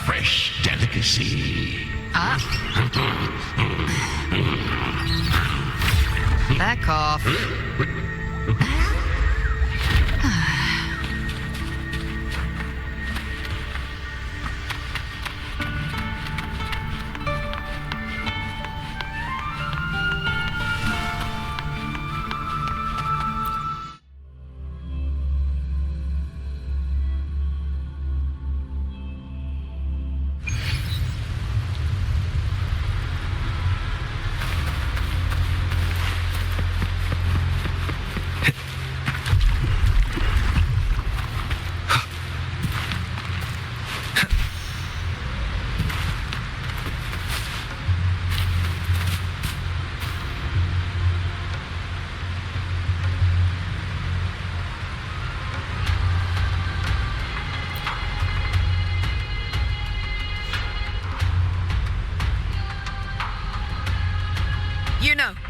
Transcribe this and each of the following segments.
fresh delicacy. Back off.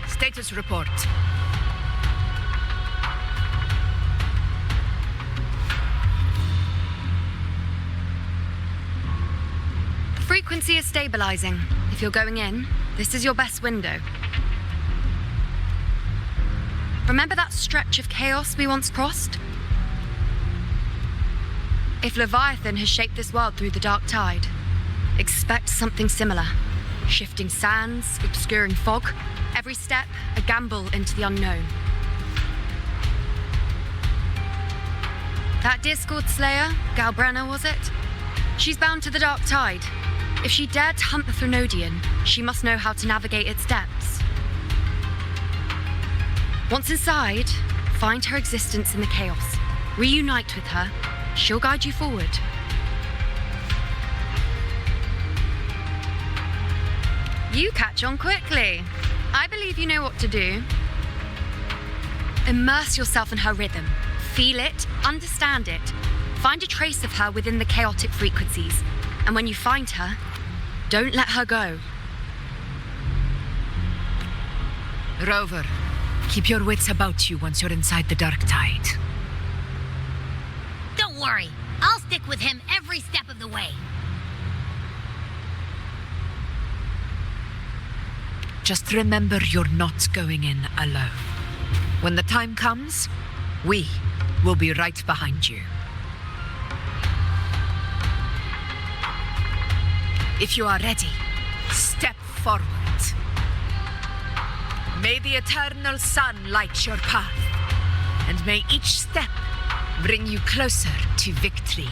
Status report. Frequency is stabilizing. If you're going in, this is your best window. Remember that stretch of chaos we once crossed? If Leviathan has shaped this world through the dark tide, expect something similar. Shifting sands, obscuring fog, every step a gamble into the unknown. That Discord Slayer, Galbrenna, was it? She's bound to the dark tide. If she dared to hunt the Threnodian, she must know how to navigate its depths. Once inside, find her existence in the chaos. Reunite with her. She'll guide you forward. You catch on quickly. I believe you know what to do. Immerse yourself in her rhythm. Feel it, understand it. Find a trace of her within the chaotic frequencies. And when you find her, don't let her go. Rover, keep your wits about you once you're inside the dark tide. Don't worry. I'll stick with him every step of the way. Just remember you're not going in alone. When the time comes, we will be right behind you. If you are ready, step forward. May the eternal sun light your path, and may each step bring you closer to victory.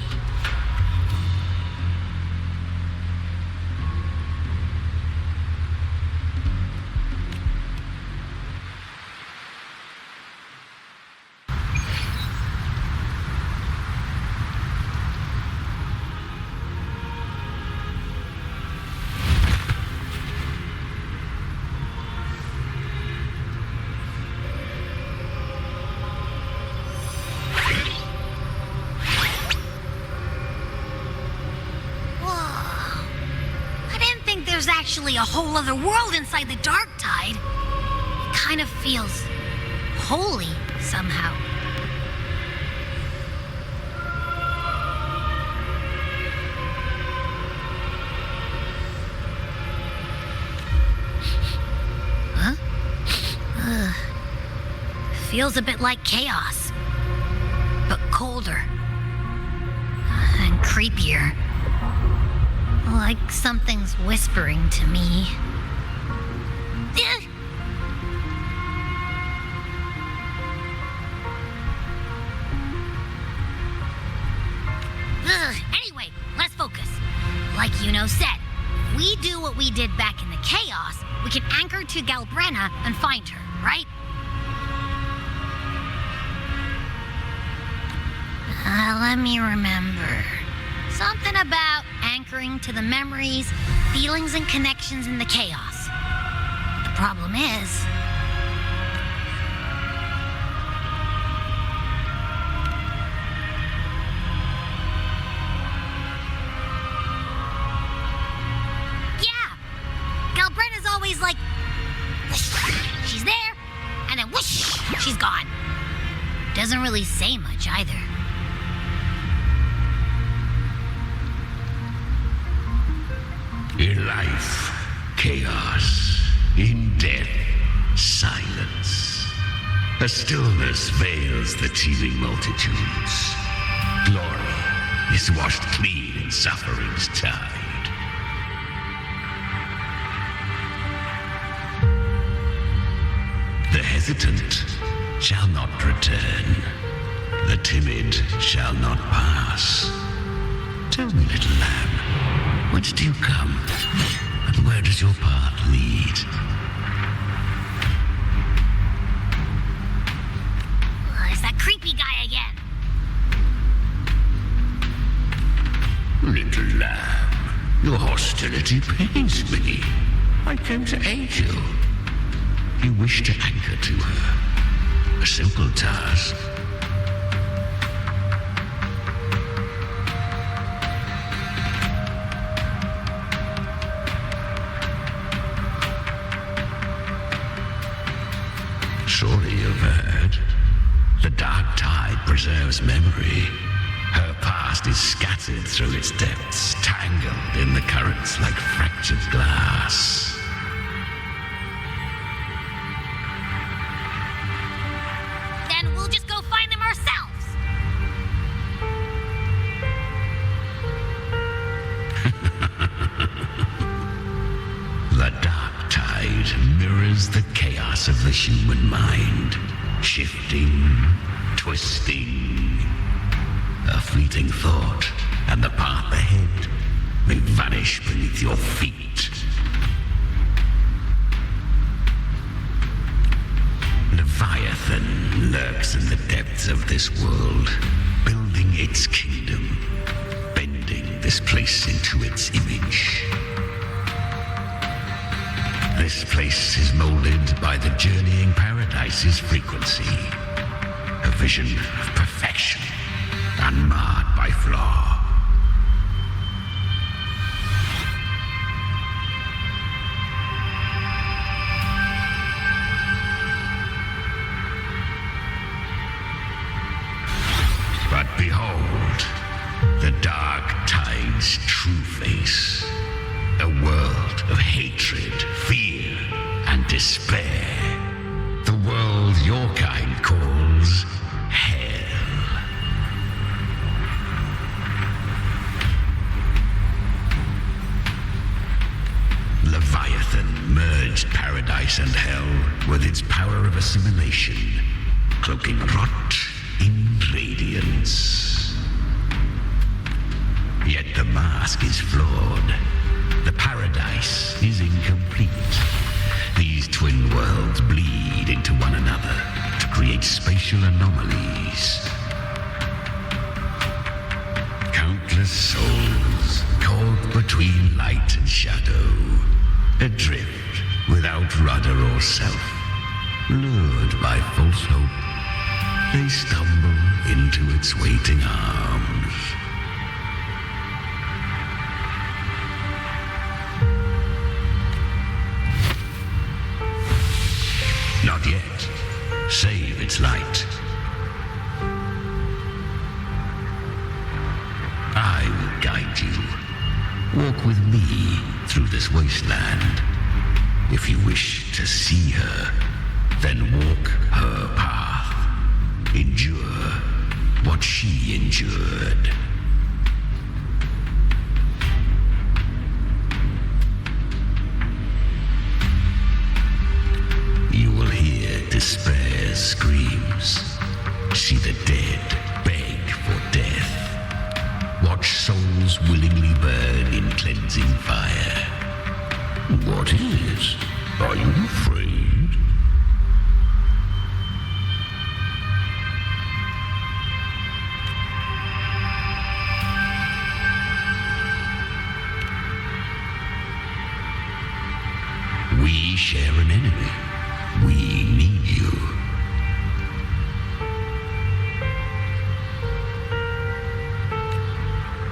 There's actually a whole other world inside the dark tide. It kind of feels holy somehow. Huh? Feels a bit like chaos, but colder and creepier. Like something's whispering to me. Anyway, let's focus. Like Yuno said, if we do what we did back in the chaos, we can anchor to Galbrenna and find her, right? Let me remember. Something about anchoring to the memories, feelings, and connections in the chaos. The problem is... yeah! Galbrenna's always like... whoosh, she's there, and then whoosh, she's gone. Doesn't really say much either. life, chaos. In death, silence. A stillness veils the teeming multitudes. Glory is washed clean in suffering's tide. The hesitant shall not return. The timid shall not pass. Tell me, little lamb, whence do you come? And where does your path lead? It's that creepy guy again. Little lamb, your hostility pains me. I came to aid you. You wish to anchor to her. A simple task. Surely you've heard. The dark tide preserves memory. Her past is scattered through its depths, tangled in the currents like fractured glass. Then we'll just go find them ourselves. The dark tide mirrors the chaos of the human mind, shifting, twisting. A fleeting thought, and the path ahead may vanish beneath your feet. Leviathan lurks in the depths of this world, building its kingdom, bending this place into its image. This place is molded by the journeying paradise's frequency, a vision of perfection, unmarred by flaw. But behold, the dark tide's true face. A world of hatred, fear, and despair. The world your kind calls hell. Leviathan merged paradise and hell with its power of assimilation, cloaking rot in radiance. Yet the mask is flawed. The paradise is incomplete. These twin worlds bleed into one another to create spatial anomalies. Countless souls caught between light and shadow, adrift without rudder or self, lured by false hope, they stumble into its waiting arms. Not yet. Save its light. I will guide you. Walk with me through this wasteland. If you wish to see her, then walk her path. Endure what she endured. You will hear despair's screams. See the dead beg for death. Watch souls willingly burn in cleansing fire. What is? Are you afraid? We share an enemy. We need you.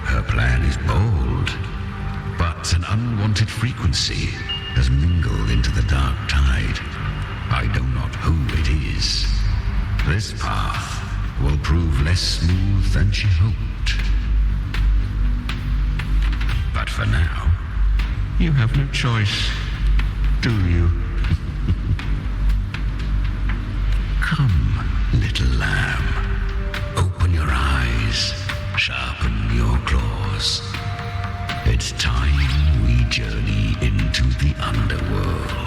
Her plan is bold, but an unwanted frequency has mingled into the dark tide. I know not who it is. This path will prove less smooth than she hoped. But for now, You have no choice, do you? Come, little lamb. Open your eyes, sharpen your claws. It's time we journey into the underworld.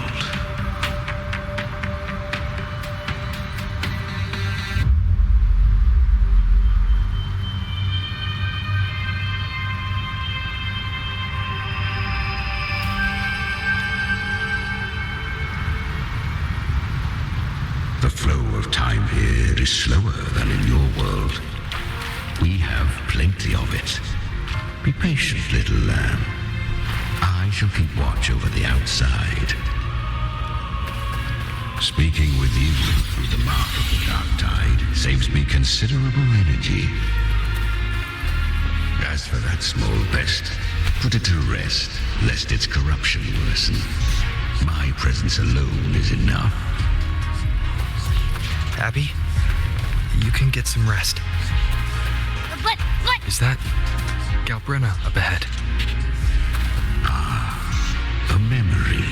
The flow of time here is slower than in your world. We have plenty of it. Be patient, little lamb. I shall keep watch over the outside. Speaking with you through the mark of the dark tide saves me considerable energy. As for that small pest, put it to rest, lest its corruption worsen. My presence alone is enough. Abby, you can get some rest. But Is that Galbrenna up ahead? A memory.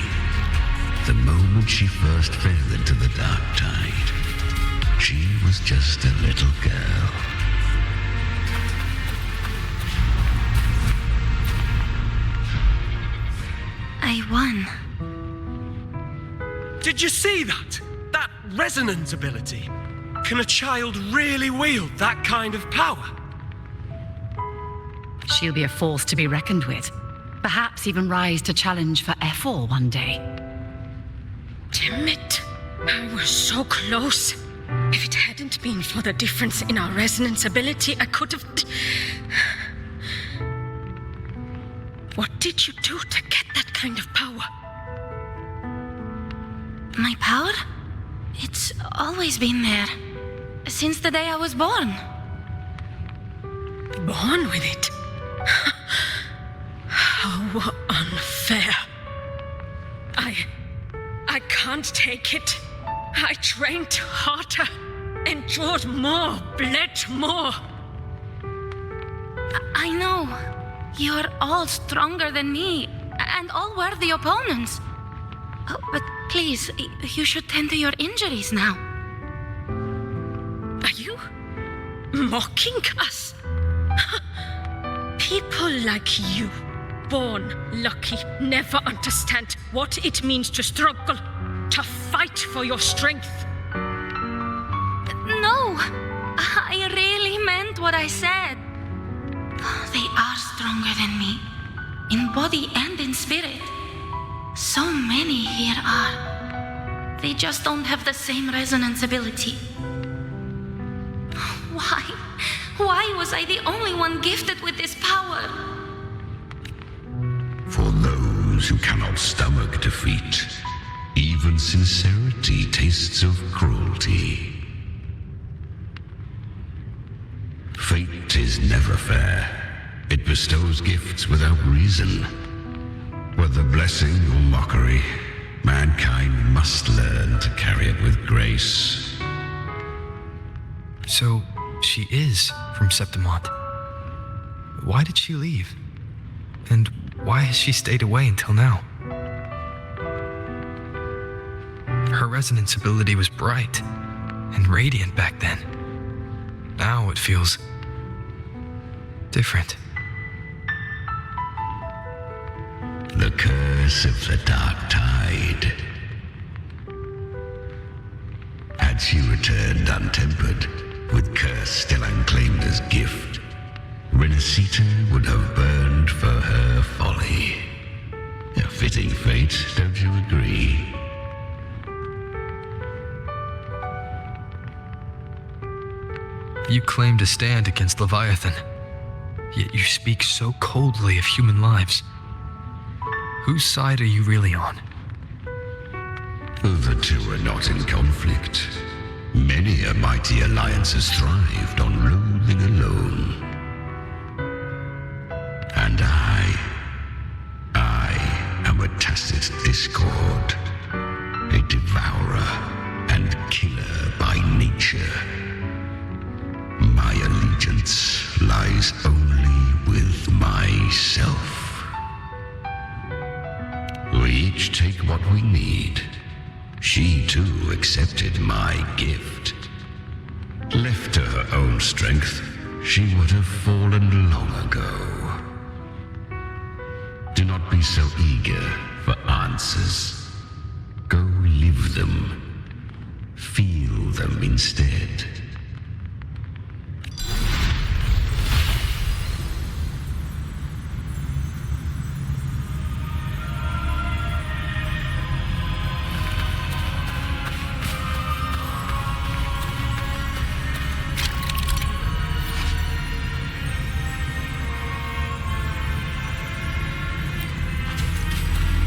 The moment she first fell into the dark tide. She was just a little girl. I won. Did you see that? That resonance ability? Can a child really wield that kind of power? She'll be a force to be reckoned with. Perhaps even rise to challenge for Efor one day. Damn it. I was so close. If it hadn't been for the difference in our resonance ability, I could have... What did you do to get that kind of power? My power? It's always been there. Since the day I was born. Born with it? How unfair. I can't take it. I trained harder, endured more, bled more. I know. You're all stronger than me, and all worthy opponents. Oh, but please, you should tend to your injuries now. Are you mocking us? People like you, born lucky, never understand what it means to struggle, to fight for your strength. No, I really meant what I said. They are stronger than me, in body and in spirit. So many here are. They just don't have the same resonance ability. Why was I the only one gifted with this power? For those who cannot stomach defeat, even sincerity tastes of cruelty. Fate is never fair. It bestows gifts without reason. Whether blessing or mockery, mankind must learn to carry it with grace. So, she is from Septimont. Why did she leave? And why has she stayed away until now? Her resonance ability was bright and radiant back then. Now it feels different. The curse of the dark tide. Had she returned untempered, with curse still unclaimed as gift, Renacita would have burned for her folly. A fitting fate, don't you agree? You claim to stand against Leviathan, yet you speak so coldly of human lives. Whose side are you really on? The two are not in conflict. Many a mighty alliance has thrived on loathing alone. And I am a tacit discord, a devourer and killer by nature. My allegiance lies only with myself. what we need. She too accepted my gift. Left to her own strength, she would have fallen long ago. Do not be so eager for answers. Go live them. Feel them instead.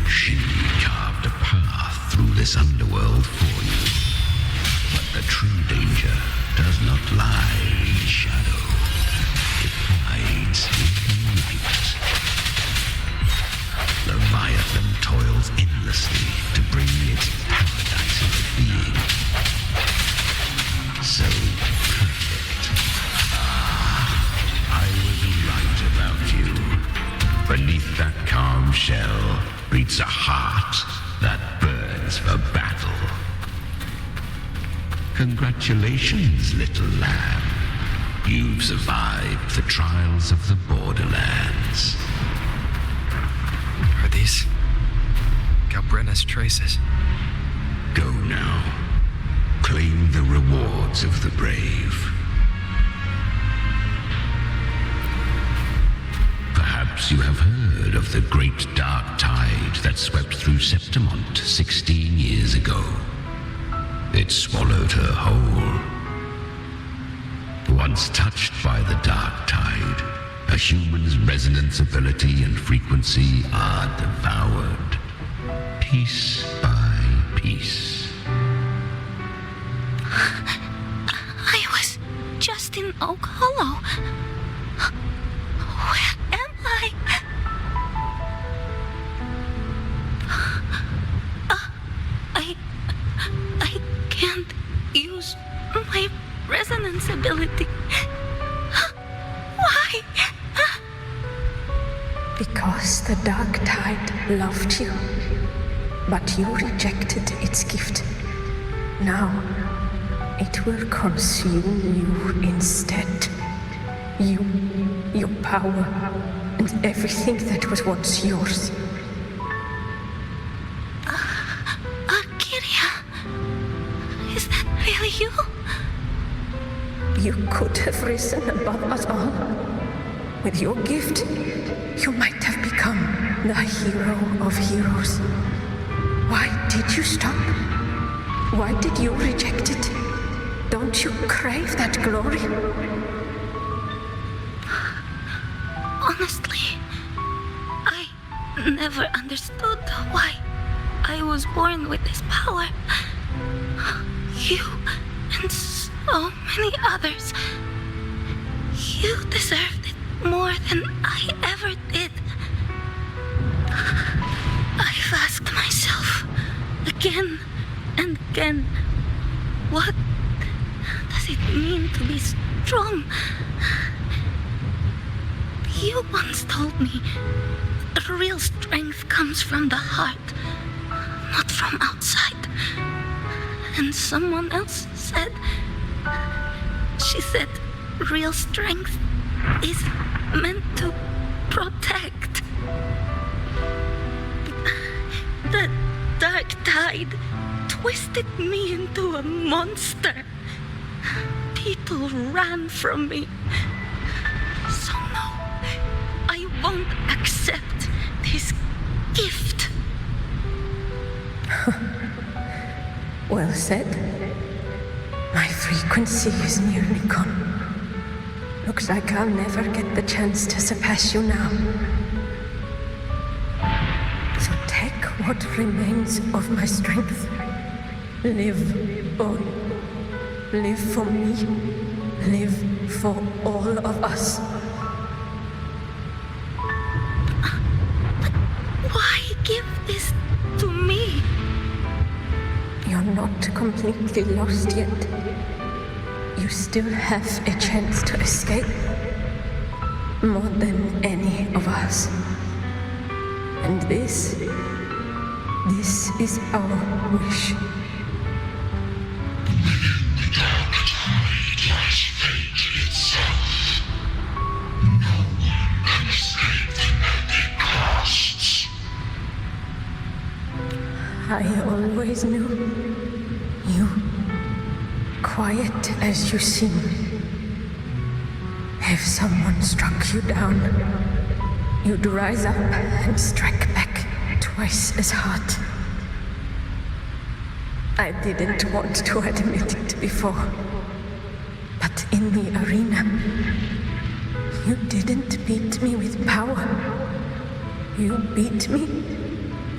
She carved a path through this underworld for you. But the true danger does not lie in shadow. It hides in the light. Leviathan toils endlessly to bring its paradise into being. So perfect. I was right about you. Beneath that calm shell beats a heart that burns for battle. Congratulations, little lamb. You've survived the trials of the Borderlands. Are these Galbrenna's traces? Go now. Claim the rewards of the brave. Perhaps you have heard of the great dark tide that swept through Septimont 16 years ago. It swallowed her whole. Once touched by the dark tide, a human's resonance ability and frequency are devoured, piece by piece. I was just in Oak Hollow. Where am I? I can't use my resonance ability. Why? Because the dark tide loved you, but you rejected its gift. Now, it will consume you instead. You, your power, and everything that was once yours. Arcadia, is that really you? You could have risen above us all. With your gift, you might have become the hero of heroes. Why did you stop? Why did you reject it? Don't you crave that glory? Honestly, I never understood why I was born with this power. You and so many others, you deserved it more than I ever did. I've asked myself again and again, what does it mean to be strong? You once told me real strength comes from the heart, not from outside. And someone else said, she said, real strength is meant to protect. The dark tide twisted me into a monster. People ran from me. So no, I won't accept this gift. Well said. My frequency is nearly gone. Looks like I'll never get the chance to surpass you now. So take what remains of my strength. Live on. Live for me. Live for all of us. But why give this to me? You're not completely lost yet. You still have a chance to escape. More than any of us. And this This is our wish. I always knew you, quiet as you seem. If someone struck you down, you'd rise up and strike back twice as hard. I didn't want to admit it before, but in the arena, you didn't beat me with power. You beat me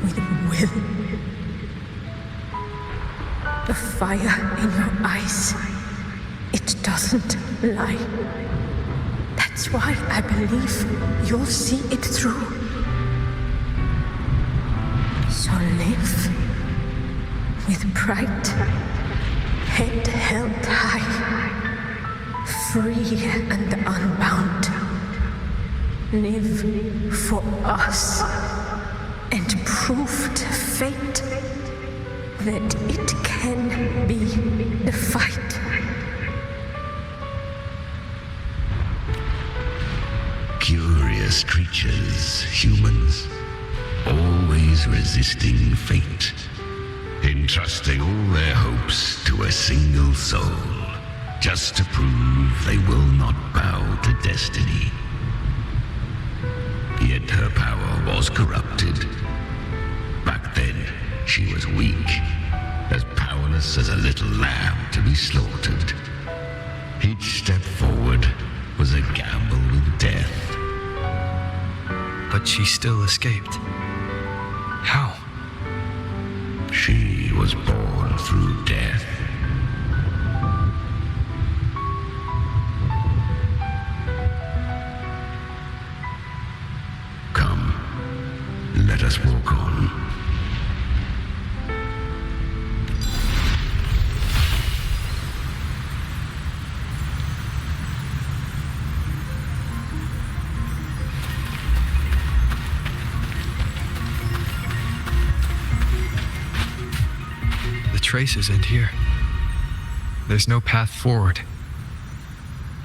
with will. The fire in your eyes, it doesn't lie. That's why I believe you'll see it through. So live with pride, head held high, free and unbound. Live for us and prove to fate that it can be defied. Curious creatures, humans, always resisting fate, entrusting all their hopes to a single soul, just to prove they will not bow to destiny. Yet her power was corrupted. Back then, she was weak, as powerless as a little lamb to be slaughtered. Each step forward was a gamble with death. But she still escaped. How? She was born through death. Come, let us walk on. Traces end here. There's no path forward.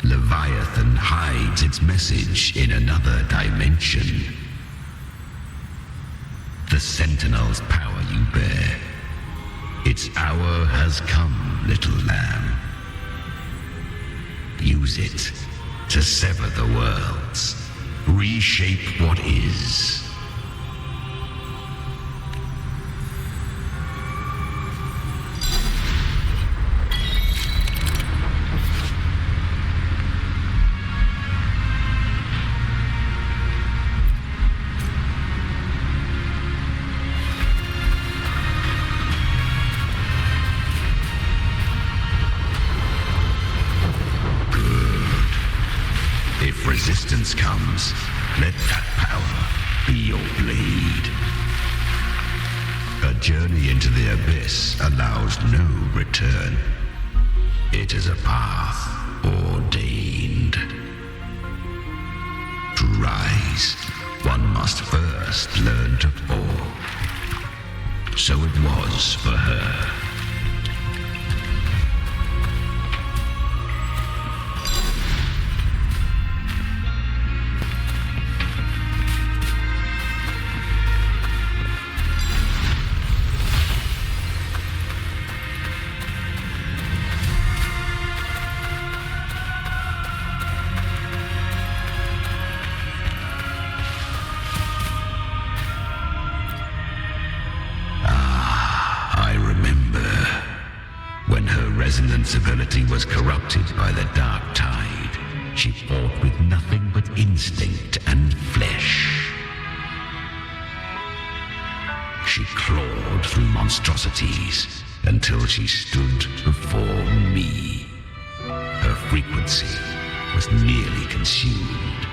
Leviathan hides its message in another dimension. The Sentinel's power you bear. Its hour has come, little lamb. Use it to sever the worlds, reshape what is. If resistance comes, let that power be your blade. A journey into the abyss allows no return. It is a path ordained. To rise, one must first learn to fall. So it was for her. Resonance ability was corrupted by the dark tide. She fought with nothing but instinct and flesh. She clawed through monstrosities until she stood before me. Her frequency was nearly consumed.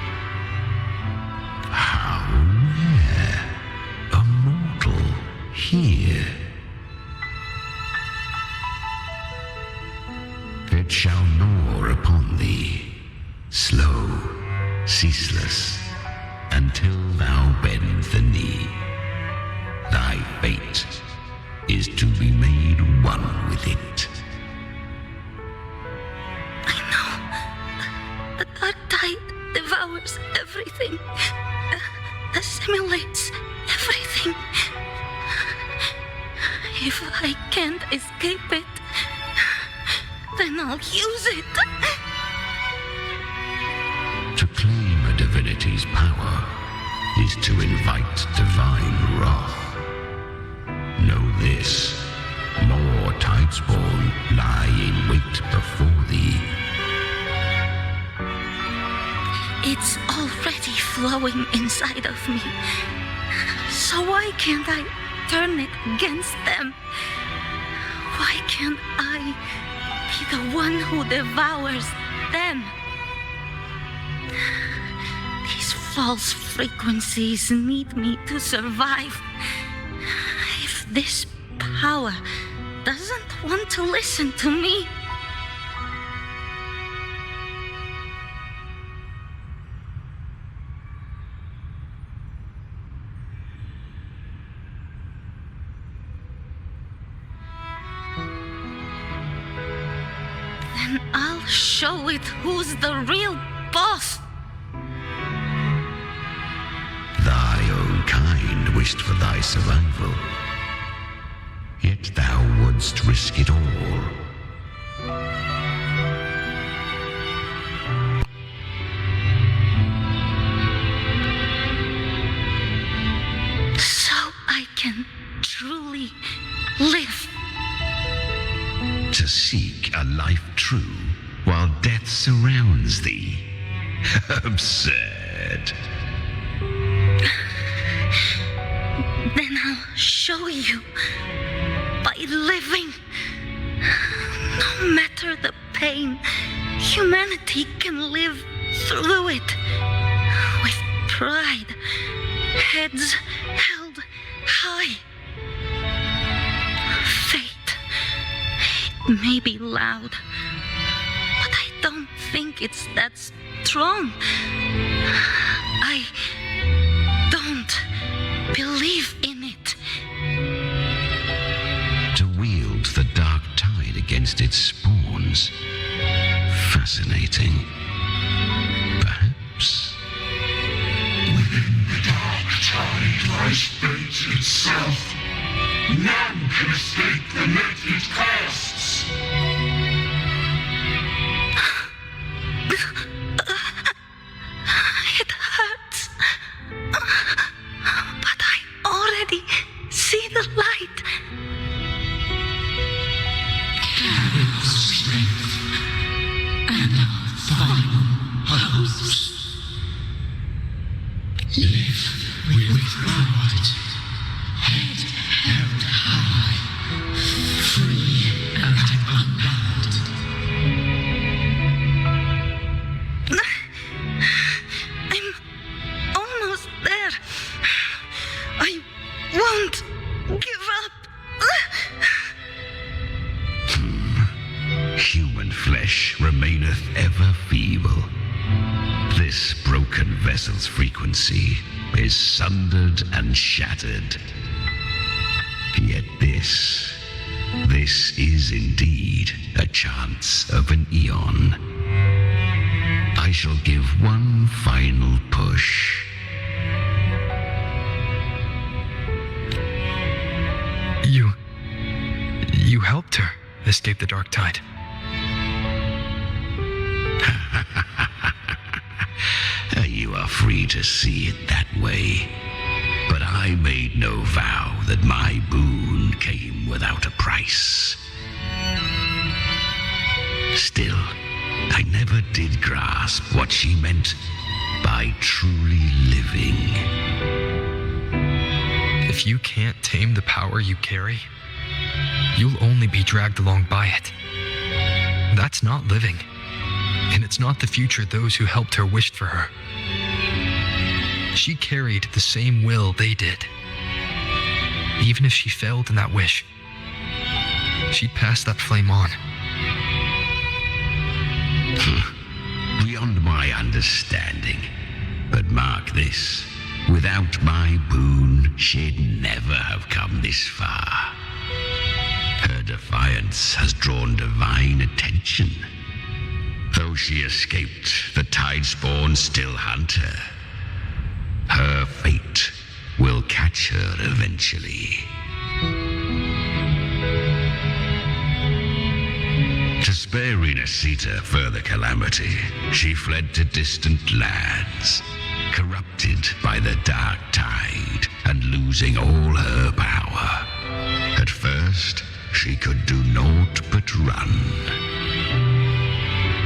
How rare! A mortal here. It shall gnaw upon thee, slow, ceaseless, until thou bend the knee. Thy fate is to be made one with it. I know. The dark tide devours everything, assimilates everything. If I can't escape it, then I'll use it. To claim a divinity's power is to invite divine wrath. Know this, more Tidespawn lie in wait before thee. It's already flowing inside of me. So why can't I turn it against them? Why can't I be the one who devours them? These false frequencies need me to survive. If this power doesn't want to listen to me, then I'll show it who's the real boss. Thy own kind wished for thy survival, yet thou wouldst risk it all. So I can truly live. To seek a life true while death surrounds thee. Absurd. Then I'll show you by living. No matter the pain, humanity can live through it with pride, heads held high. Fate, it may be loud, but I don't think it's that strong. I don't believe in it. To wield the dark tide against its spawns. Fascinating. Perhaps. Within the dark tide lies fate itself. None can escape the net it casts. It hurts. But I already see the light. Strength and our final hopes. Live with pride, head held high, free and unbound. I'm almost there. I won't give up. Human flesh remaineth ever feeble. This broken vessel's frequency is sundered and shattered. Yet this is indeed a chance of an eon. I shall give one final push. You helped her escape the dark tide. You are free to see it that way. But I made no vow that my boon came without a price. Still, I never did grasp what she meant by truly living. If you can't tame the power you carry, you'll only be dragged along by it. That's not living. And it's not the future those who helped her wished for her. She carried the same will they did. Even if she failed in that wish, she'd pass that flame on. Beyond my understanding. But mark this, without my boon, she'd never have come this far. Her defiance has drawn divine attention. Though she escaped, the Tidespawn still hunt her. Her fate will catch her eventually. To spare Renacita further calamity, she fled to distant lands, corrupted by the dark tide and losing all her power. At first, she could do naught but run.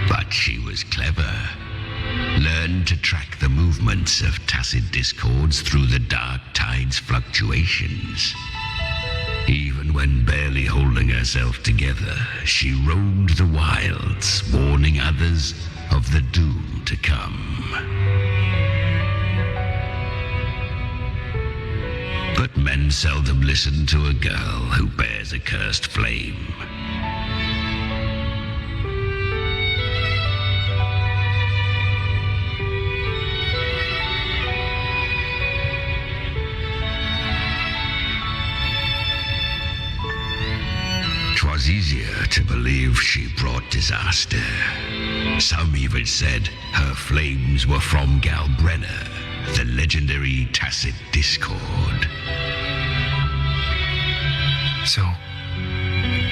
But she was clever, learned to track the movements of tacit discords through the dark tide's fluctuations. Even when barely holding herself together, she roamed the wilds, warning others of the doom to come. But men seldom listen to a girl who bears a cursed flame. Twas easier to believe she brought disaster. Some even said her flames were from Galbrenna, the legendary tacit discord. So,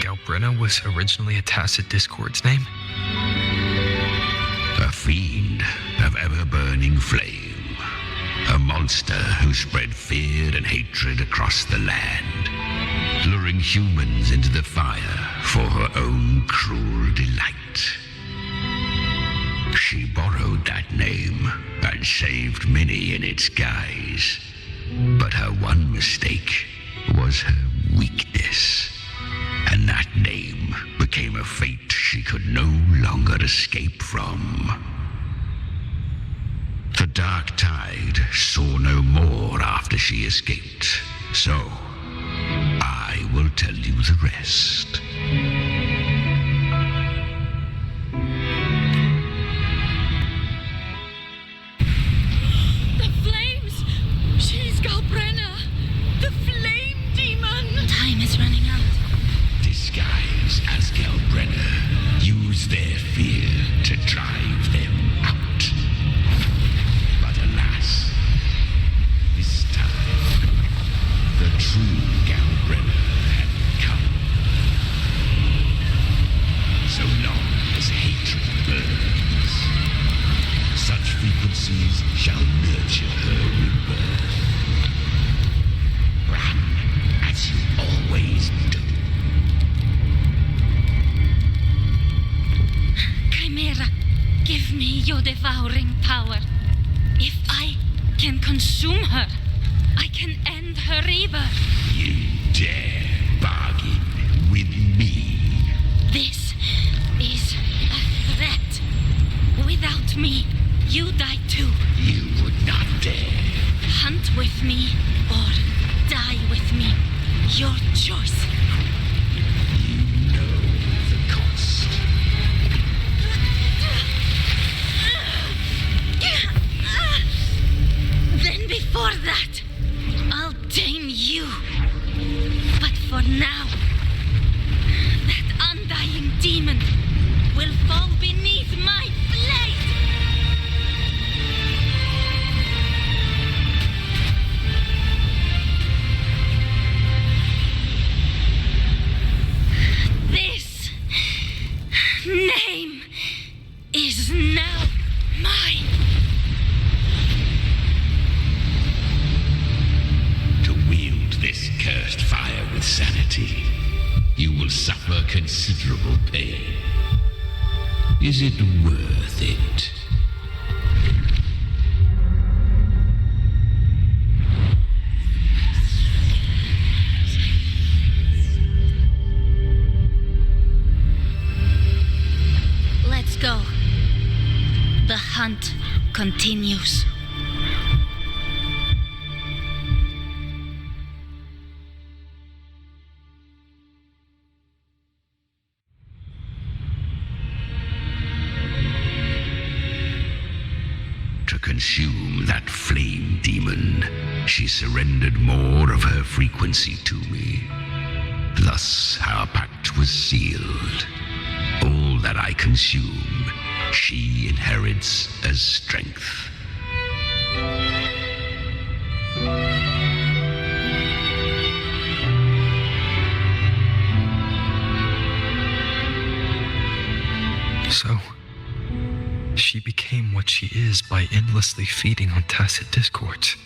Galbrenna was originally a tacit discord's name? A fiend of ever-burning flame. A monster who spread fear and hatred across the land, luring humans into the fire for her own cruel delight. She borrowed that name and saved many in its guise. But her one mistake was her weakness, and that name became a fate she could no longer escape from. The dark tide saw no more after she escaped, so I will tell you the rest. The flames! She's Galbrenna! The flame demon! Time is running out. Disguise as Galbrenna, use their fear to drive them out. But alas, this time, the true Galbrenna had come. So long as hatred burns, such frequencies shall nurture her rebirth. Run as you always do. Chimera, give me your devouring power. If I can consume her, I can end her rebirth. You dare bargain with me? This is a threat. Without me, you die too. You would not dare. Hunt with me or die with me. Your choice. You know the cost. Then before that, I'll tame you. But for now, that undying demon will fall beneath my blade. This name is now mine. To wield this cursed fire with sanity, you will suffer considerable pain. Is it worth it? Let's go. The hunt continues. To consume that flame demon, she surrendered more of her frequency to me. Thus our pact was sealed. All that I consume, she inherits as strength. So, she became what she is by endlessly feeding on tacit discords.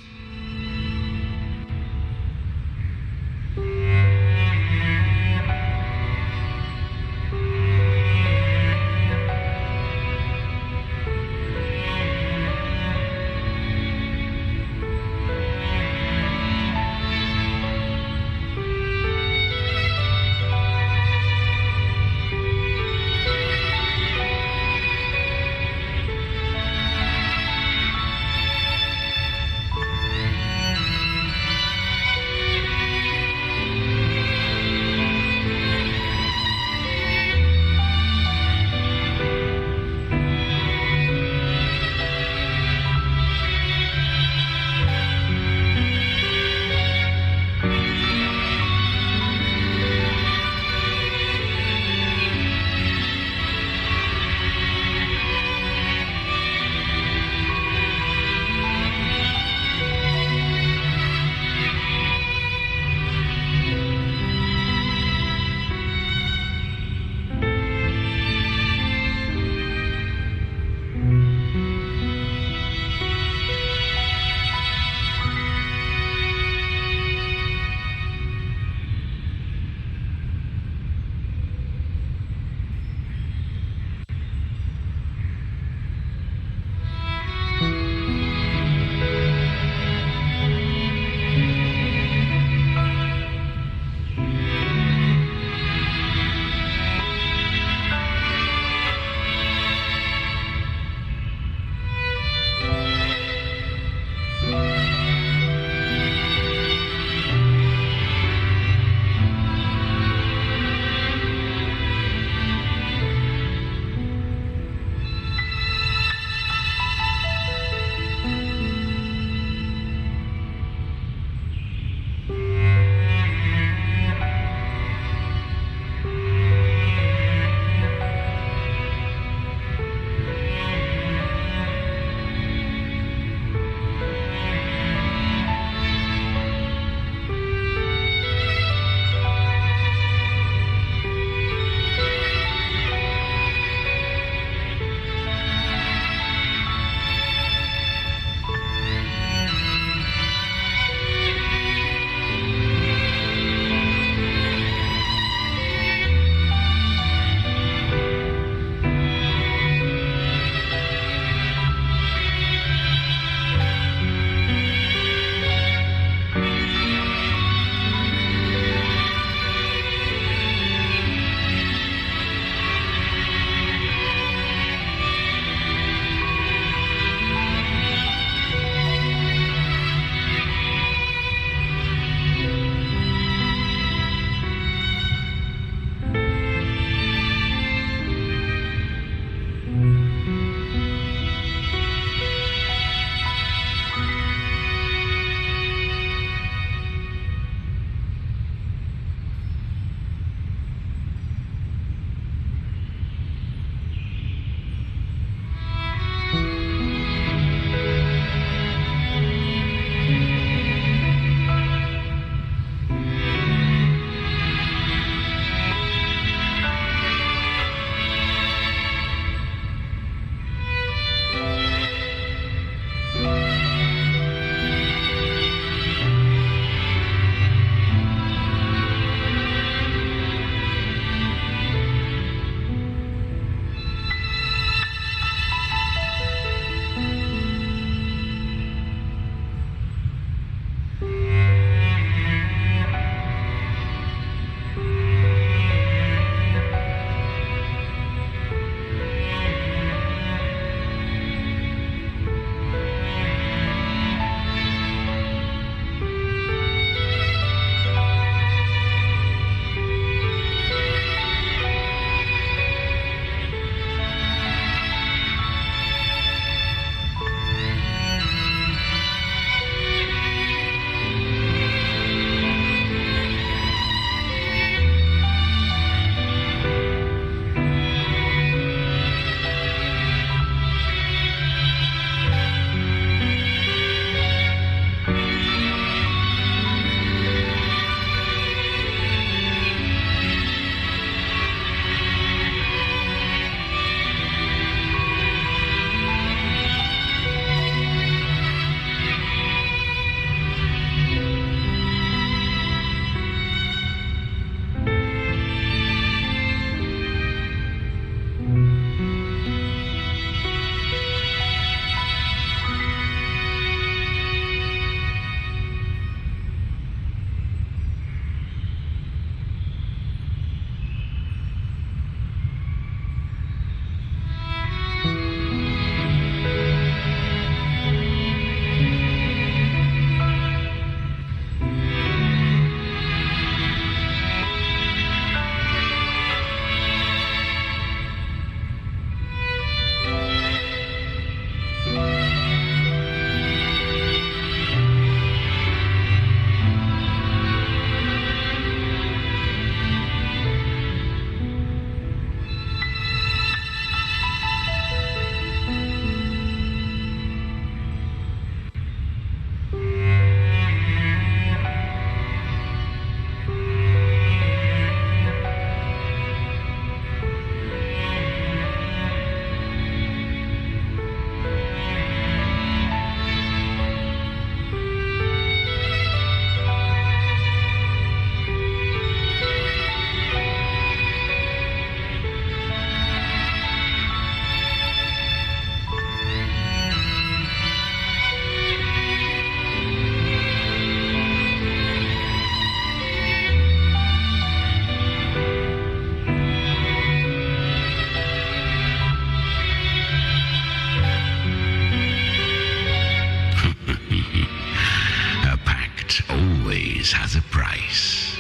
always has a price.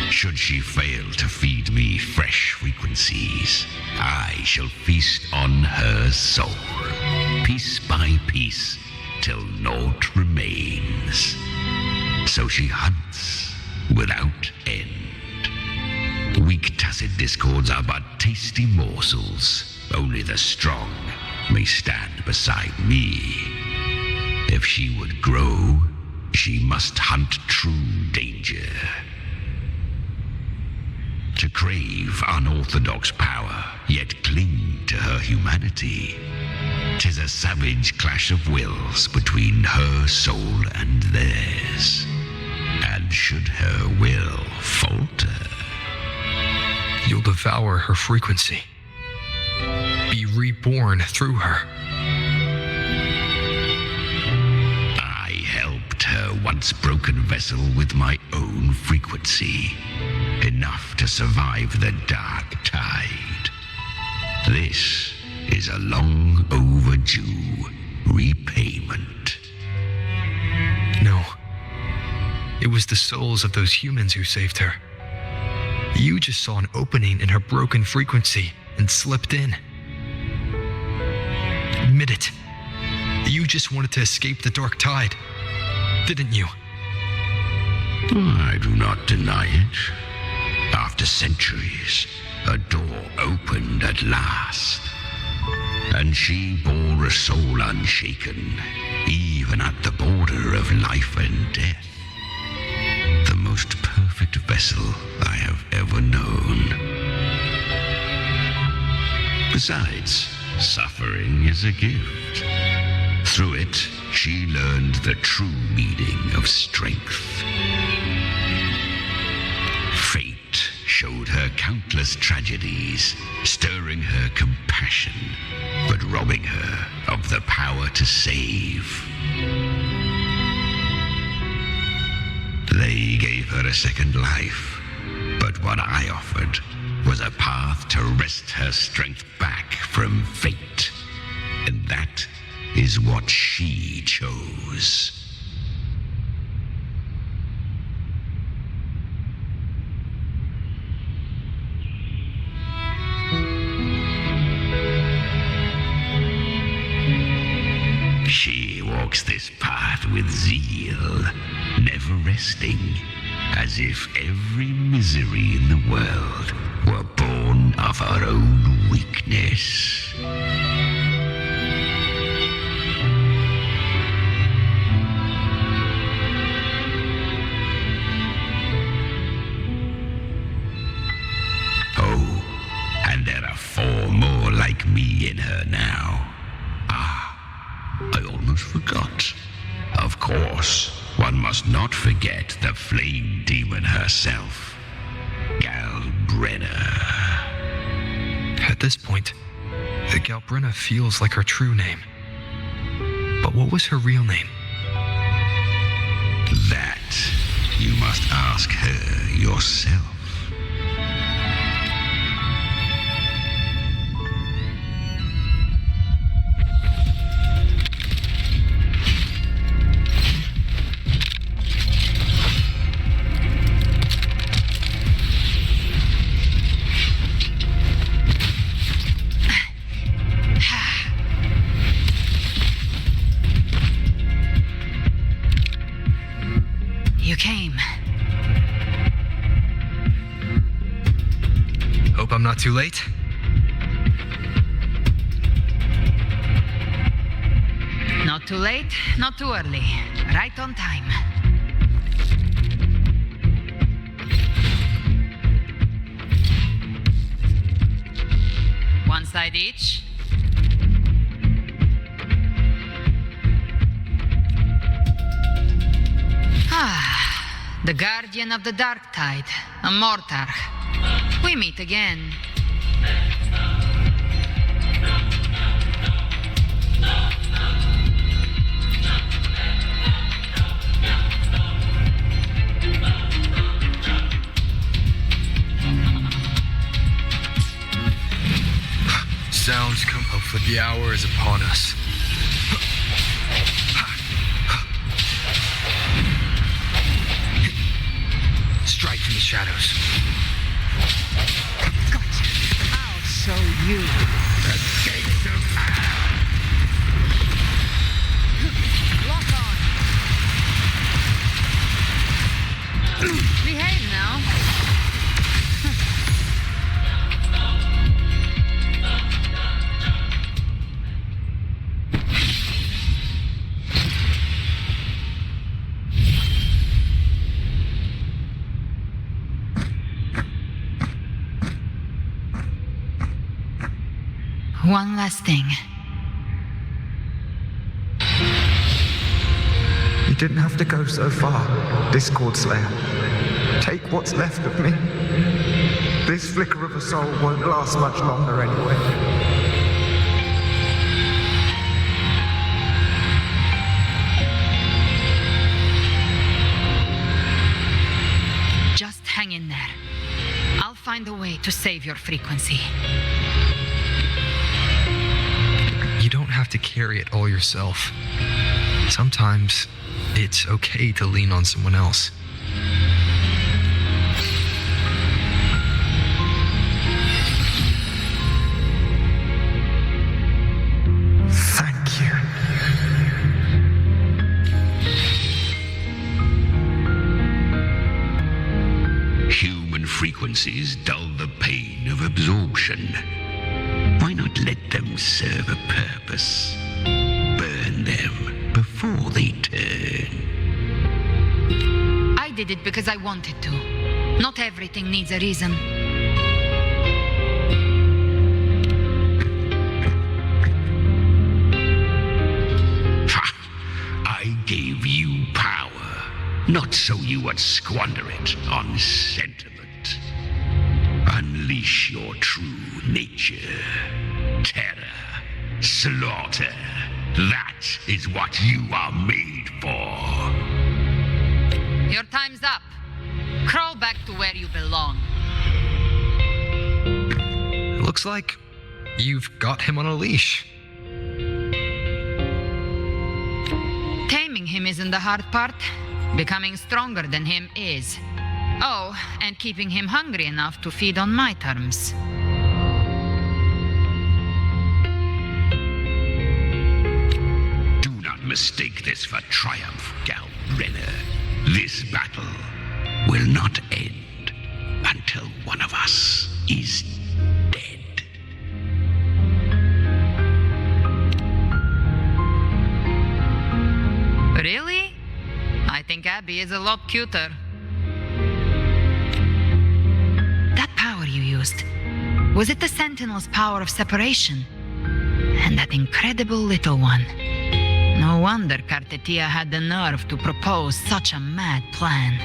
Should she fail to feed me fresh frequencies, I shall feast on her soul, piece by piece, till naught remains. So she hunts without end. Weak tacit discords are but tasty morsels. Only the strong may stand beside me. If she would grow, she must hunt true danger. To crave unorthodox power, yet cling to her humanity, 'tis a savage clash of wills between her soul and theirs. And should her will falter, You'll devour her frequency. Be reborn through her. I helped her once broken vessel with my own frequency, enough to survive the dark tide. This is a long overdue repayment. No. It was the souls of those humans who saved her. You just saw an opening in her broken frequency and slipped in. Admit it. You just wanted to escape the dark tide, didn't you? I do not deny it. After centuries, a door opened at last, and she bore a soul unshaken, even at the border of life and death. The most perfect vessel I have ever known. Besides, suffering is a gift. Through it, she learned the true meaning of strength. Fate showed her countless tragedies, stirring her compassion, but robbing her of the power to save. They gave her a second life, but what I offered was a path to wrest her strength back from fate. And that is what she chose. She walks this path with zeal, never resting, as if every misery in the world were born of her own weakness. Oh, and there are 4 more like me in her now. I almost forgot. Of course, one must not forget the flame demon herself, Galbrenna. At this point, Galbrenna feels like her true name. But what was her real name? That you must ask her yourself. You came. Hope I'm not too late. Not too late, not too early. Right on time. One side each. The Guardian of the Dark Tide, a Mortarch. We meet again. Sounds come up, but the hour is upon us. Strike from the shadows. Gotcha. I'll show you. The gates of hell! Lock on. Behave now. One last thing. You didn't have to go so far, Discord Slayer. Take what's left of me. This flicker of a soul won't last much longer anyway. Just hang in there. I'll find a way to save your frequency. You don't have to carry it all yourself. Sometimes it's okay to lean on someone else. Thank you. Human frequencies dull the pain of absorption. Why not let them serve a purpose? Burn them before they turn. I did it because I wanted to. Not everything needs a reason. Ha! I gave you power, not so you would squander it on sentiment. Unleash your true nature. Terror, slaughter. That is what you are made for. Your time's up. Crawl back to where you belong. Looks like you've got him on a leash. Taming him isn't the hard part. Becoming stronger than him is. Oh, and keeping him hungry enough to feed on my terms. Do not mistake this for triumph, Gal Renner. This battle will not end until one of us is dead. Really? I think Abby is a lot cuter. That power you used, was it the Sentinel's power of separation? And that incredible little one. No wonder Kartetia had the nerve to propose such a mad plan.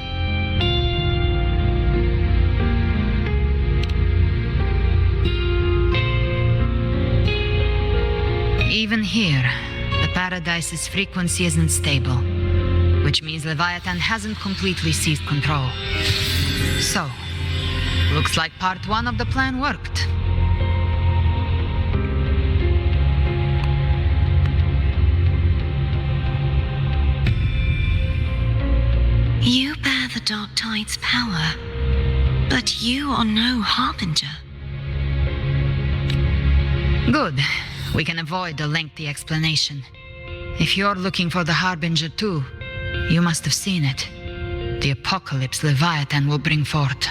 Even here, the Paradise's frequency isn't stable, which means Leviathan hasn't completely seized control. So, looks like part one of the plan worked. You bear the Dark Tide's power, but you are no Harbinger. Good. We can avoid a lengthy explanation. If you're looking for the Harbinger too, you must have seen it. The apocalypse Leviathan will bring forth.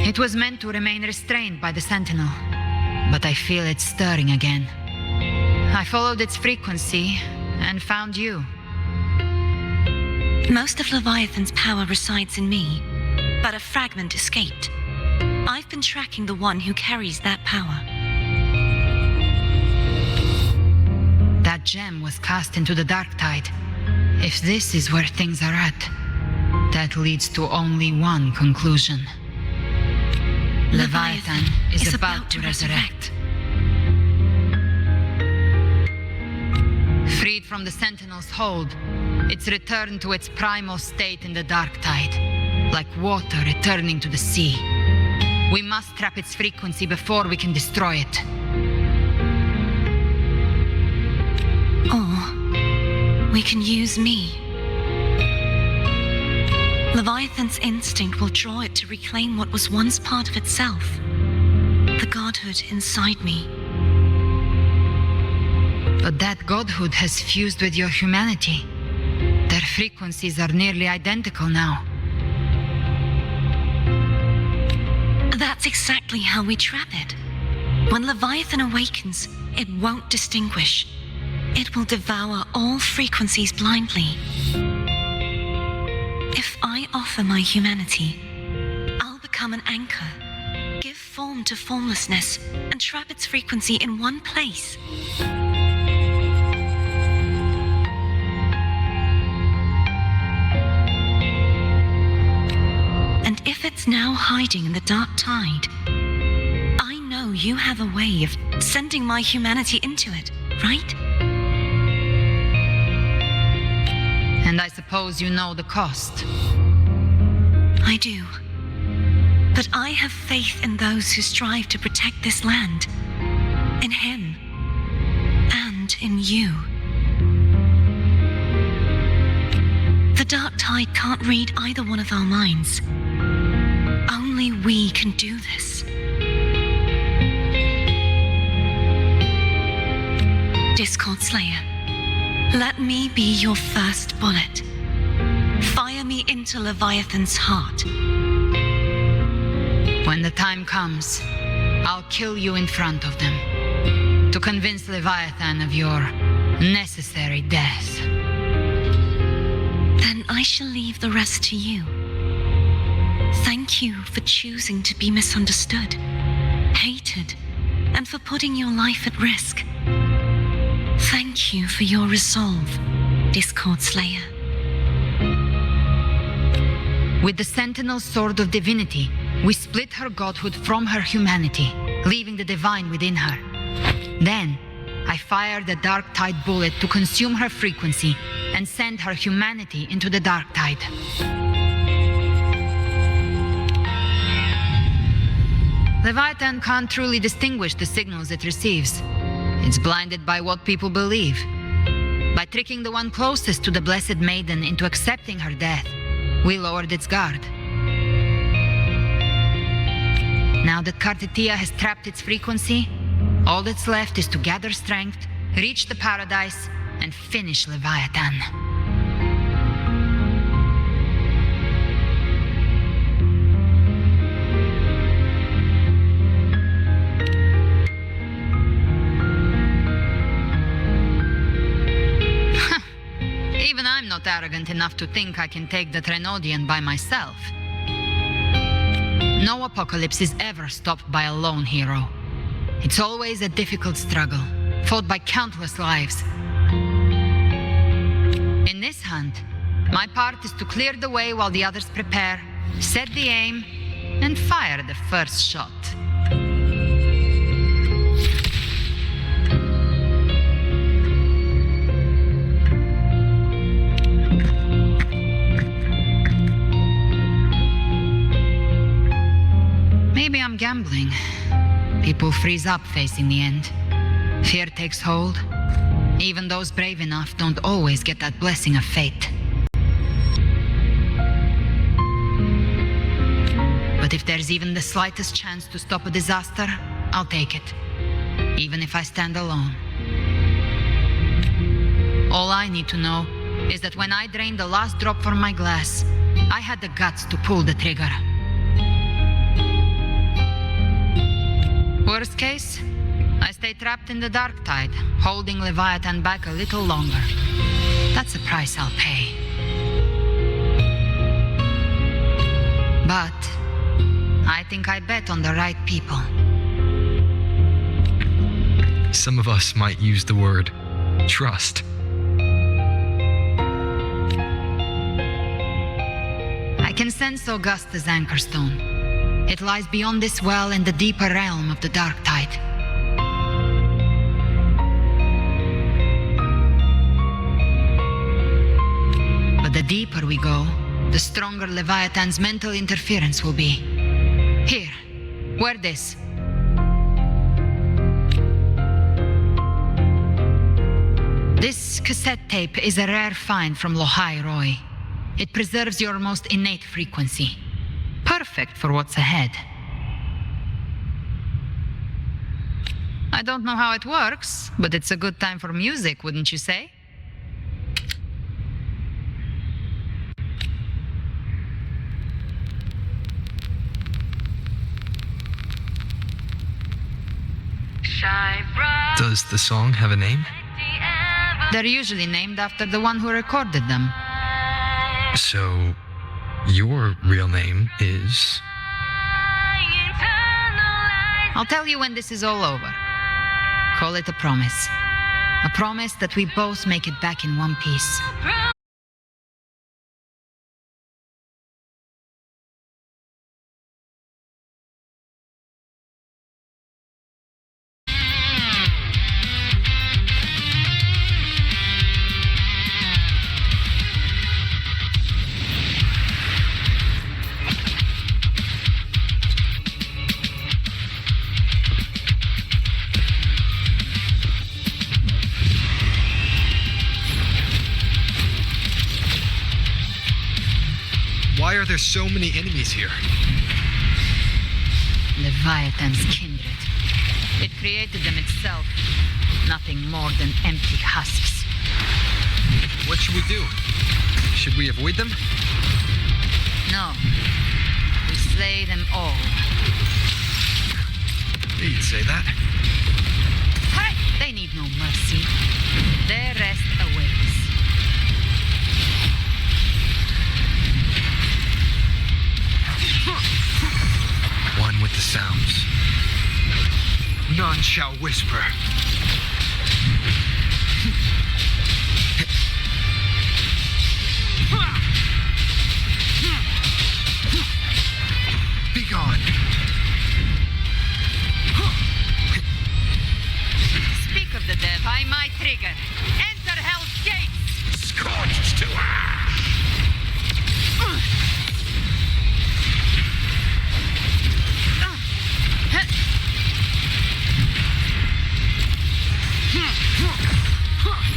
It was meant to remain restrained by the Sentinel, but I feel it stirring again. I followed its frequency and found you. Most of Leviathan's power resides in me, but a fragment escaped. I've been tracking the one who carries that power. That gem was cast into the Dark Tide. If this is where things are at, that leads to only one conclusion. Leviathan is about to resurrect. Freed from the Sentinel's hold, it's returned to its primal state in the Dark Tide, like water returning to the sea. We must trap its frequency before we can destroy it. Or we can use me. Leviathan's instinct will draw it to reclaim what was once part of itself. The godhood inside me. But that godhood has fused with your humanity. Their frequencies are nearly identical now. That's exactly how we trap it. When Leviathan awakens, it won't distinguish. It will devour all frequencies blindly. If I offer my humanity, I'll become an anchor, give form to formlessness, and trap its frequency in one place. And if it's now hiding in the dark tide, I know you have a way of sending my humanity into it, right? And I suppose you know the cost. I do. But I have faith in those who strive to protect this land. In him. And in you. The dark tide can't read either one of our minds. Only we can do this. Discord Slayer, let me be your first bullet. Fire me into Leviathan's heart. When the time comes, I'll kill you in front of them, to convince Leviathan of your necessary death. Then I shall leave the rest to you. Thank you for choosing to be misunderstood, hated, and for putting your life at risk. Thank you for your resolve, Discord Slayer. With the Sentinel Sword of Divinity, we split her godhood from her humanity, leaving the divine within her. Then, I fired the Dark Tide bullet to consume her frequency and send her humanity into the Dark Tide. Leviathan can't truly distinguish the signals it receives. It's blinded by what people believe. By tricking the one closest to the Blessed Maiden into accepting her death, we lowered its guard. Now that Kartetia has trapped its frequency, all that's left is to gather strength, reach the paradise, and finish Leviathan. Even I'm not arrogant enough to think I can take the Trenodian by myself. No apocalypse is ever stopped by a lone hero. It's always a difficult struggle, fought by countless lives. In this hunt, my part is to clear the way while the others prepare, set the aim, and fire the first shot. Maybe I'm gambling. People freeze up facing the end. Fear takes hold. Even those brave enough don't always get that blessing of fate. But if there's even the slightest chance to stop a disaster, I'll take it. Even if I stand alone. All I need to know is that when I drained the last drop from my glass, I had the guts to pull the trigger. Worst case, I stay trapped in the Dark Tide, holding Leviathan back a little longer. That's the price I'll pay. But I think I bet on the right people. Some of us might use the word trust. I can sense Augusta's anchorstone. It lies beyond this well in the deeper realm of the Dark Tide. But the deeper we go, the stronger Leviathan's mental interference will be. Here, wear this. This cassette tape is a rare find from Lohai Roy. It preserves your most innate frequency. Perfect for what's ahead. I don't know how it works, but it's a good time for music, wouldn't you say? Does the song have a name? They're usually named after the one who recorded them. So, your real name is... I'll tell you when this is all over. Call it a promise. A promise that we both make it back in one piece. Why are there so many enemies here? Leviathan's kindred. It created them itself. Nothing more than empty husks. What should we do? Should we avoid them? No. We slay them all. You'd say that. Hey! They need no mercy. Their rest awaits. One with the sounds. None shall whisper. Be gone. Speak of the dead by my trigger. Enter Hell's Gates! Scorched to ash!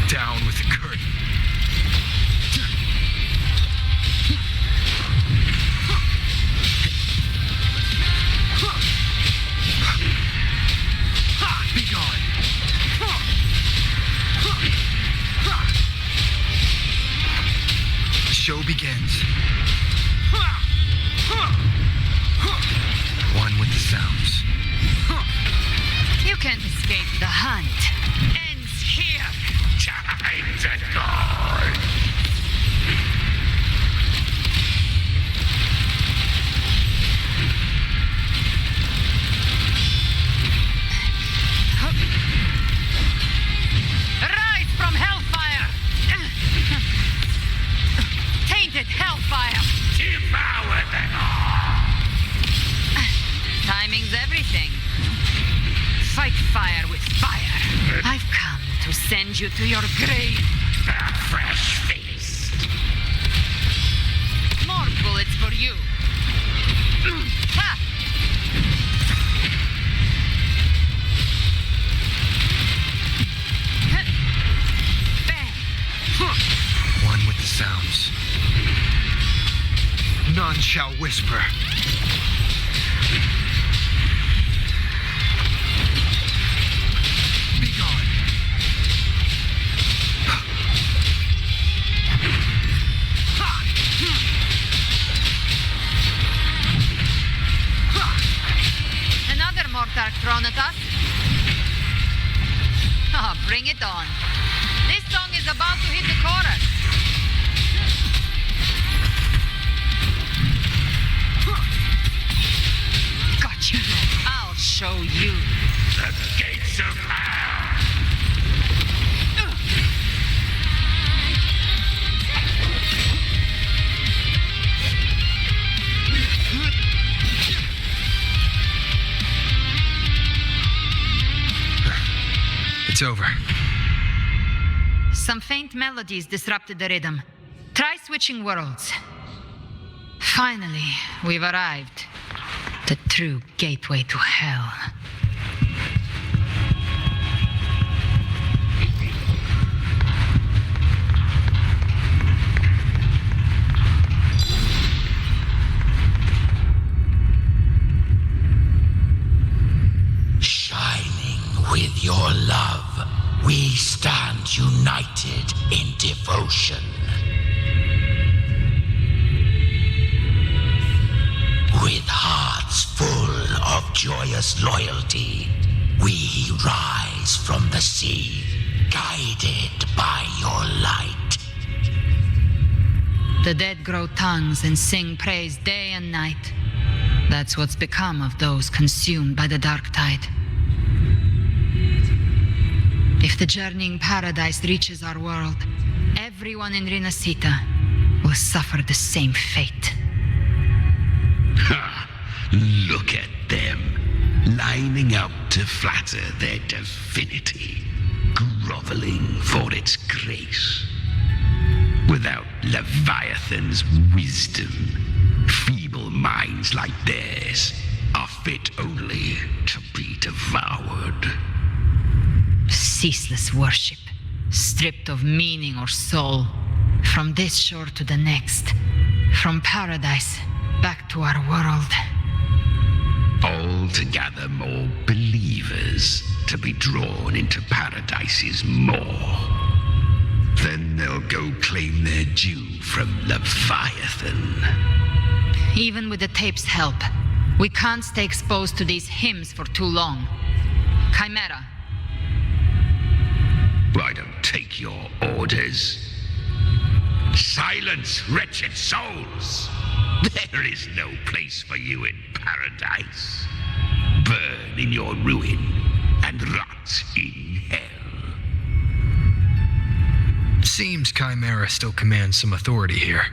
Down with the curtain. Be gone. The show begins. One with the sounds. You can't escape the hunt. Ends here. Time to die! Rise from hellfire! Tainted hellfire! Devour them all! Timing's everything. Fight fire with fire. I've come to send you to your grave. A fresh feast! More bullets for you. Ha! Bang! One with the sounds. None shall whisper. Be gone. Another mortar thrown at us. Oh, bring it on. This song is about to hit the chorus. Gotcha. I'll show you. The gates of hell! It's over. Some faint melodies disrupted the rhythm. Try switching worlds. Finally, we've arrived. The true gateway to hell. united in devotion. With hearts full of joyous loyalty, we rise from the sea, guided by your light. The dead grow tongues and sing praise day and night. That's what's become of those consumed by the dark tide. If the journeying paradise reaches our world, everyone in Rinasita will suffer the same fate. Ha! Look at them, lining up to flatter their divinity, groveling for its grace. Without Leviathan's wisdom, feeble minds like theirs are fit only to be devoured. Ceaseless worship, stripped of meaning or soul, from this shore to the next, from paradise back to our world. All to gather more believers to be drawn into Paradise's maw. Then they'll go claim their due from Leviathan. Even with the tape's help, we can't stay exposed to these hymns for too long. Chimera. I don't take your orders. Silence, wretched souls! There is no place for you in paradise. Burn in your ruin and rot in hell. Seems Chimera still commands some authority here.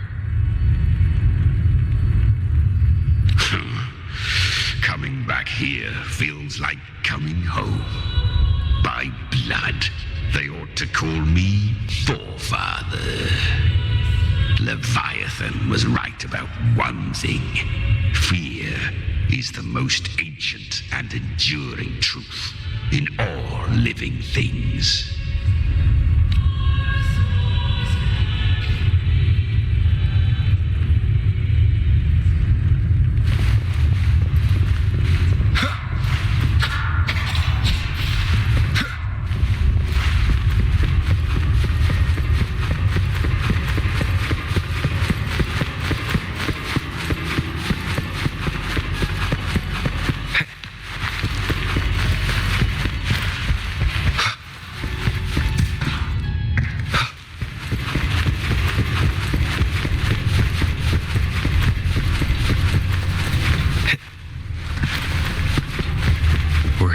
Coming back here feels like coming home. By blood, they ought to call me Forefather. Leviathan was right about one thing. Fear is the most ancient and enduring truth in all living things.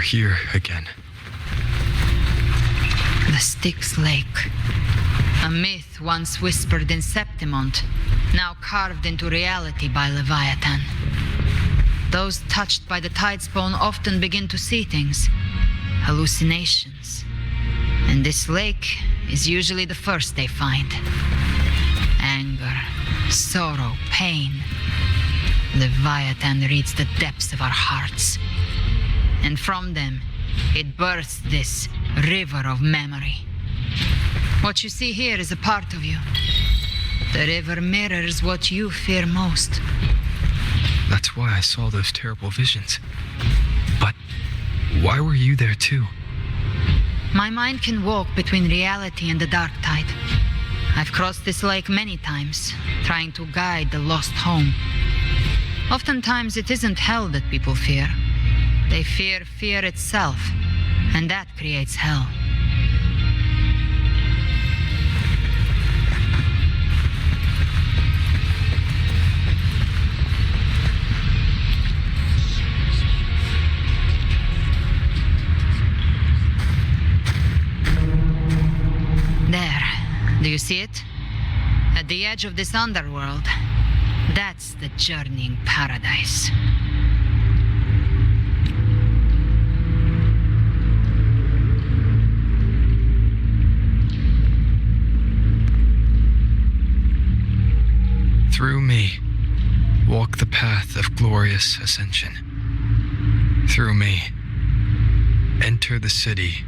Here again. The Styx Lake. A myth once whispered in Septimont, now carved into reality by Leviathan. Those touched by the Tidespawn often begin to see things, hallucinations. And this lake is usually the first they find. Anger, sorrow, pain. Leviathan reads the depths of our hearts. And from them, it births this river of memory. What you see here is a part of you. The river mirrors what you fear most. That's why I saw those terrible visions. But why were you there too? My mind can walk between reality and the dark tide. I've crossed this lake many times, trying to guide the lost home. Oftentimes it isn't hell that people fear. They fear fear itself, and that creates hell. There, do you see it? At the edge of this underworld, that's the journeying paradise. Through me, walk the path of glorious ascension. Through me, enter the city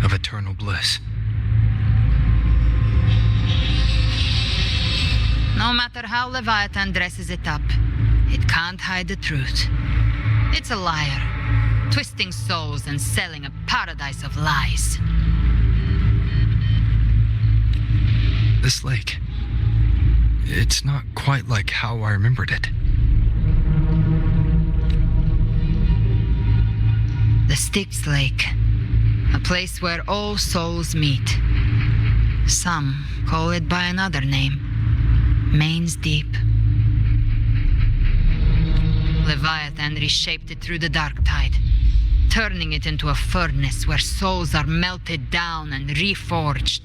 of eternal bliss. No matter how Leviathan dresses it up, it can't hide the truth. It's a liar, twisting souls and selling a paradise of lies. This lake. It's not quite like how I remembered it. The Styx Lake. A place where all souls meet. Some call it by another name. Main's Deep. Leviathan reshaped it through the dark tide, turning it into a furnace where souls are melted down and reforged.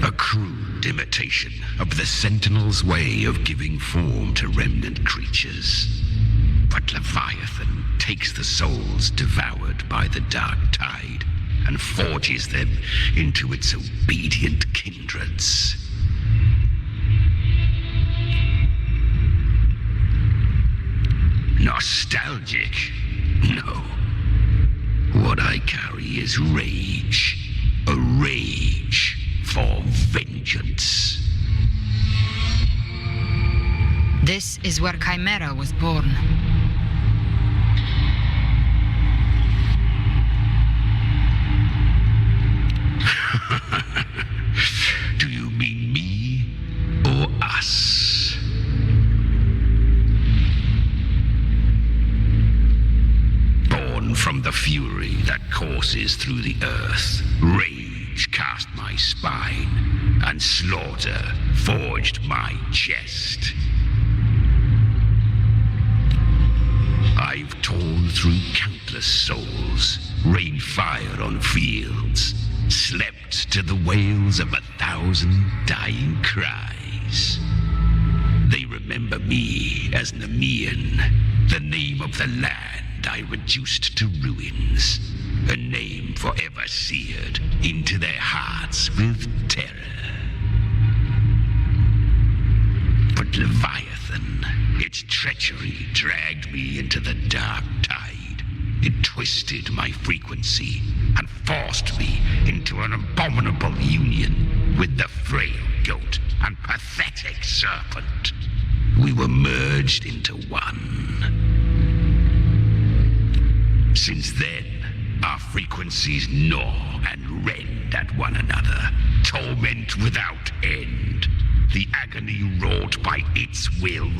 A crude imitation of the Sentinel's way of giving form to remnant creatures. But Leviathan takes the souls devoured by the dark tide and forges them into its obedient kindreds. Nostalgic? No. What I carry is rage. A rage for vengeance. This is where Chimera was born. Do you mean me or us? Born from the fury that courses through the earth, rage cast my spine, and slaughter forged my chest. I've torn through countless souls, rained fire on fields, slept to the wails of 1,000 dying cries. They remember me as Nemean, the name of the land I reduced to ruins, a name forever seared into their hearts with terror. But Leviathan, its treachery dragged me into the dark tide. It twisted my frequency and forced me into an abominable union with the frail goat and pathetic serpent. We were merged into one. Since then, our frequencies gnaw and rend at one another, torment without end. The agony wrought by its will,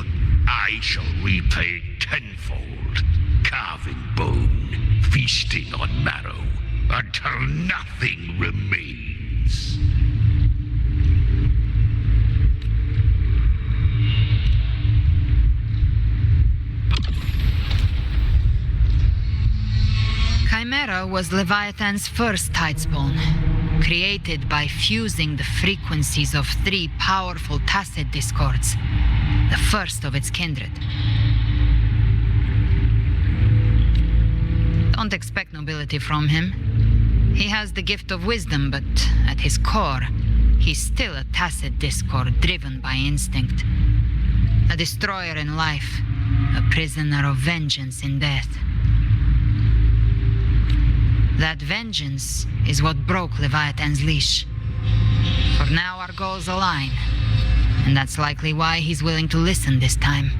I shall repay tenfold, carving bone, feasting on marrow, until nothing remains. Chimera was Leviathan's first tidespawn, created by fusing the frequencies of 3 powerful tacit discords, the first of its kindred. Don't expect nobility from him. He has the gift of wisdom, but at his core, he's still a tacit discord driven by instinct. A destroyer in life, a prisoner of vengeance in death. That vengeance is what broke Leviathan's leash. For now our goals align, and that's likely why he's willing to listen this time.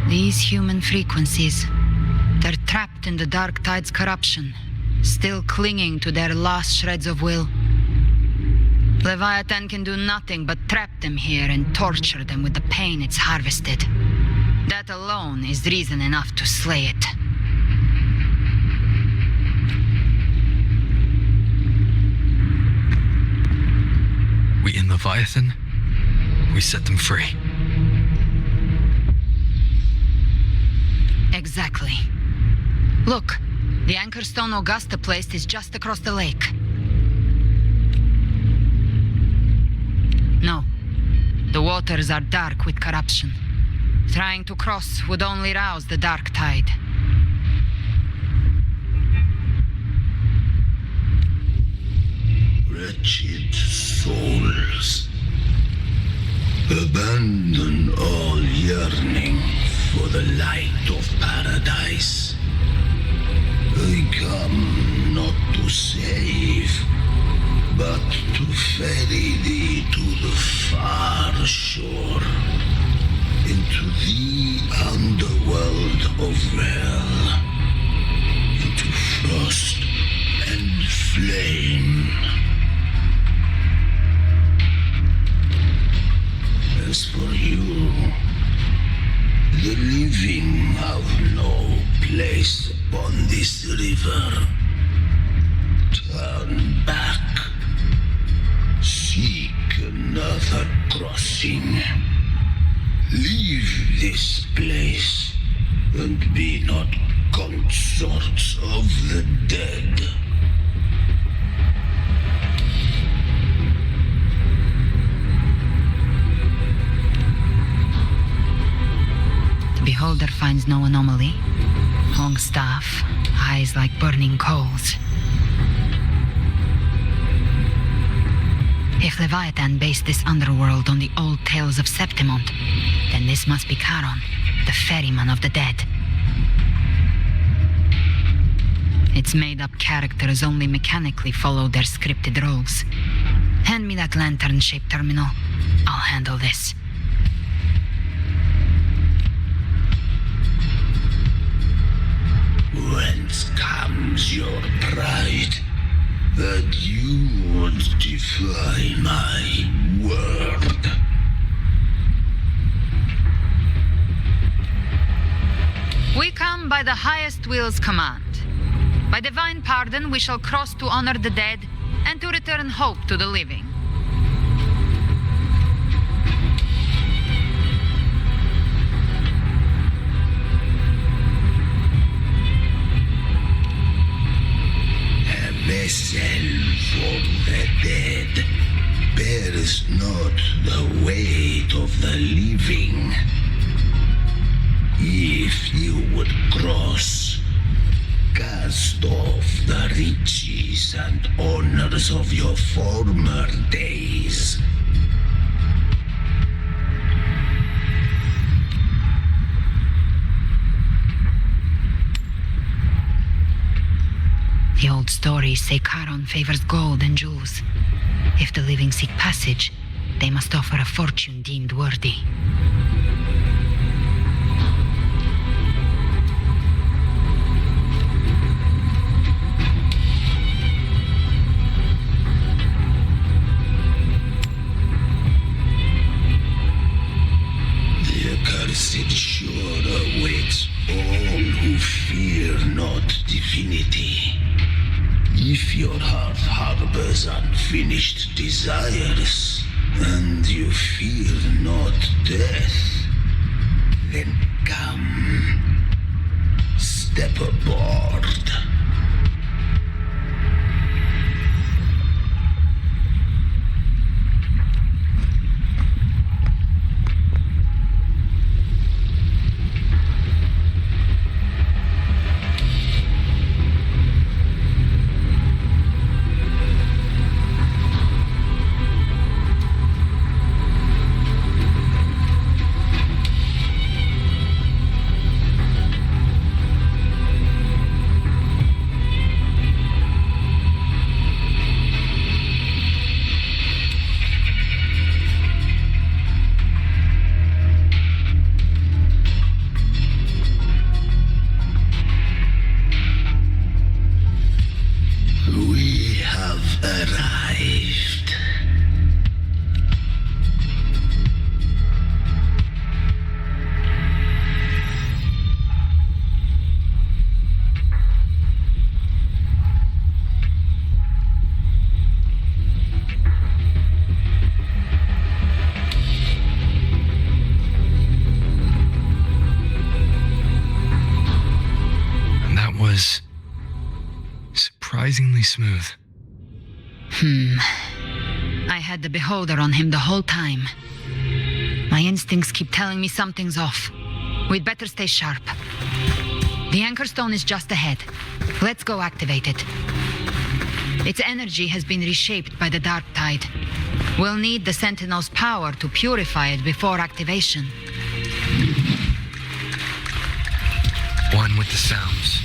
These human frequencies, they're trapped in the Dark Tide's corruption, still clinging to their last shreds of will. Leviathan can do nothing but trap them here and torture them with the pain it's harvested. That alone is reason enough to slay it. We in Leviathan, we set them free. Exactly. Look, the anchor stone Augusta placed is just across the lake. No, the waters are dark with corruption. Trying to cross would only rouse the dark tide. Wretched souls, abandon all yearning for the light of paradise. I come not to save, but to ferry thee to the far shore, into the underworld of hell, into frost and flame. this river. Turn back. Seek another crossing. Leave this place and be not consorts of the dead. The beholder finds no anomaly. Long staff, eyes like burning coals. If Leviathan based this underworld on the old tales of Septimont, then this must be Charon, the ferryman of the dead. Its made-up characters only mechanically follow their scripted roles. Hand me that lantern-shaped terminal. I'll handle this. Whence comes your pride that you would defy my word? We come by the highest will's command. By divine pardon, we shall cross to honor the dead and to return hope to the living. A vessel for the dead bears not the weight of the living. If you would cross, cast off the riches and honors of your former days. The old stories say Charon favors gold and jewels. If the living seek passage, they must offer a fortune deemed worthy. The accursed shore awaits all who fear not divinity. If your heart harbors unfinished desires, and you fear not death, then come, step aboard. We have arrived. And that was surprisingly smooth. I had the beholder on him the whole time. My instincts keep telling me something's off. We'd better stay sharp. The anchor stone is just ahead. Let's go activate it. Its energy has been reshaped by the dark tide. We'll need the Sentinel's power to purify it before activation. One with the sounds.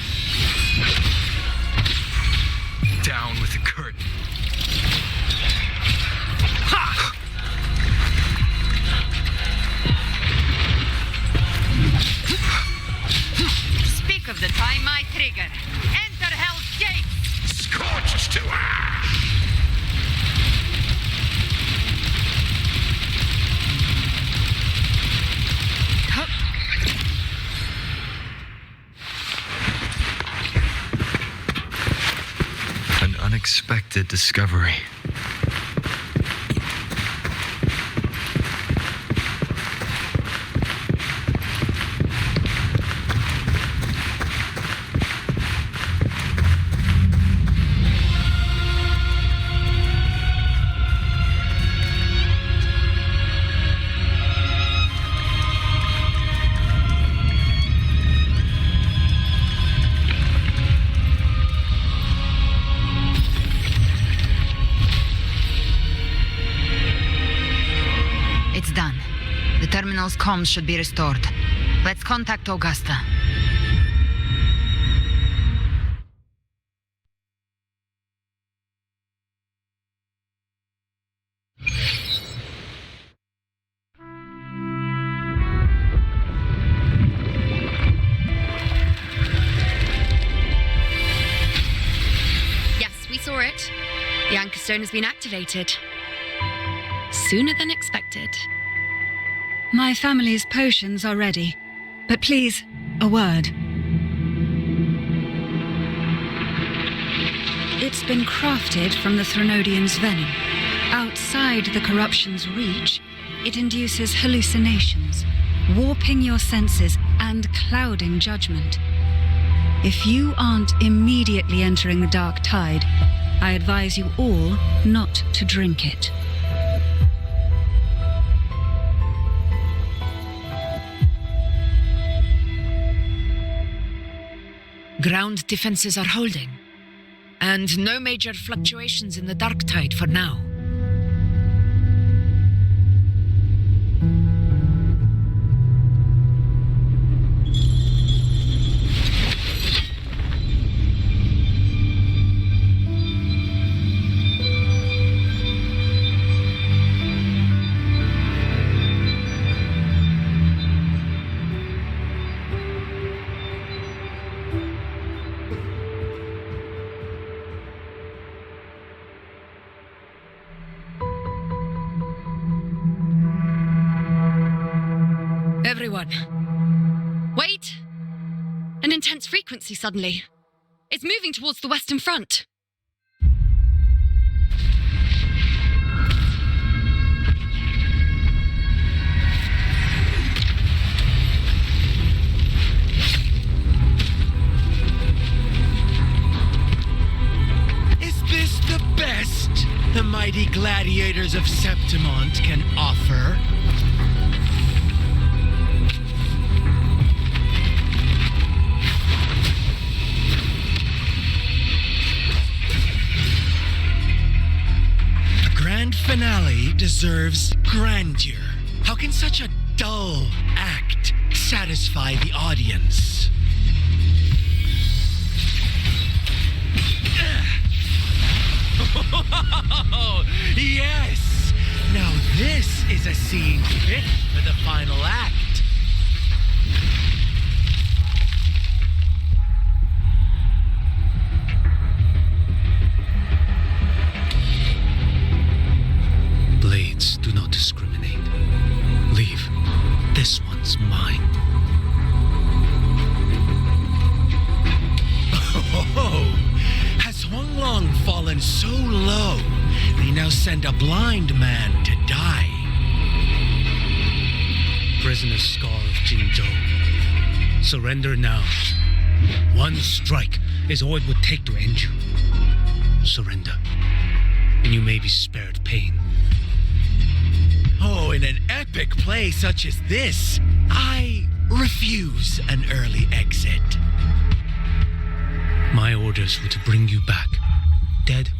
Down with the curtain. Ha! Speak of the time I trigger. Enter Hell's Gate! Scorched to ash! unexpected discovery. Terminal's comms should be restored. Let's contact Augusta. Yes, we saw it. The Anchor Stone has been activated. Sooner than expected. My family's potions are ready. But please, a word. It's been crafted from the Threnodian's venom. Outside the corruption's reach, it induces hallucinations, warping your senses and clouding judgment. If you aren't immediately entering the dark tide, I advise you all not to drink it. Ground defenses are holding, and no major fluctuations in the dark tide for now. Everyone. Wait! An intense frequency suddenly. It's moving towards the Western Front. Is this the best the mighty gladiators of Septimont can offer? Finale deserves grandeur. How can such a dull act satisfy the audience? Yes! Now this is a scene fit for the final act. Blades do not discriminate. Leave. This one's mine. Oh, has Huang Long fallen so low, they now send a blind man to die? Prisoner Scar of Jinzhou, surrender now. One strike is all it would take to end you. Surrender, and you may be spared pain. Oh, in an epic play such as this, I refuse an early exit. My orders were to bring you back, dead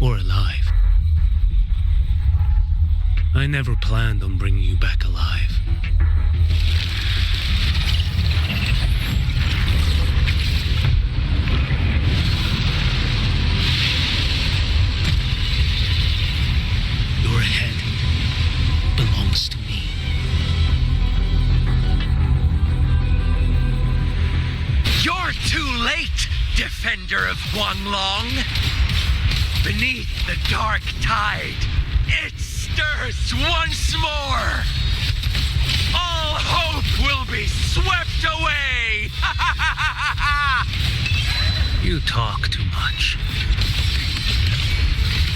or alive. I never planned on bringing you back alive. Your head belongs to me. You're too late, defender of Huang Long. Beneath the dark tide, it stirs once more. All hope will be swept away. You talk too much.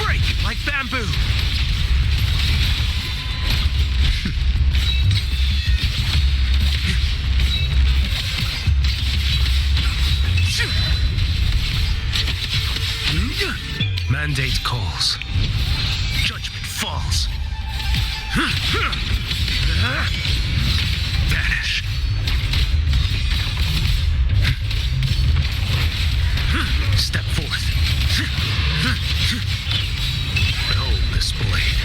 break like bamboo. Mandate calls. Judgment falls. Vanish. Step forth. Behold this blade.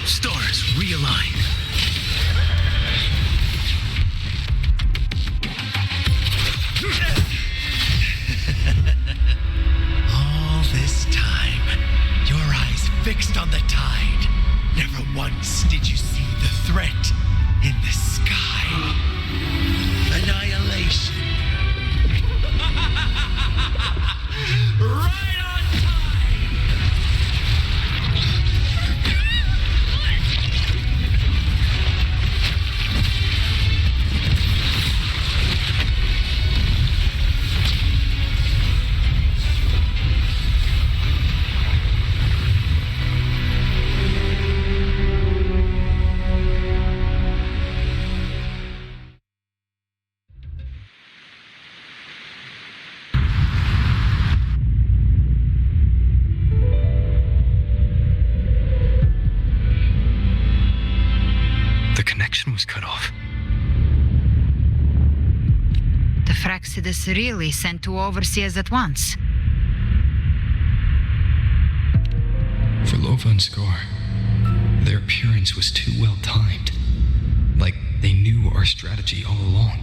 Stars realign. All this time, your eyes fixed on the tide. Never once did you see the threat in the sky. Annihilation. Right on time! The connection was cut off. The Fraxidus really sent two overseers at once. For Lova and Scar, their appearance was too well timed. Like they knew our strategy all along.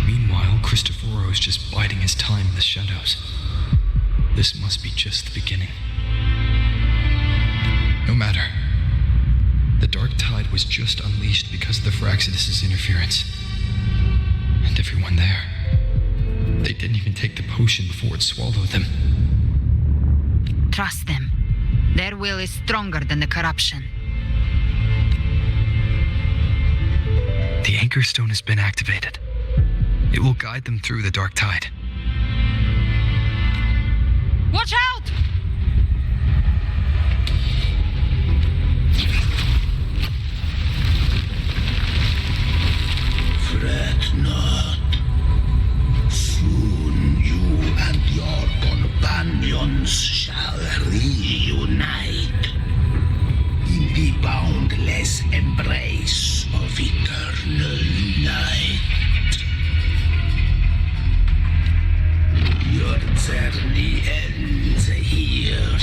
Meanwhile, Christophero's just biding his time in the shadows. This must be just the beginning. No matter. The Dark Tide was just unleashed because of the Fraxidus' interference. And everyone there. They didn't even take the potion before it swallowed them. Trust them. Their will is stronger than the corruption. The Anchor Stone has been activated. It will guide them through the Dark Tide. Watch out! Fret not. Soon you and your companions shall reunite in the boundless embrace of eternal night. Your journey ends here.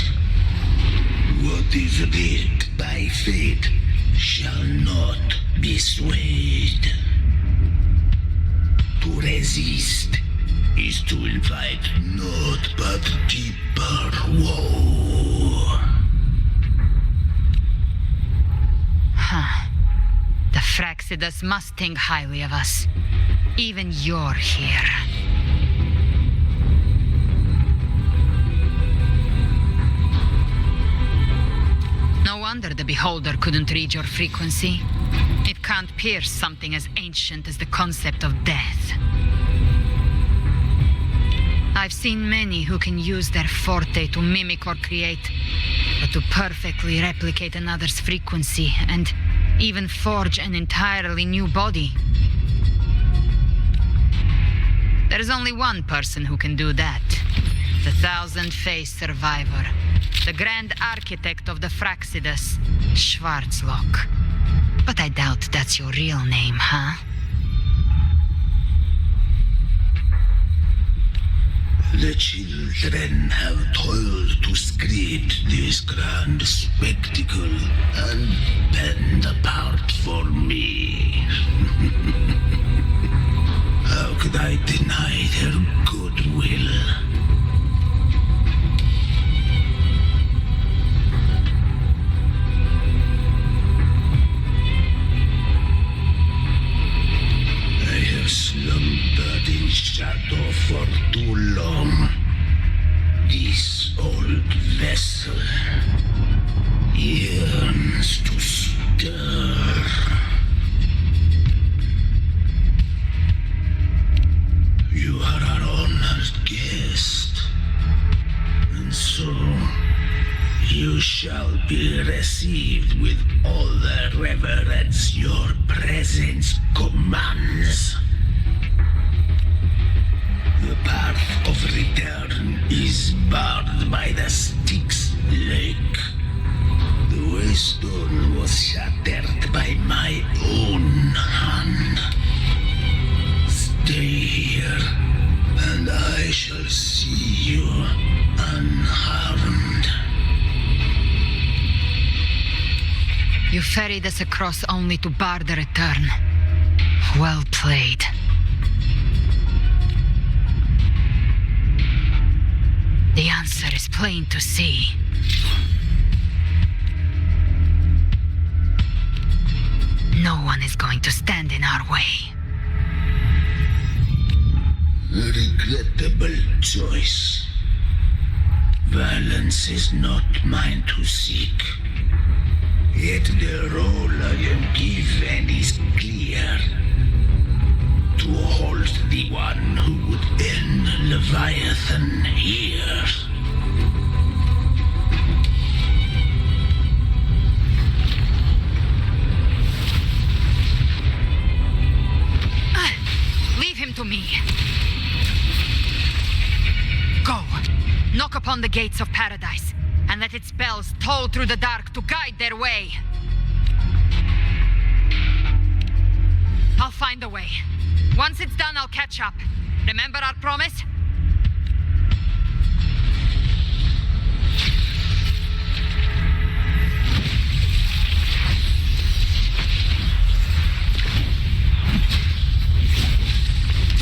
What is writ by fate shall not be swayed. To resist is to invite naught but deeper woe. Huh. The Fraxidus must think highly of us. Even you're here. No wonder the Beholder couldn't read your frequency. It can't pierce something as ancient as the concept of death. I've seen many who can use their forte to mimic or create, but to perfectly replicate another's frequency and even forge an entirely new body. There is only one person who can do that. The thousand-faced survivor. The grand architect of the Fraxidus, Schwarzlock. But I doubt that's your real name, huh? The children have toiled to script this grand spectacle and bend apart for me. How could I deny their goodwill? Slumbered in shadow for too long. This old vessel yearns to stir. You are our honored guest. You shall be received with all the reverence your presence commands. The path of return is barred by the Styx Lake. The waystone was shattered by my own hand. Stay here, and I shall see you unharmed. You ferried us across only to bar the return. Well played. The answer is plain to see. No one is going to stand in our way. A regrettable choice. Violence is not mine to seek. Yet the role I am given is clear. To halt the one who would end Leviathan here. Leave him to me. Go. Knock upon the gates of paradise, and let its bells toll through the dark to guide their way. I'll find a way. Once it's done, I'll catch up. Remember our promise?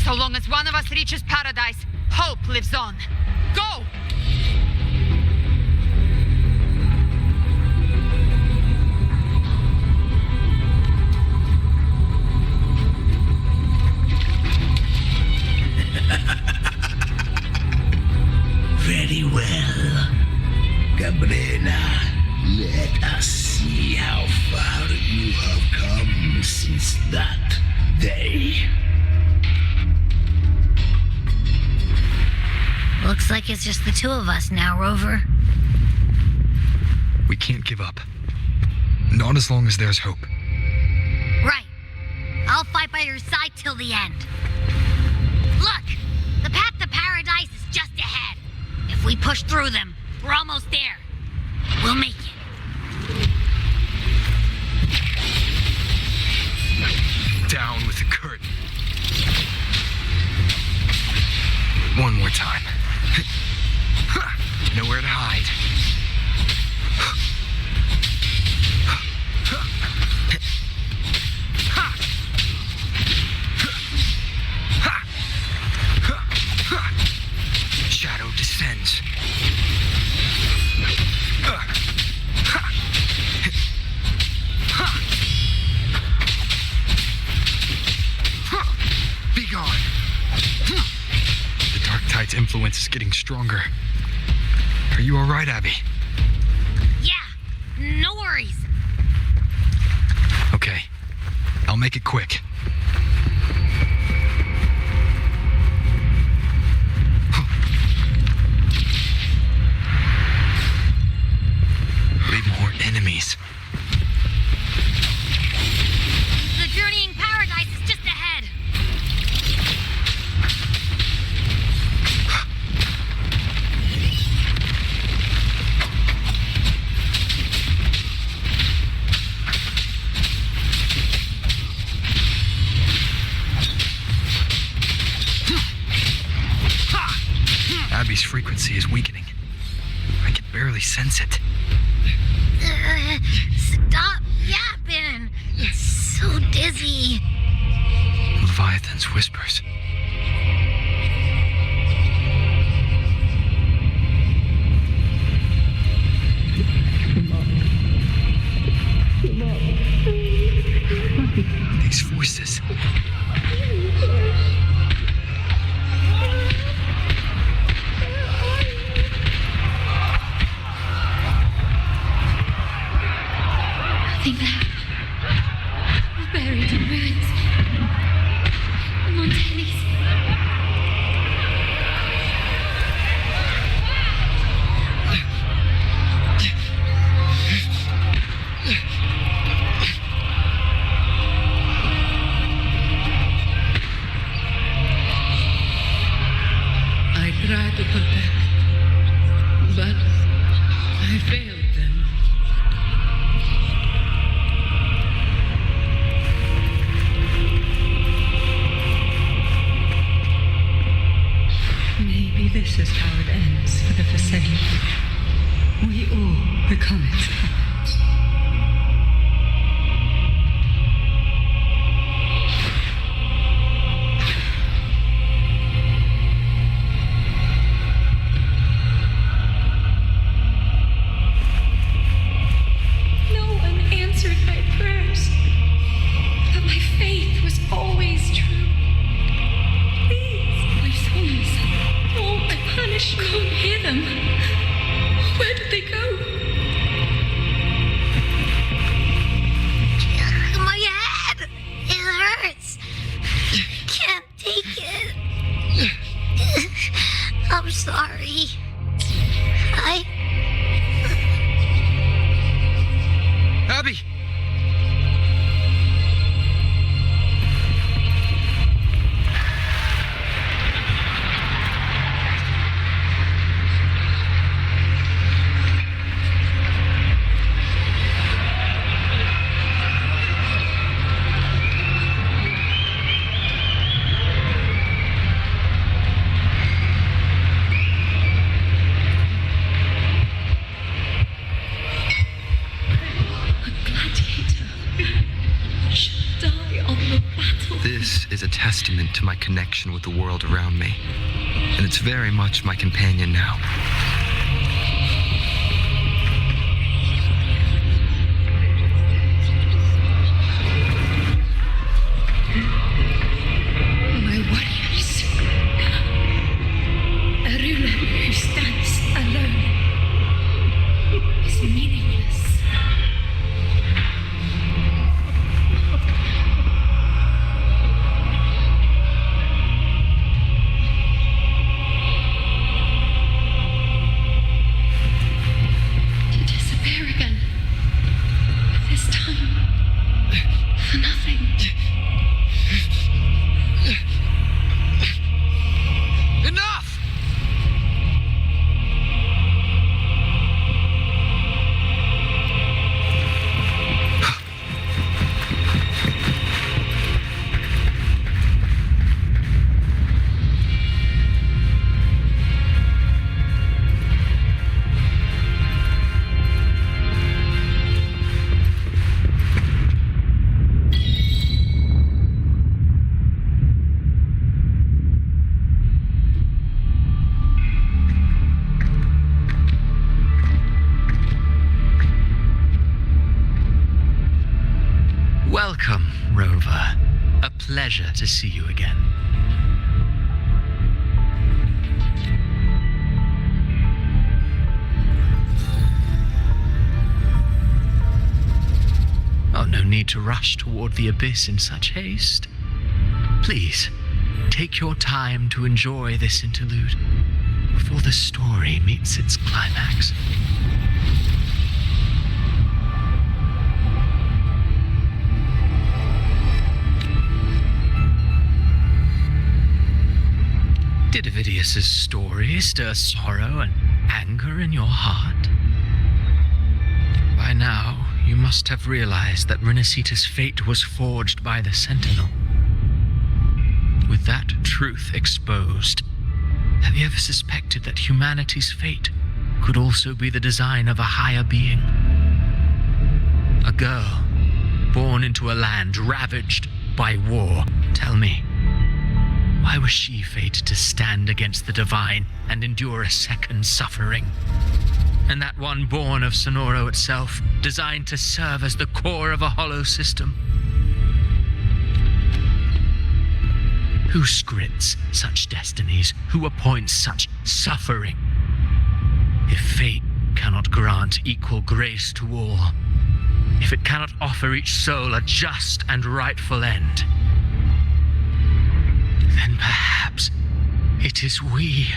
So long as one of us reaches paradise, hope lives on. Go! Very well. Cabrera, let us see how far you have come since that day. Looks like it's just the two of us now, Rover. We can't give up. Not as long as there's hope. Right. I'll fight by your side till the end. Look! The path to paradise is just ahead. If we push through them, we're almost there. We'll make it. Down with the curtain. One more time. Nowhere to hide. Shadow descends. Be gone. The Dark Tide's influence is getting stronger. Are you all right, Abby? Yeah, no worries. Okay. I'll make it quick. Leave more enemies. The journeying paradise is just ahead. Abby's frequency is weakening. I can barely sense it. Stop yapping. It's so dizzy. Leviathan's whispers. These voices. Nothing left. We're buried in ruins. Montelis. we all become its puppets. No one answered my prayers, but my faith was always true. Please, my sons, oh, I punish you. Can't hear them. Where did they go? My head! It hurts! Can't take it. I'm sorry. Abby! This is a testament to my connection with the world around me, and it's very much my companion now. My warriors. A ruler who stands alone is meaningless. To disappear again. This time, for nothing. Enough! Welcome, Rover. A pleasure to see you again. Oh, no need to rush toward the abyss in such haste. Please, take your time to enjoy this interlude before the story meets its climax. Did Ovidius's story stir sorrow and anger in your heart? By now, you must have realized that Renacita's fate was forged by the Sentinel. With that truth exposed, have you ever suspected that humanity's fate could also be the design of a higher being? A girl born into a land ravaged by war. Tell me, why was she fated to stand against the divine and endure a second suffering? And that one born of Sonoro itself, designed to serve as the core of a hollow system? Who scripts such destinies? Who appoints such suffering? If fate cannot grant equal grace to all, if it cannot offer each soul a just and rightful end, then perhaps it is we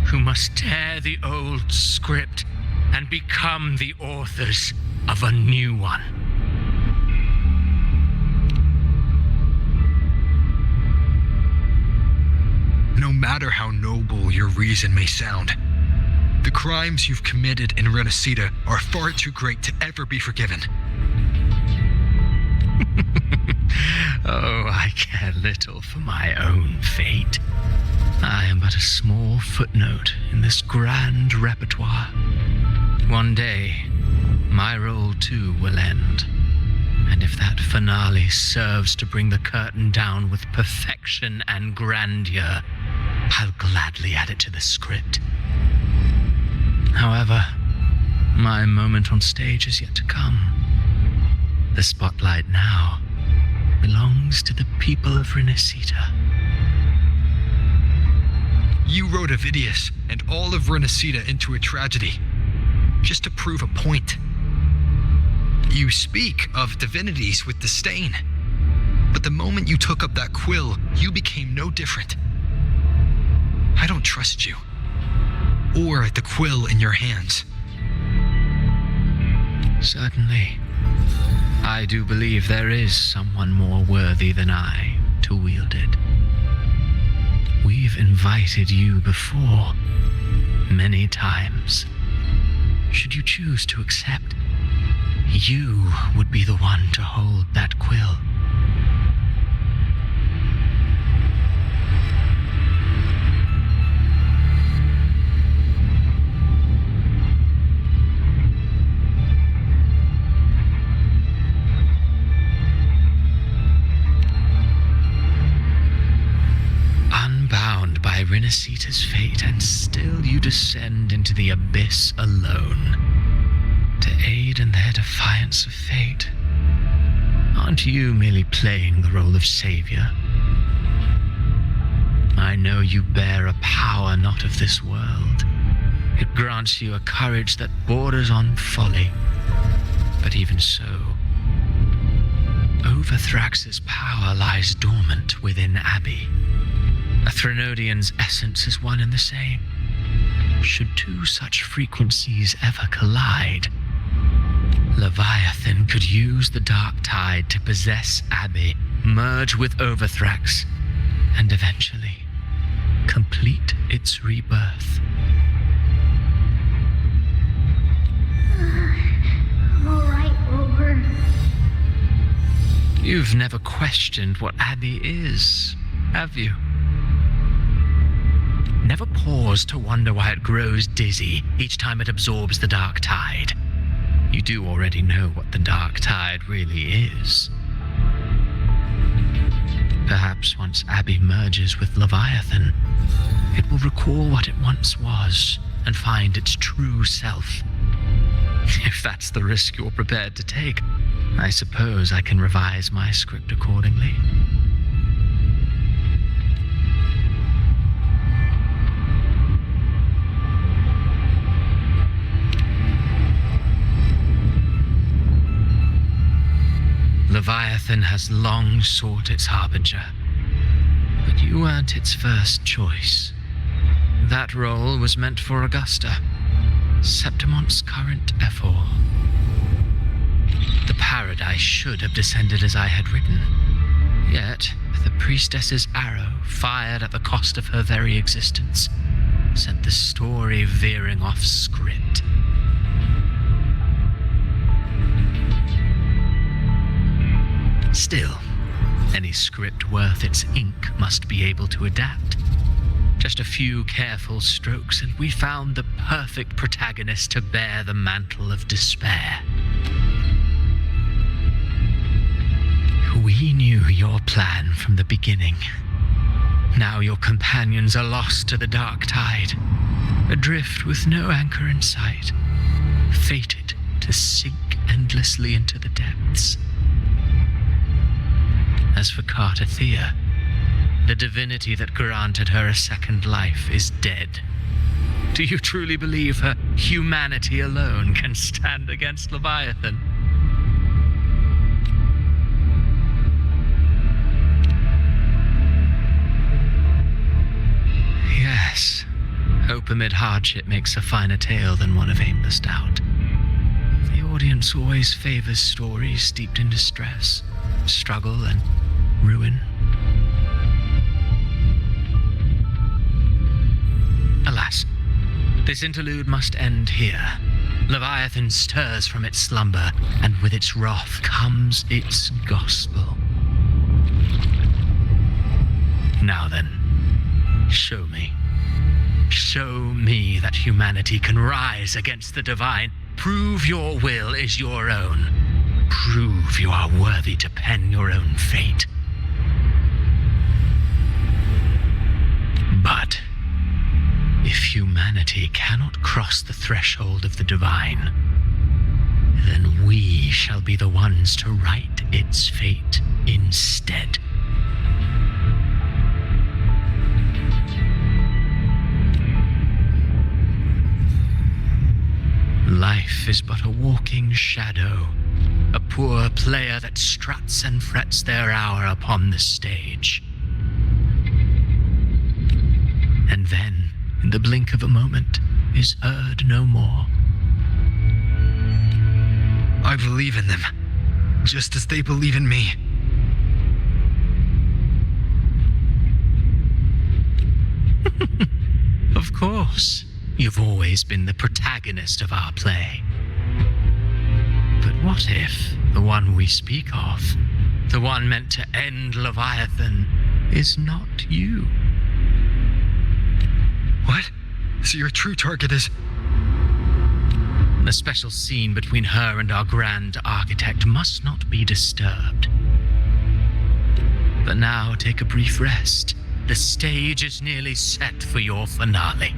who must tear the old script and become the authors of a new one. No matter how noble your reason may sound, the crimes you've committed in Renacita are far too great to ever be forgiven. Oh, I care little for my own fate. I am but a small footnote in this grand repertoire. One day, my role too will end. And if that finale serves to bring the curtain down with perfection and grandeur, I'll gladly add it to the script. However, my moment on stage is yet to come. The spotlight now belongs to the people of Renacita. You wrote Avidius and all of Renacita into a tragedy, just to prove a point. You speak of divinities with disdain, but the moment you took up that quill, you became no different. I don't trust you, or the quill in your hands. Certainly. I do believe there is someone more worthy than I to wield it. We've invited you before, many times. Should you choose to accept, you would be the one to hold that quill. Unbound by Renacita's fate, and still you descend into the abyss alone, to aid in their defiance of fate. Aren't you merely playing the role of savior? I know you bear a power not of this world. It grants you a courage that borders on folly. But even so, Overthrax's power lies dormant within Abby. A Threnodian's essence is one and the same. Should two such frequencies ever collide, Leviathan could use the dark tide to possess Abby, merge with Overthrax, and eventually complete its rebirth. I'm alright, Wilbur. You've never questioned what Abby is, have you? Never paused to wonder why it grows dizzy each time it absorbs the dark tide. You do already know what the dark tide really is. Perhaps once Abby merges with Leviathan, it will recall what it once was and find its true self. If that's the risk you're prepared to take, I suppose I can revise my script accordingly. Leviathan has long sought its harbinger, but you weren't its first choice. That role was meant for Augusta, Septimon's current Ephor. The paradise should have descended as I had written, yet the priestess's arrow, fired at the cost of her very existence, sent the story veering off script. Still, any script worth its ink must be able to adapt. Just a few careful strokes, and we found the perfect protagonist to bear the mantle of despair. We knew your plan from the beginning. Now your companions are lost to the dark tide, adrift with no anchor in sight, fated to sink endlessly into the depths. As for Cartathea, the divinity that granted her a second life is dead. Do you truly believe her humanity alone can stand against Leviathan? Yes, hope amid hardship makes a finer tale than one of aimless doubt. The audience always favors stories steeped in distress, struggle, and ruin. Alas, this interlude must end here. Leviathan stirs from its slumber, and with its wrath comes its gospel. Now then, show me that humanity can rise against the divine Prove your will is your own. Prove you are worthy to pen your own fate. But if humanity cannot cross the threshold of the divine, then we shall be the ones to write its fate instead. Life is but a walking shadow, a poor player that struts and frets their hour upon the stage. And then, in the blink of a moment, is heard no more. I believe in them, just as they believe in me. Of course, you've always been the protagonist of our play. But what if the one we speak of, the one meant to end Leviathan, is not you? What? So your true target is... The special scene between her and our grand architect must not be disturbed. But now take a brief rest. The stage is nearly set for your finale.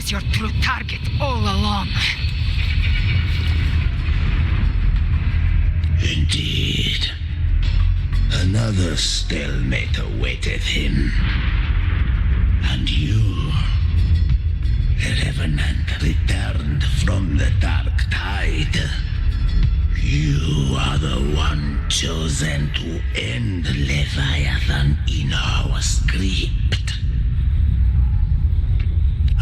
Your true target all along. Indeed. Another stalemate awaited him. And you, a revenant returned from the dark tide. You are the one chosen to end Leviathan in our script.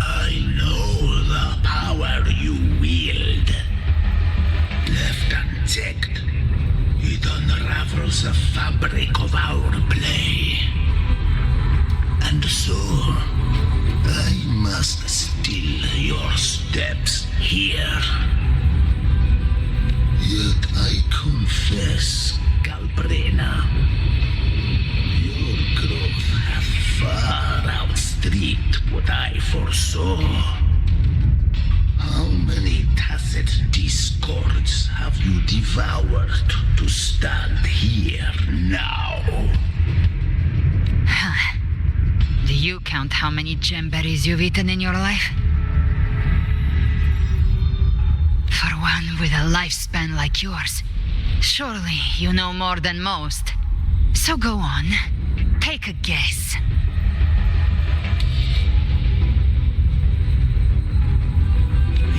I know the power you wield. Left unchecked, it unravels the fabric of our play. And so, I must steal your steps here. Yet I confess, Calbrena, your growth hath far outstripped what I foresaw. How many tacit discords have you devoured to stand here now? Do you count how many gemberries you've eaten in your life? For one with a lifespan like yours, surely you know more than most. So go on, take a guess.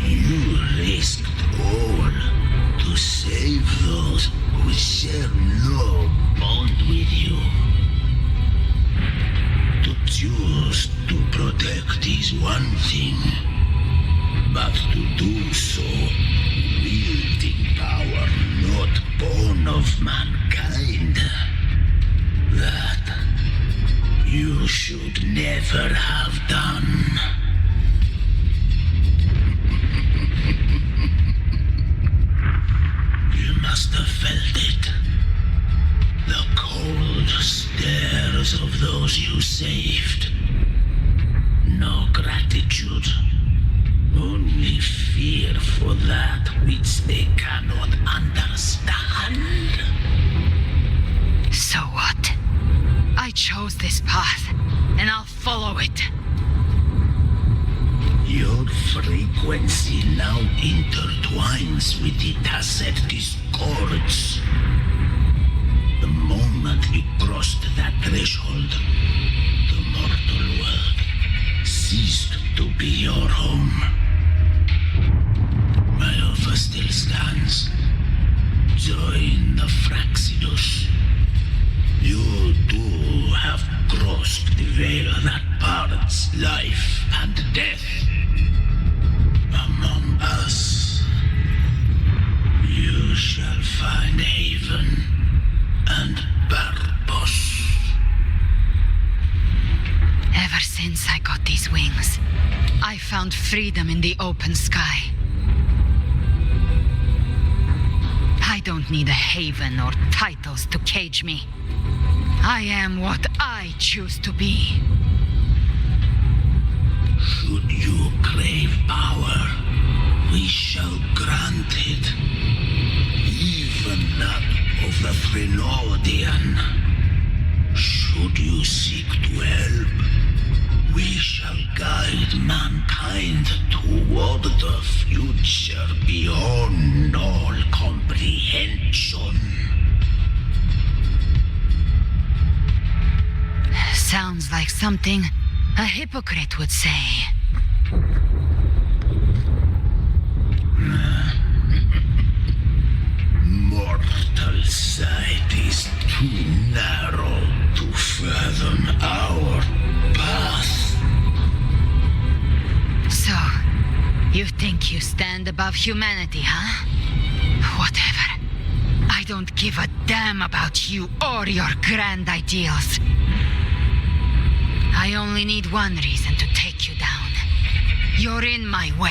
You risked all to save those who share no bond with you. To choose to protect is one thing, but to do so wielding power not born of mankind, that you should never have done. You must have felt it. The cold stares of those you saved. No gratitude. Only fear for that which they cannot understand. So what? I chose this path, and I'll follow it. Your frequency now intertwines with the tacit discords. The moment you crossed that threshold, the mortal world ceased to to be your home. Myelfa still stands. Join the Fraxidus. You too have crossed the veil that parts life and death. Among us, you shall find haven and purpose. Ever since I got these wings, I found freedom in the open sky. I don't need a haven or titles to cage me. I am what I choose to be. Should you crave power, we shall grant it. Even that of the Threnodian. Should you seek to help, we shall guide mankind toward the future beyond all comprehension. Sounds like something a hypocrite would say. Mortal sight is too narrow to fathom our path. So, you think you stand above humanity, huh? Whatever. I don't give a damn about you or your grand ideals. I only need one reason to take you down. You're in my way.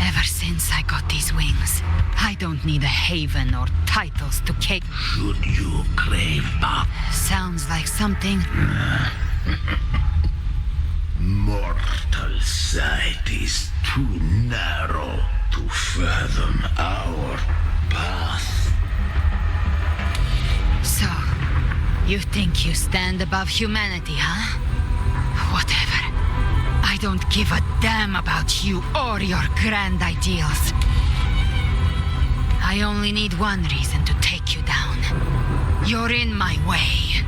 Ever since I got these wings, I don't need a haven or titles to cake. Should you crave power? Sounds like something. Mortal sight is too narrow to fathom our path. So, you think you stand above humanity, huh? Whatever. I don't give a damn about you or your grand ideals. I only need one reason to take you down. You're in my way.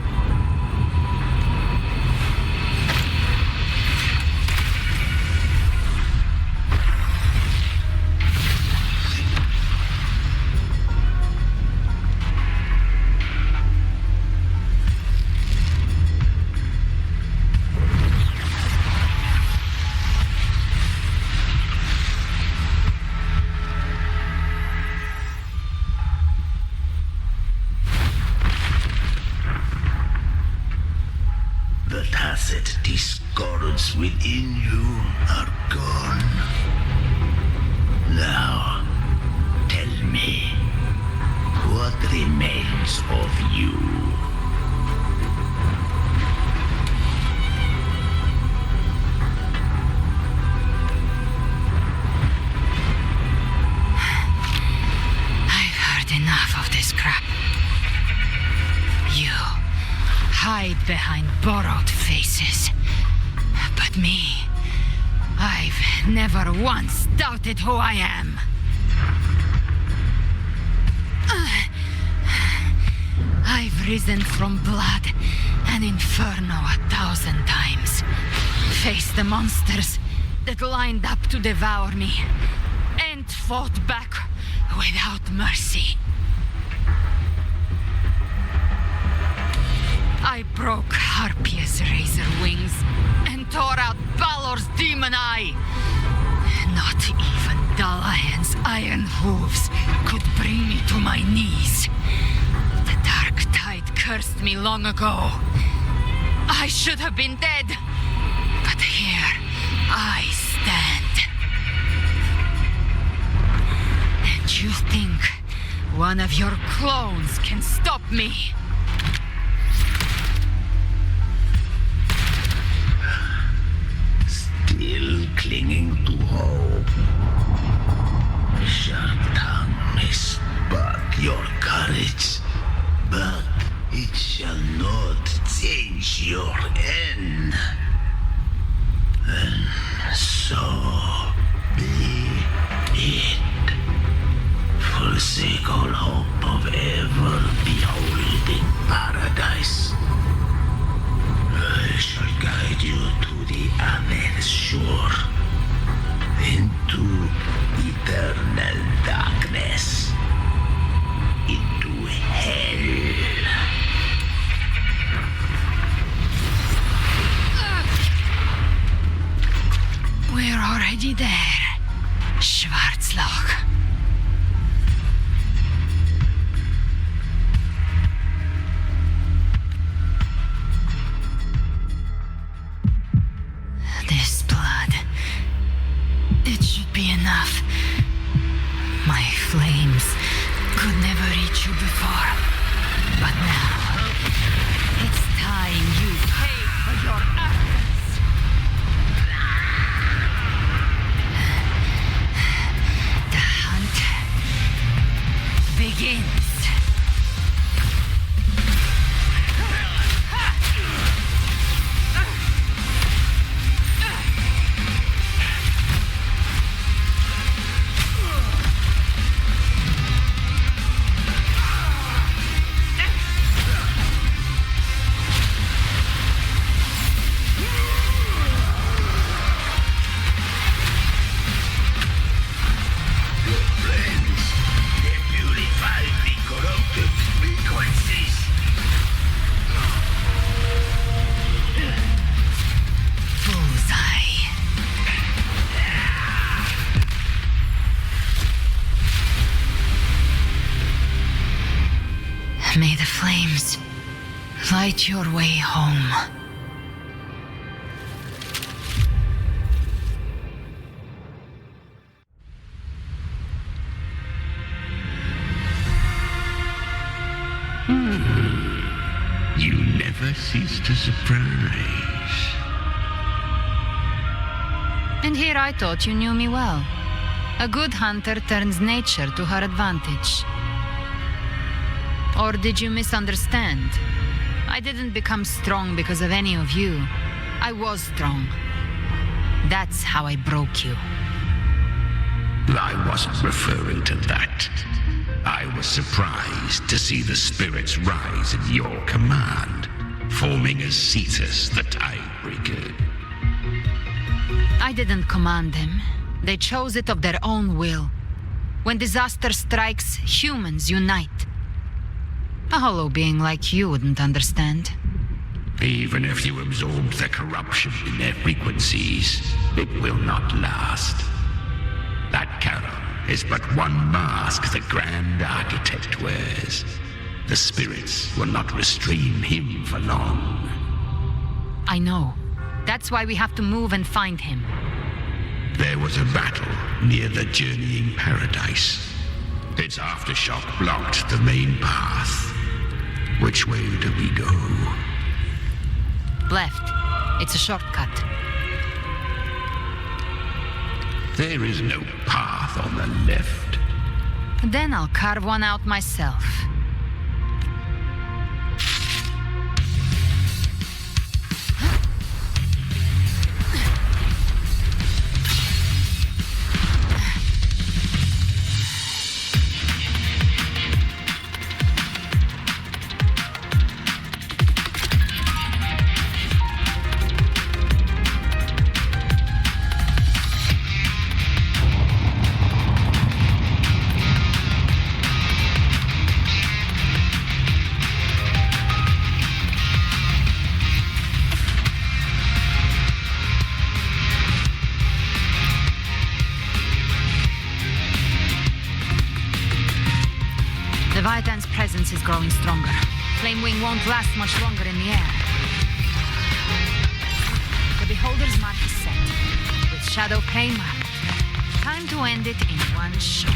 within you are gone. Now, tell me, what remains of you? I've heard enough of this crap. You hide behind borrowed faces. But me, I've never once doubted who I am. I've risen from blood and inferno 1,000 times. Faced the monsters that lined up to devour me, and fought back without mercy. I broke Harpia's razor wings and tore out Balor's demon eye. Not even Dalahan's iron hooves could bring me to my knees. The dark tide cursed me long ago. I should have been dead, but here I stand. And you think one of your clones can stop me? Still clinging to hope. Sharp tongue may spark your courage, but it shall not change your end. And so be it. Forsake all hope of ever beholding paradise. I shall guide you to the other shore, into eternal darkness, into hell. We're already there, Schwarzloch. This blood, it should be enough. My flames could never reach you before, but now it's time you pay for your actions. The hunt begins. May the flames light your way home. You never cease to surprise. And here I thought you knew me well. A good hunter turns nature to her advantage. Or did you misunderstand? I didn't become strong because of any of you. I was strong. That's how I broke you. I wasn't referring to that. I was surprised to see the spirits rise at your command, forming as Cetus the Tidebreaker. I didn't command them. They chose it of their own will. When disaster strikes, humans unite. A hollow being like you wouldn't understand. Even if you absorb the corruption in their frequencies, it will not last. That Charon is but one mask the Grand Architect wears. The spirits will not restrain him for long. I know. That's why we have to move and find him. There was a battle near the Journeying Paradise. Its aftershock blocked the main path. Which way do we go? Left. It's a shortcut. There is no path on the left. Then I'll carve one out myself. Leviathan's presence is growing stronger. Flamewing won't last much longer in the air. The Beholder's mark is set, with Shadow Plane marked. Time to end it in one shot.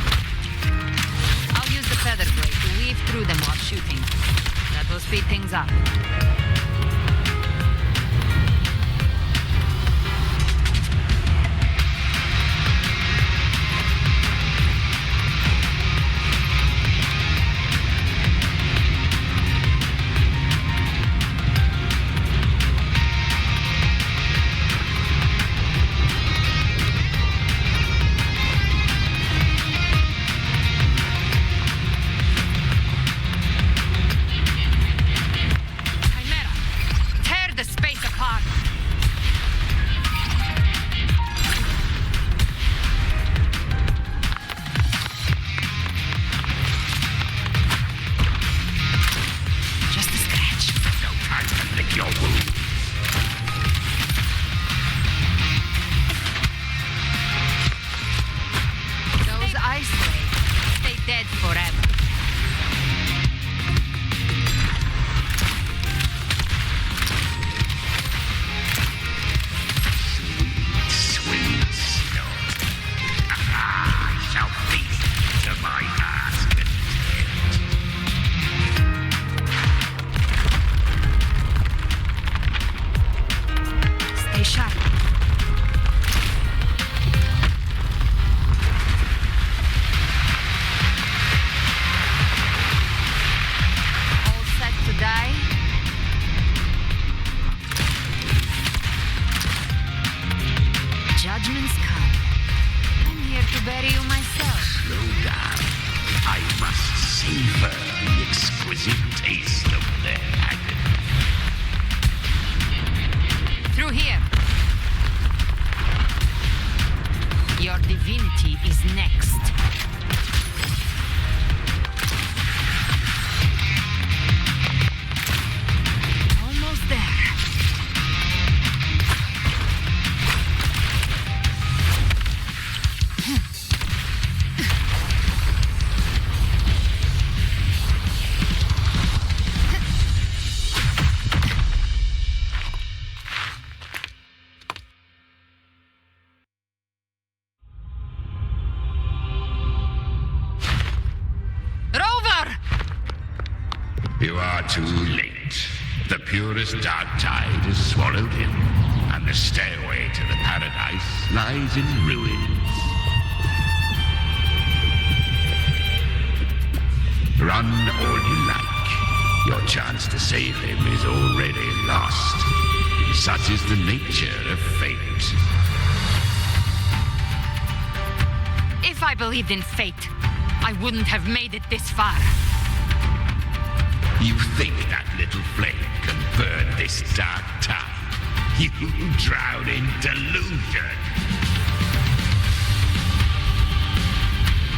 I'll use the Feather Blade to weave through them while shooting. That will speed things up. You are too late. The purest dark tide is swallowed in, and the stairway to the paradise lies in ruins. Run all you like. Your chance to save him is already lost. Such is the nature of fate. If I believed in fate, I wouldn't have made it this far. You think that little flame can burn this dark tide? You drown in delusion.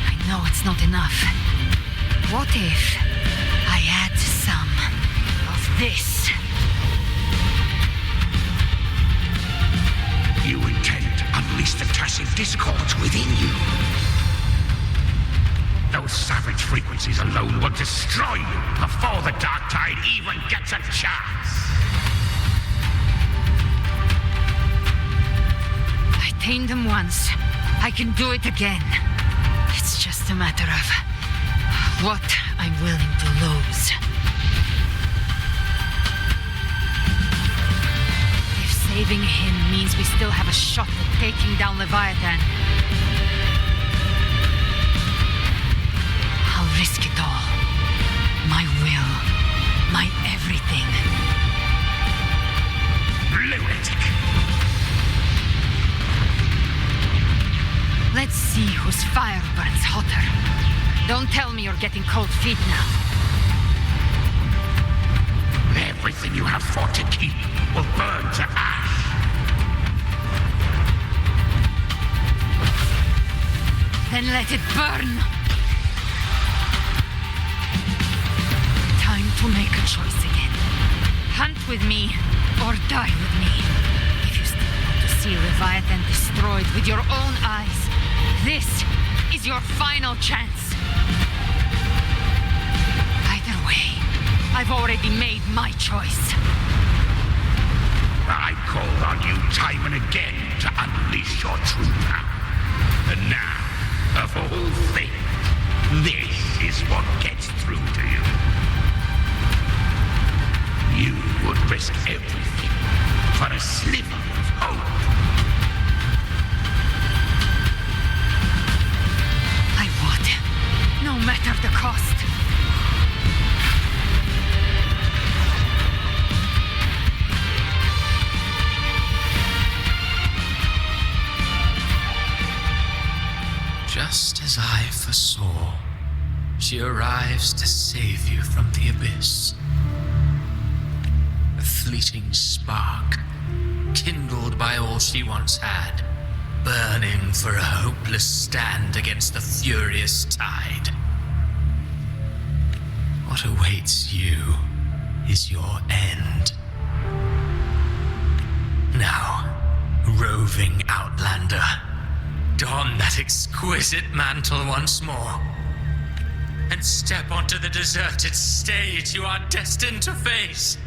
I know it's not enough. What if I add some of this? You intend to unleash the Tassic discords within you. Those savage frequencies alone will destroy you before the dark tide even gets a chance. tamed him once. I can do it again. It's just a matter of what I'm willing to lose. If saving him means we still have a shot at taking down Leviathan, I'll risk it all. My will, my everything. Lunatic! Let's see whose fire burns hotter. Don't tell me you're getting cold feet now. Everything you have fought to keep will burn to ash. Then let it burn! Time to make a choice again. Hunt with me, or die with me. If you still want to see Leviathan destroyed with your own eyes, this is your final chance. Either way, I've already made my choice. I called on you time and again to unleash your true power. And now, of all things, this is what gets through to you. You would risk everything for a sliver of hope. I would, no matter the cost. Just as I foresaw, she arrives to save you from the abyss. A fleeting spark, kindled by all she once had, burning for a hopeless stand against the furious tide. What awaits you is your end. Now, roving outlander, don that exquisite mantle once more, and step onto the deserted stage you are destined to face.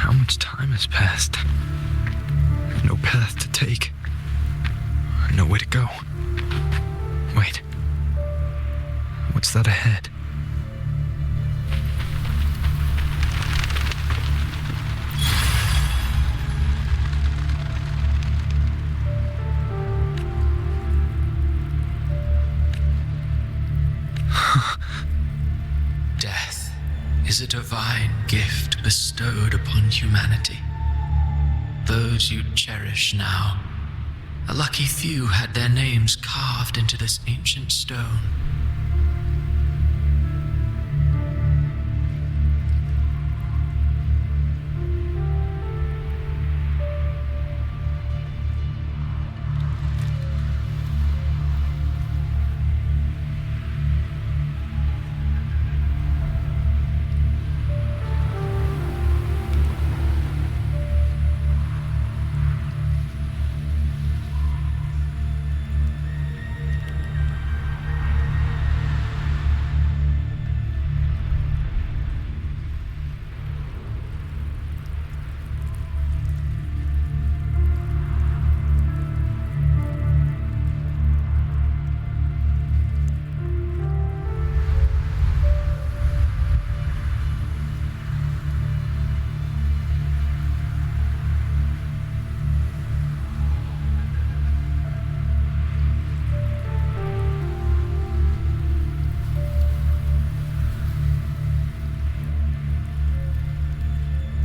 How much time has passed? No path to take. No way to go. Wait. What's that ahead? Death is a divine gift bestowed upon humanity. Those you cherish now, a lucky few had their names carved into this ancient stone.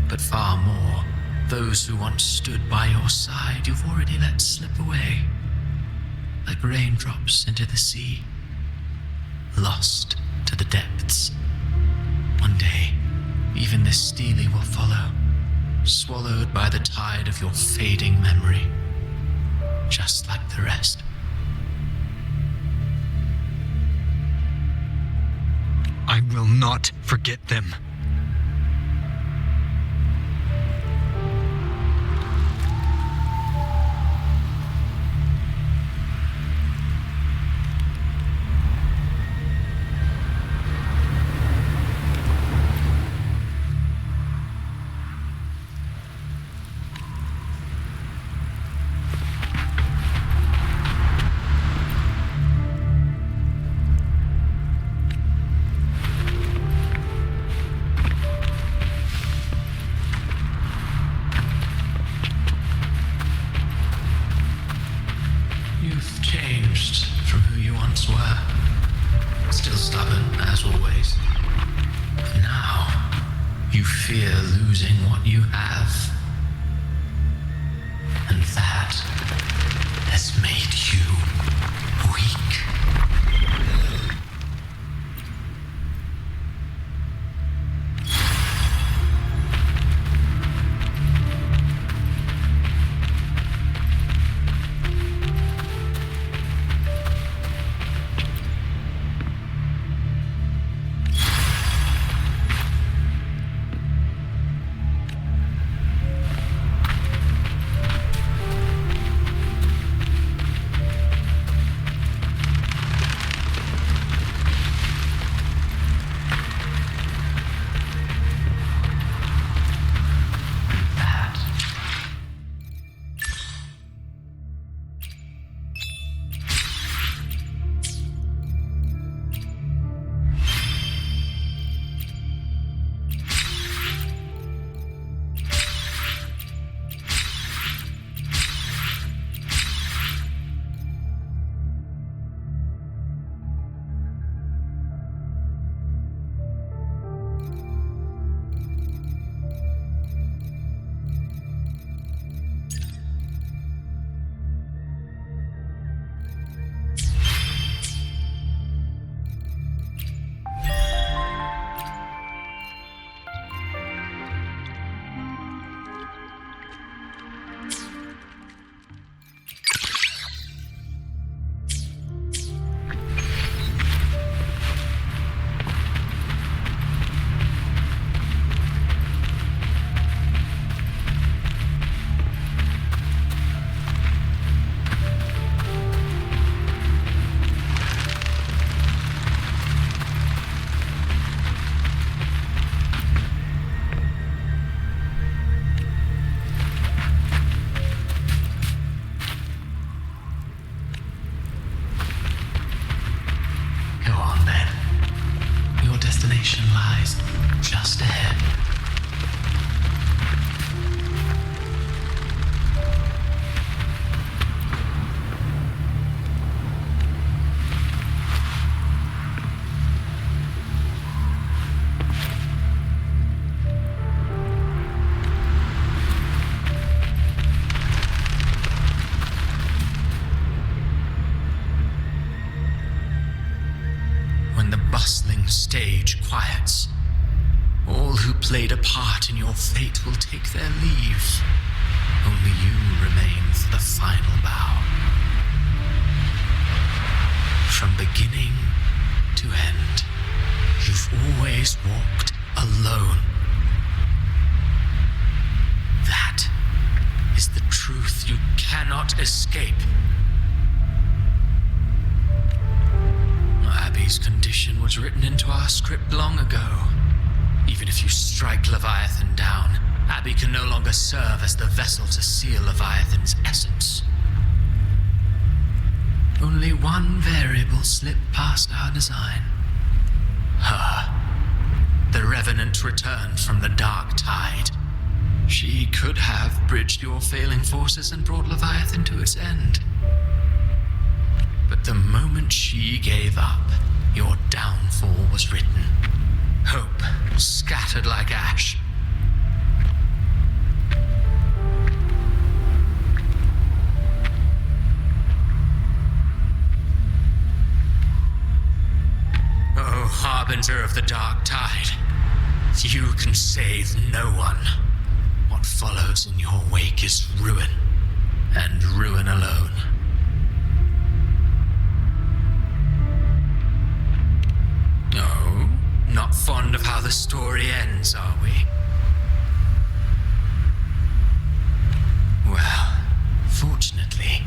But far more, those who once stood by your side you've already let slip away, like raindrops into the sea, lost to the depths. One day, even this Steely will follow, swallowed by the tide of your fading memory, just like the rest. I will not forget them. you have. And that has made you weak. Destination lies just ahead. When the bustling stage quiets, all who played a part in your fate will take their leave. Only you remain for the final bow. From beginning to end, you've always walked alone. That is the truth you cannot escape. Abby's condition was written into our script long ago. Even if you strike Leviathan down, Abby can no longer serve as the vessel to seal Leviathan's essence. Only one variable slipped past our design. Her. The Revenant returned from the Dark Tide. She could have bridged your failing forces and brought Leviathan to its end. But the moment she gave up, your downfall was written. Hope scattered like ash. Oh, harbinger of the Dark Tide, you can save no one. What follows in your wake is ruin, and ruin alone. No, not fond of how the story ends, are we? Well, fortunately,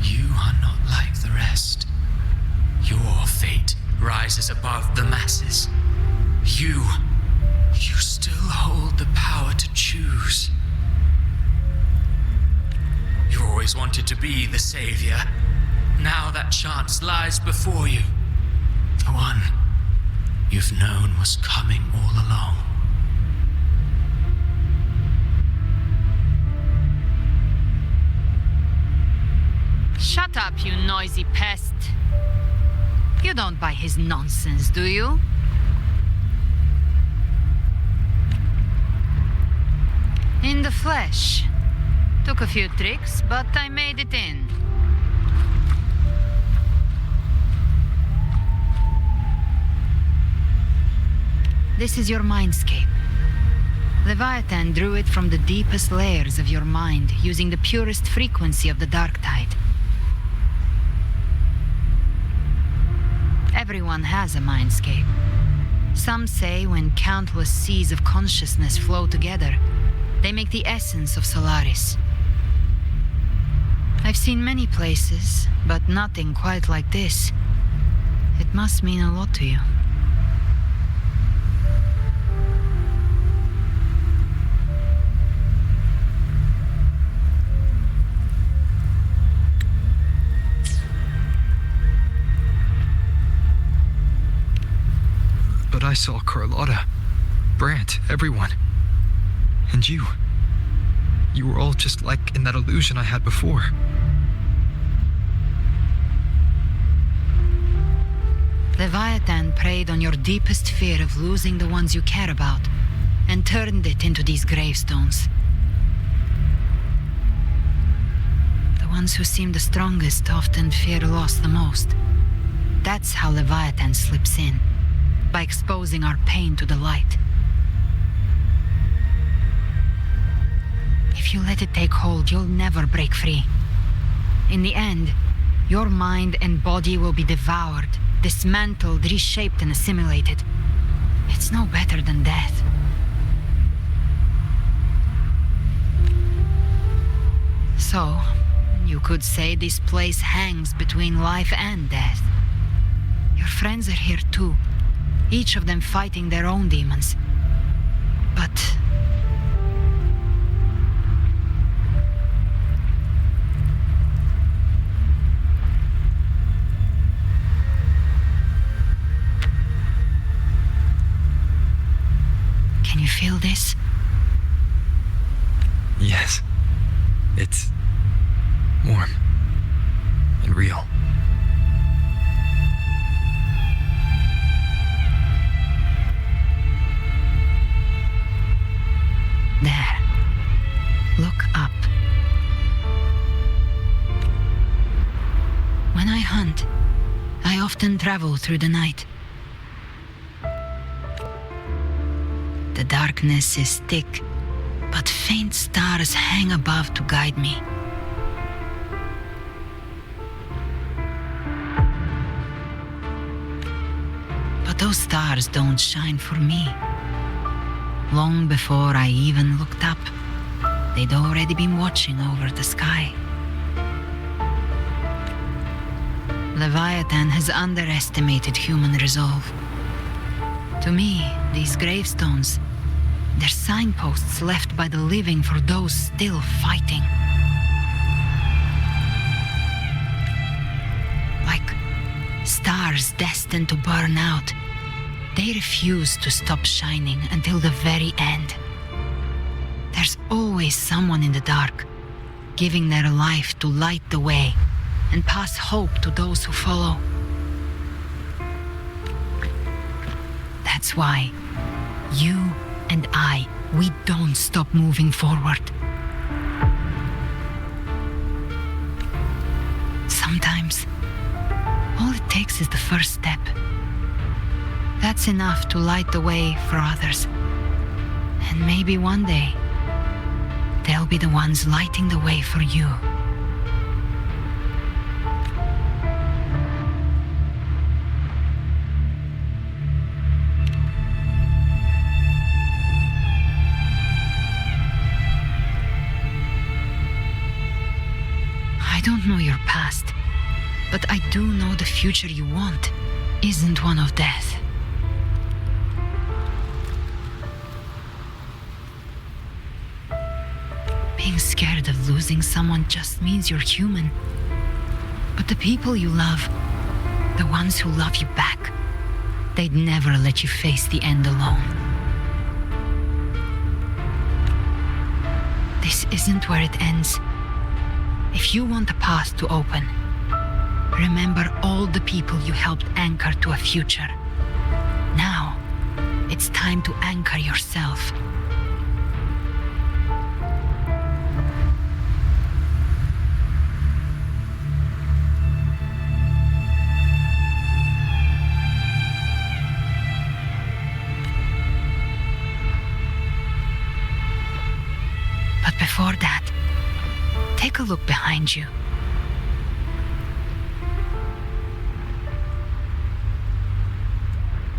you are not like the rest. Your fate rises above the masses. You still hold the power to choose. You always wanted to be the savior. Now that chance lies before you. The one you've known was coming all along. Shut up, you noisy pest. You don't buy his nonsense, do you? In the flesh. Took a few tricks, but I made it in. This is your mindscape. Leviathan drew it from the deepest layers of your mind, using the purest frequency of the dark tide. Everyone has a mindscape. Some say when countless seas of consciousness flow together, they make the essence of Solaris. I've seen many places, but nothing quite like this. It must mean a lot to you. But I saw Carlotta, Brant, everyone. And you. You were all just like in that illusion I had before. Leviathan preyed on your deepest fear of losing the ones you care about, and turned it into these gravestones. The ones who seem the strongest often fear loss the most. That's how Leviathan slips in, by exposing our pain to the light. If you let it take hold, you'll never break free. In the end, your mind and body will be devoured, dismantled, reshaped, and assimilated. It's no better than death. So, you could say this place hangs between life and death. Your friends are here too, each of them fighting their own demons. But can you feel this? Yes. It's warm and real. There. Look up. When I hunt, I often travel through the night. The darkness is thick, but faint stars hang above to guide me. But those stars don't shine for me. Long before I even looked up, they'd already been watching over the sky. Leviathan has underestimated human resolve. To me, these gravestones, they're signposts left by the living for those still fighting. Like stars destined to burn out, they refuse to stop shining until the very end. There's always someone in the dark, giving their life to light the way and pass hope to those who follow. That's why you and I, we don't stop moving forward. Sometimes, all it takes is the first step. That's enough to light the way for others. And maybe one day, they'll be the ones lighting the way for you. I don't know your past, but I do know the future you want isn't one of death. Being scared of losing someone just means you're human. But the people you love, the ones who love you back, they'd never let you face the end alone. This isn't where it ends. If you want a path to open, remember all the people you helped anchor to a future. Now, it's time to anchor yourself. But before that, take a look behind you.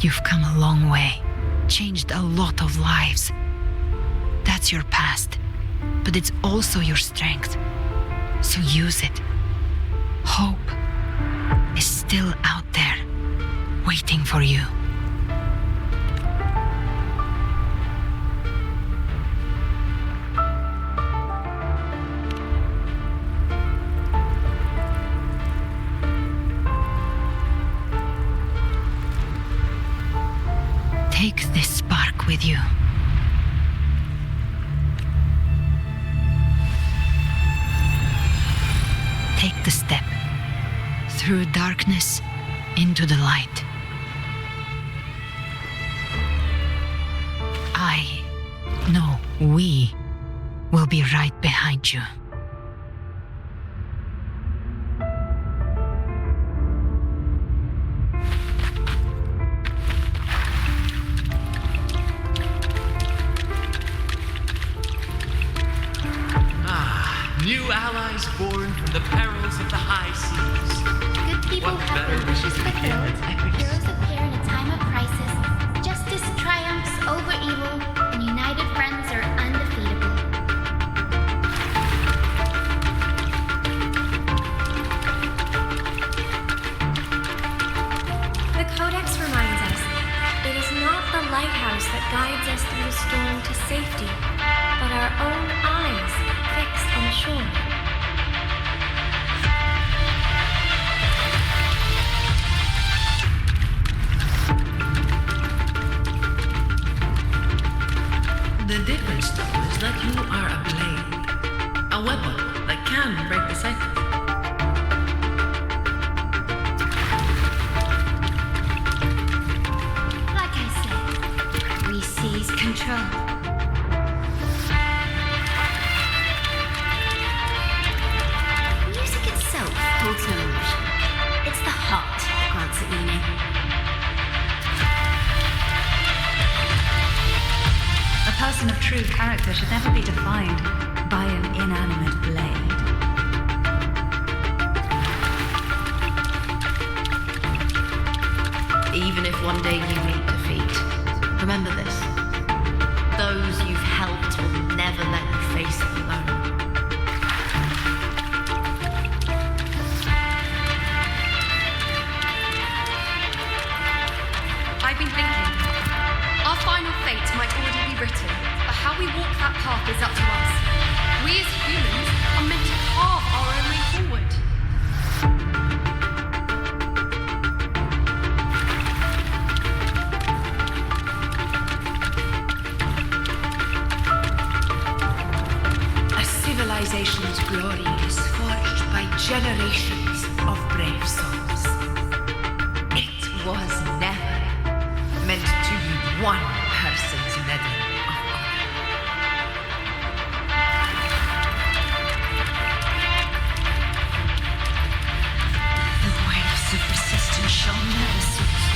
You've come a long way, changed a lot of lives. That's your past, but it's also your strength. So use it. Hope is still out there, waiting for you. Take this spark with you. Take the step through darkness into the light. We will be right behind you. New allies born from the perils of the high seas. Good people What have better their wishes wishes we can fulfilled. than Heroes appear in a time of crisis. Justice triumphs over evil, and united friends are undefeatable. The Codex reminds us, it is not the lighthouse that guides us through the storm to safety, but our own eyes fixed on the shore. The difference, though, is that you are a blade. A weapon that can break the cycle. Like I said, we seize control. Music itself holds no emotion. It's the heart that grants it meaning. A person of true character should never be defined by an inanimate blade. Even if one day you meet defeat, remember this. Those you've helped will never let you face it alone. I've been thinking. Our final fate might already be written, but how we walk that path is up to us. We as humans are meant to carve our own way forward. A civilization's glory is forged by generations of brave souls. It was never meant to be one person's medal of honor. The waves of resistance shall never cease.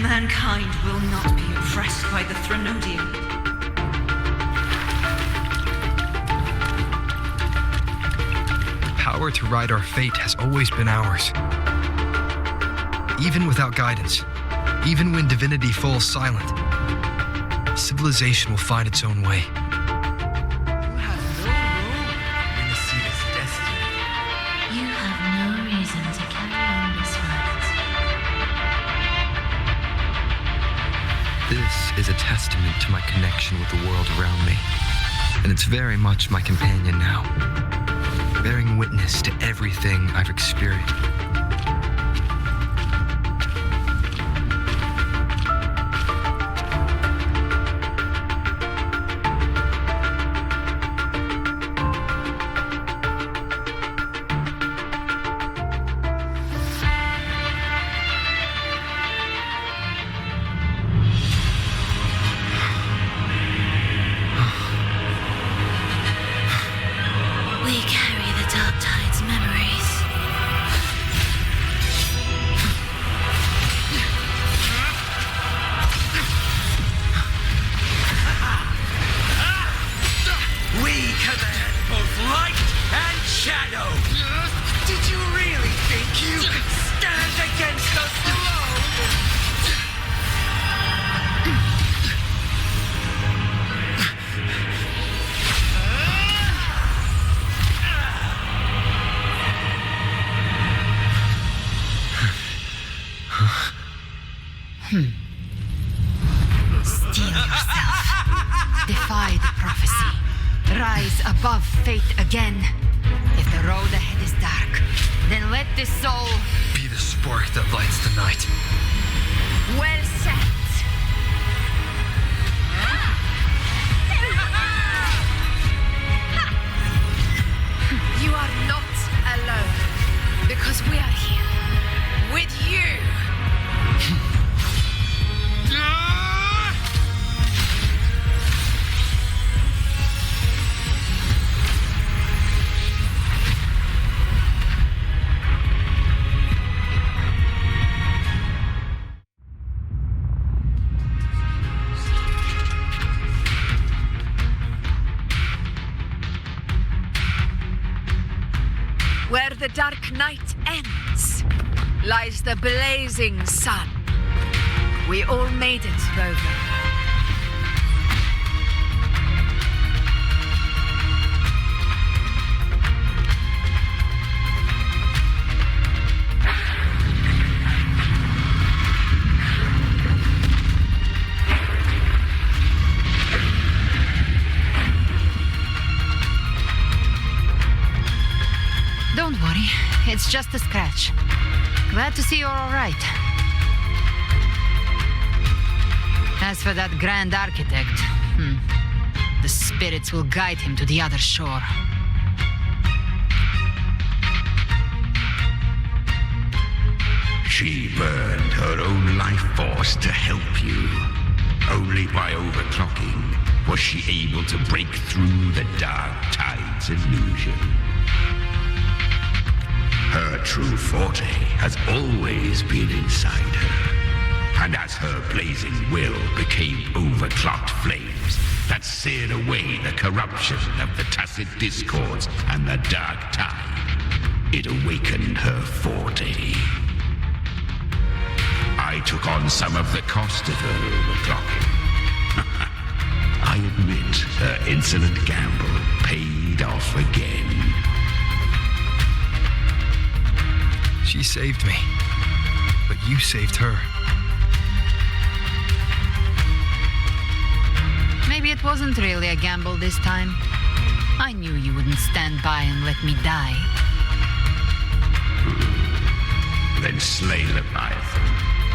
Mankind will not be oppressed by the Threnodian. The power to ride our fate has always been ours. Even without guidance, even when divinity falls silent, civilization will find its own way. You have no role in the sea's destiny. You have no reason to carry on this fight. This is a testament to my connection with the world around me, and it's very much my companion now, bearing witness to everything I've experienced. We carry the Dark Tide's memories. command both light and shadow. Did you really think you could stand against us alone? Steel yourself. Defy the prophecy. Rise above fate again. If the road ahead is dark, then let this soul be the spark that lights the night. Well said. You are not alone, because we are here with you. Where the dark night ends lies the blazing sun. We all made it, Rover. Don't worry, it's just a scratch. Glad to see you're all right. As for that Grand Architect, the spirits will guide him to the other shore. She burned her own life force to help you. Only by overclocking was she able to break through the Dark Tide's illusion. Her true forte has always been inside her, and as her blazing will became overclocked flames that seared away the corruption of the Tacit Discords and the Dark Tide, it awakened her forte. I took on some of the cost of her overclocking. I admit her insolent gamble paid off again. She saved me, but you saved her. Maybe it wasn't really a gamble this time. I knew you wouldn't stand by and let me die. Then slay Leviathan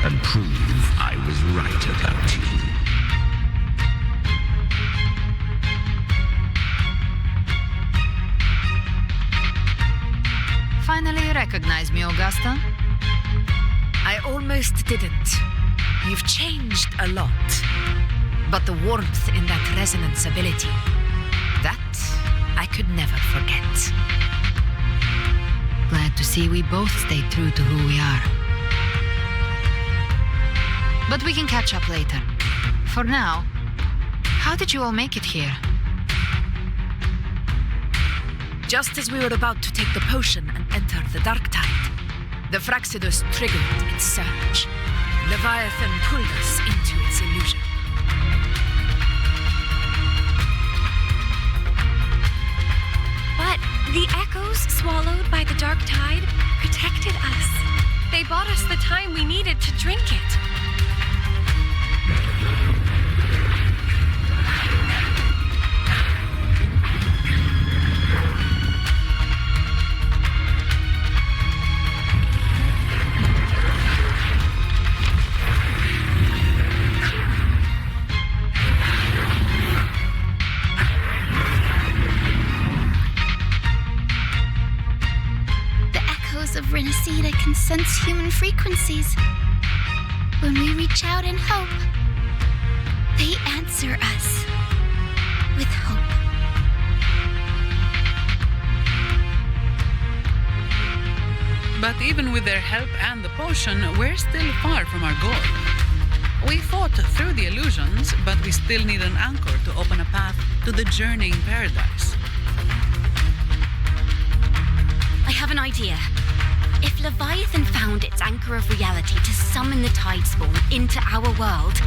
and prove I was right about you. Finally recognize me, Augusta? I almost didn't. You've changed a lot. But the warmth in that resonance ability, that I could never forget. Glad to see we both stayed true to who we are. But we can catch up later. For now, how did you all make it here? Just as we were about to take the potion and enter the Dark Tide, the Fraxidus triggered its surge. Leviathan pulled us into its illusion. But the echoes swallowed by the Dark Tide protected us. They bought us the time we needed to drink it. Of Renacida can sense human frequencies. When we reach out in hope, they answer us with hope. But even with their help and the potion, we're still far from our goal. We fought through the illusions, but we still need an anchor to open a path to the journeying paradise. have an idea. If Leviathan found its anchor of reality to summon the Tidespawn into our world,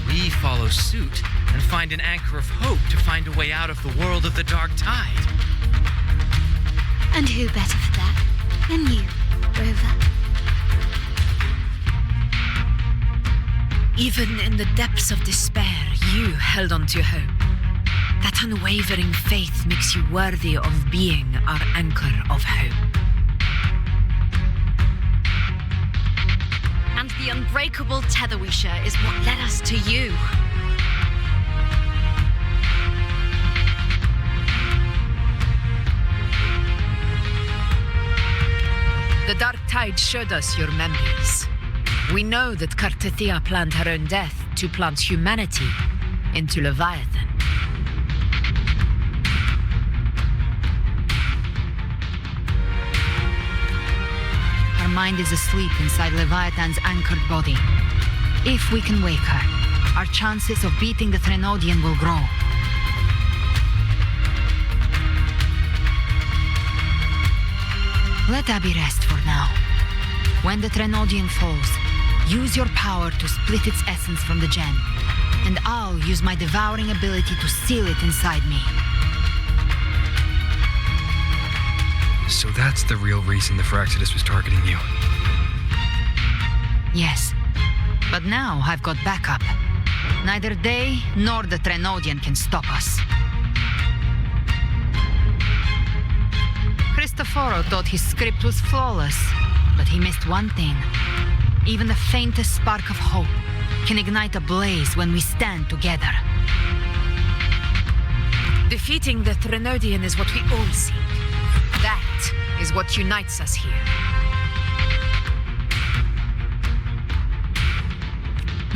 We follow suit and find an anchor of hope to find a way out of the world of the Dark Tide. And who better for that than you, Rover? Even in the depths of despair, you held on to hope. That unwavering faith makes you worthy of being our anchor of hope. and the unbreakable tether we share is what led us to you. The Dark Tide showed us your memories. We know that Kartathea planned her own death to plant humanity into Leviathan. Her mind is asleep inside Leviathan's anchored body. If we can wake her, our chances of beating the Threnodian will grow. Let Abby rest for now. When the Threnodian falls, use your power to split its essence from the gem, and I'll use my devouring ability to seal it inside me. So that's the real reason the Phyrexidus was targeting you. Yes, but now I've got backup. Neither they nor the Threnodian can stop us. Cristoforo thought his script was flawless, but he missed one thing. Even the faintest spark of hope can ignite a blaze when we stand together. Defeating the Threnodian is what we all seek. That is what unites us here.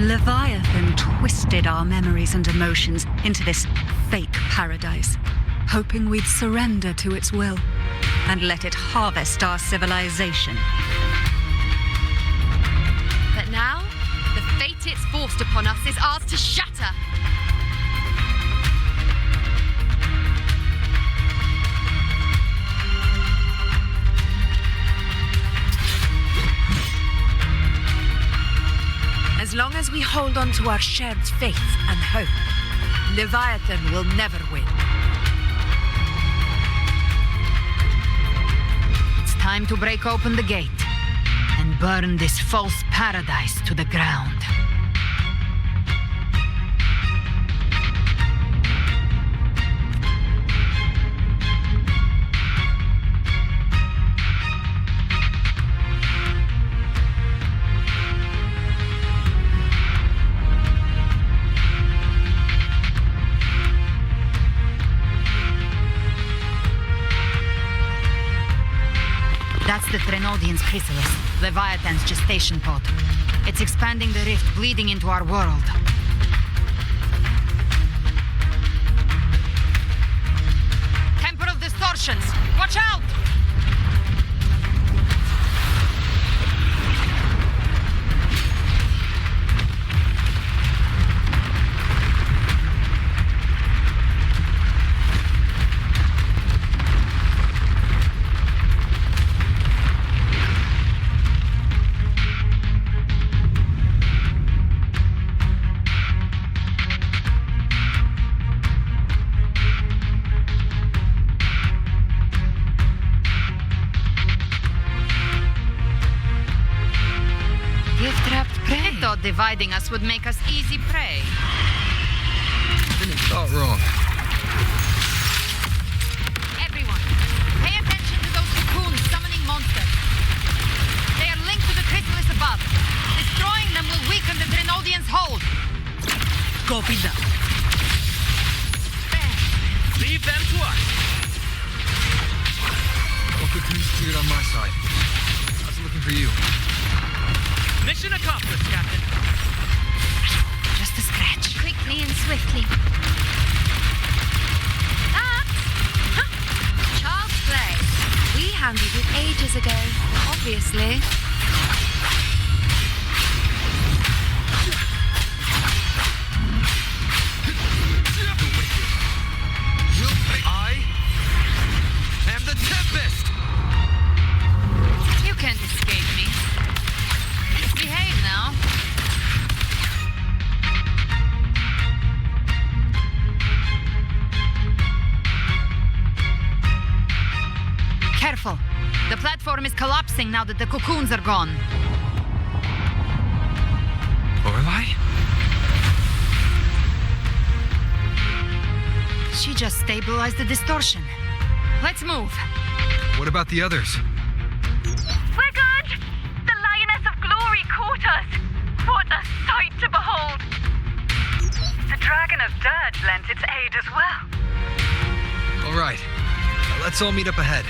Leviathan twisted our memories and emotions into this fake paradise, hoping we'd surrender to its will and let it harvest our civilization. But now, the fate it's forced upon us is ours to shatter. As long as we hold on to our shared faith and hope, Leviathan will never win. It's time to break open the gate and burn this false paradise to the ground. That's the Threnodian's chrysalis, Leviathan's gestation pod. It's expanding the rift, bleeding into our world. Temper of Distortions! Watch out! Dividing us would make us easy prey. Didn't thought wrong. Everyone, pay attention to those cocoons summoning monsters. They are linked to the chrysalis above. Destroying them will weaken the Threnodian's hold. Copy that. Leave them to us. All cocoons cleared on my side. I was looking for you. Mission accomplished, Captain. Just a scratch. Quickly and swiftly. Child's play. We handled it ages ago, obviously. I am the Tempest! The platform is collapsing now that the cocoons are gone. Lorelei? She just stabilized the distortion. Let's move. What about the others? We're good! The Lioness of Glory caught us! What a sight to behold! The Dragon of Dirge lent its aid as well. All right. Let's all meet up ahead.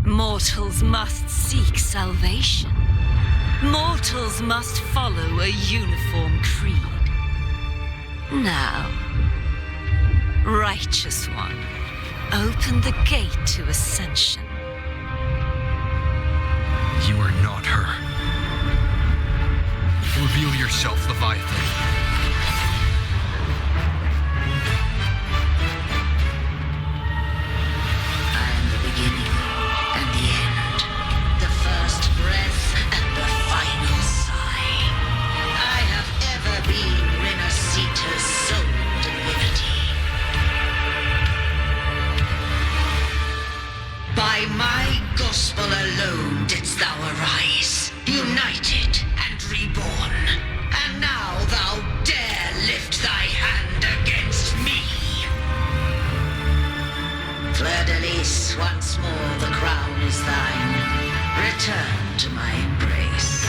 Mortals must seek salvation. Mortals must follow a uniform creed. Now, Righteous One, open the gate to ascension. You are not her. Reveal yourself, Leviathan. By my gospel alone didst thou arise, united and reborn. And now thou dare lift thy hand against me. Fleur-de-Lis, once more the crown is thine. Return to my embrace.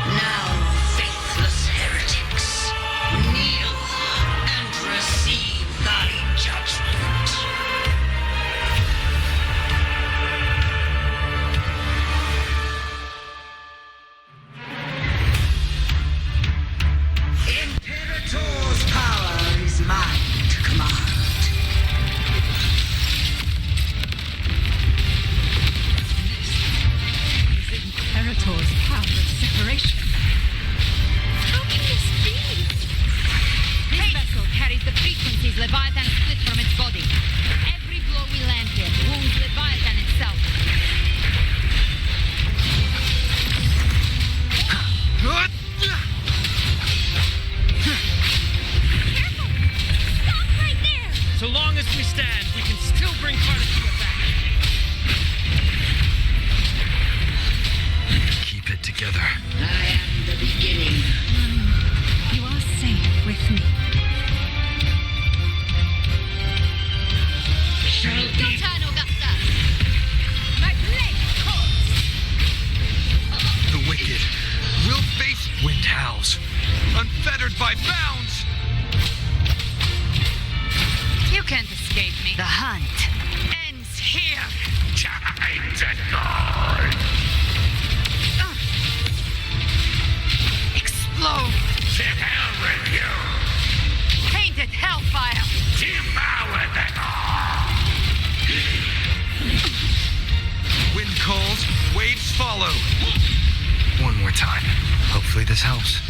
Now, faithless heretics, kneel and receive thy judgment. Imperator's power is mine to command. Is Imperator's power of separation? How can this be? This vessel carries the frequencies Leviathan split from its body. Every blow we land here wounds Leviathan itself. So long as we stand, we can still bring Cardathia back. Keep it together. I am the beginning. You are safe with me. Your turn, Augusta! My blade calls! The wicked will face wind howls, unfettered by bounds. You can't escape me. The hunt ends here. Time to die. Explode. To hell with you. Painted hellfire. Devour them all. Wind calls, waves follow. One more time. Hopefully this helps.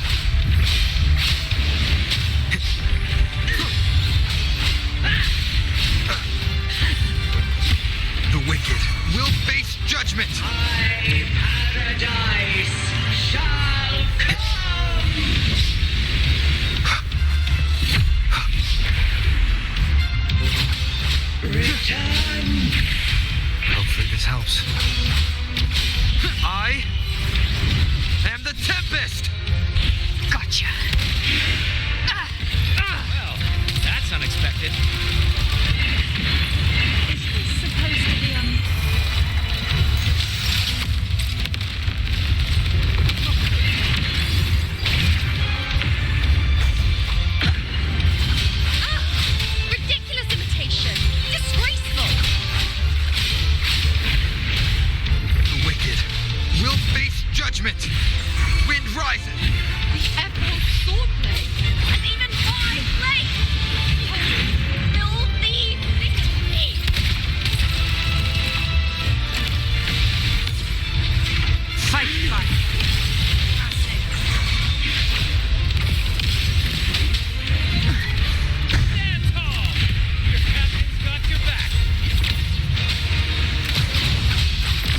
The wicked will face judgment. My paradise shall come. Return. Hopefully this helps. I am the Tempest. Gotcha. Well, that's unexpected. Is this supposed to be Ridiculous imitation! Disgraceful! Judgment! Wind rising! The Emerald Swordblade! And even more blade! Filthy victory! Fight, fight! Stand tall! Your captain's got your back.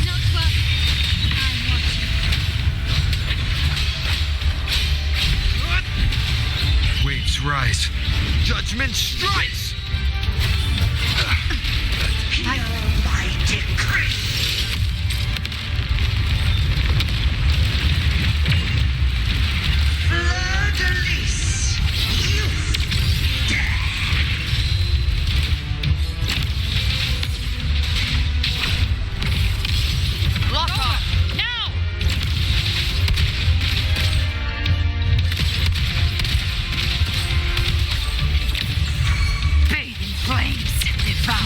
Not worth it. I'm watching. Waves rise. Judgment strikes! Hear my decree! Fleur-de-Lis, you dare! Lock on! Now! Bathe in flames, devour.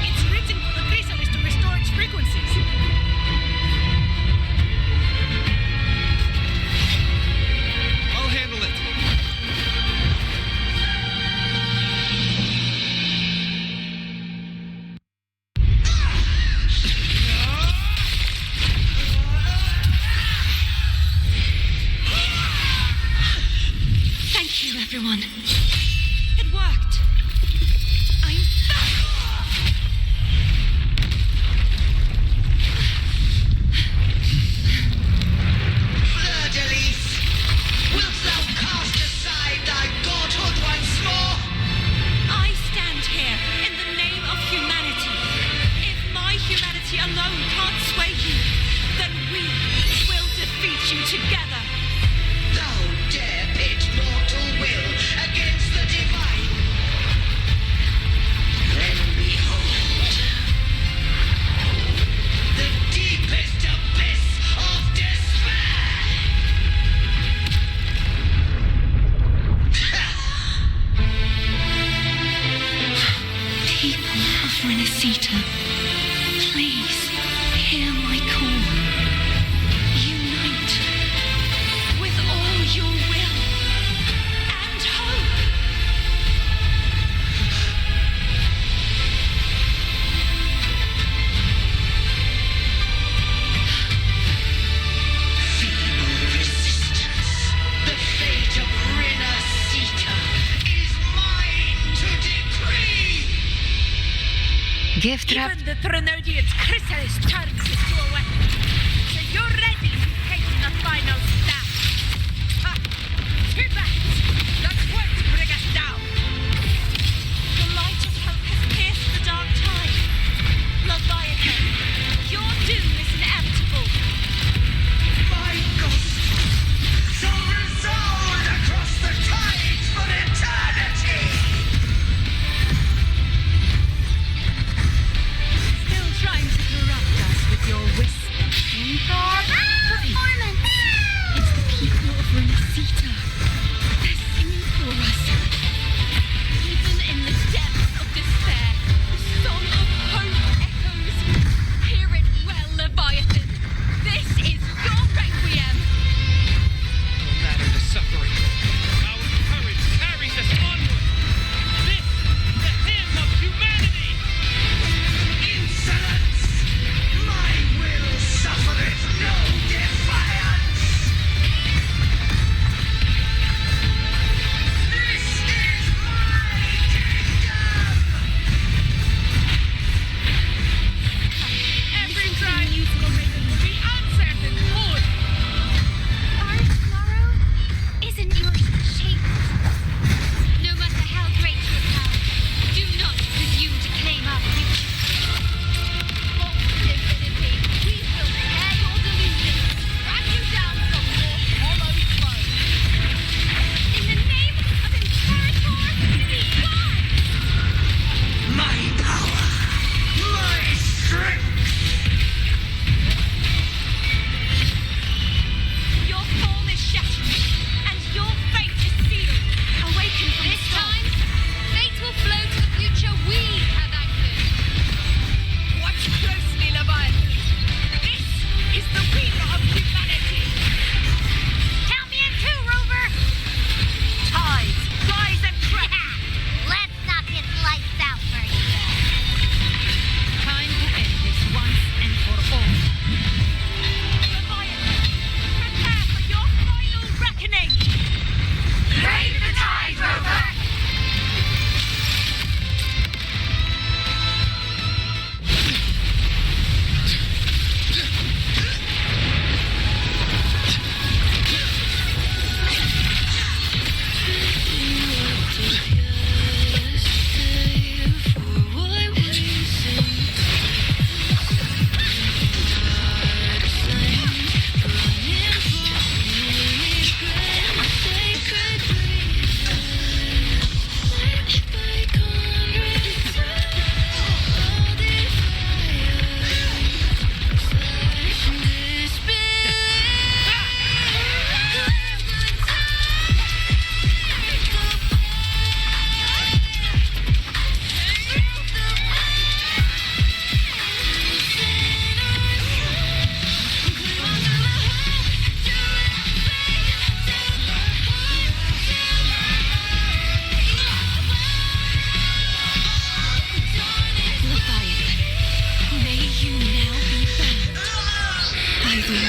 It's written for the chrysalis to restore its frequencies. I'll handle it. Thank you, everyone. It worked. I'm back! Fleur-de-Lis, wilt thou cast aside thy godhood once more? I stand here in the name of humanity. If my humanity alone can't sway you, then we will defeat you together. Thou dare pit mortal will against the divine. Then behold the deepest abyss of despair. People of Renacita, please hear my call. Unite with all your will and hope. Feeble resistance. The fate of Renacita is mine to decree. Gift wrap. Even the Threnodian's chrysalis turns into a weapon. So you're ready to take the final stab. Ha! Too bad! That won't bring us down! The light of hope has pierced the dark tide. Leviathan, your doom is inevitable. My ghost shall resound across the tides for eternity. Still trying to corrupt us with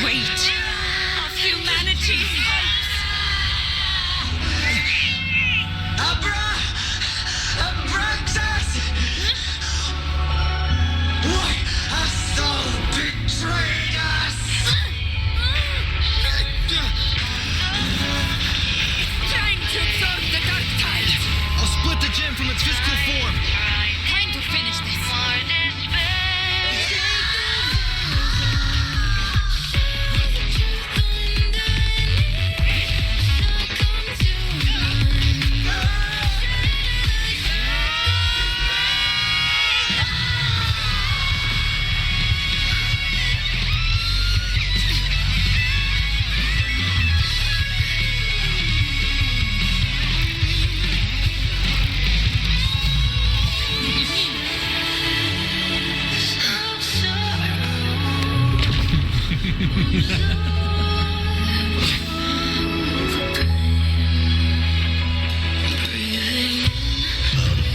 weight of humanity's hopes. Abraxas! Why has Sol betrayed us? Time to absorb the dark tide. I'll split the gem from its physical form. Time to finish this.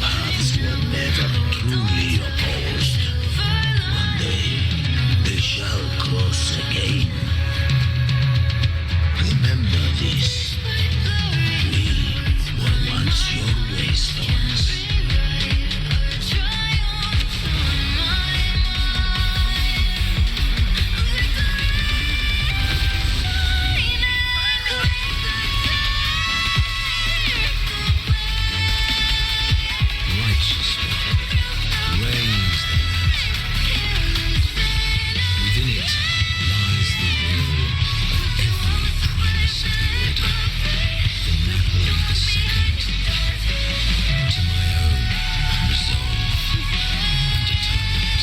Paths were never truly opposed. One day, they shall cross again. Remember this. We were once your waystones. Righteous one reigns the night. Within it lies the will of every primus of the order, from Napoli II to my own resolve and atonement.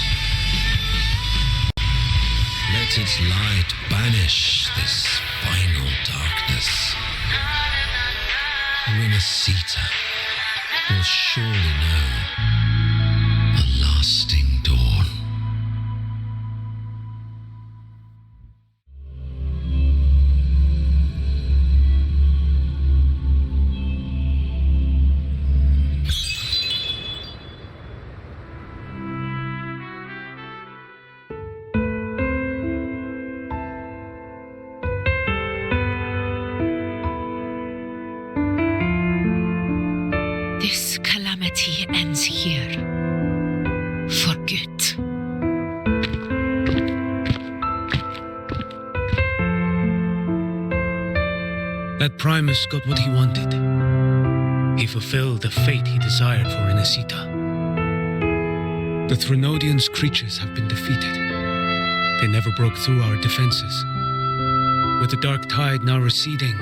Let its light banish this final darkness. Renacita will surely know a lasting dawn. This calamity ends here. For good. That Primus got what he wanted. He fulfilled the fate he desired for Renacita. The Threnodians' creatures have been defeated. They never broke through our defenses. With the dark tide now receding,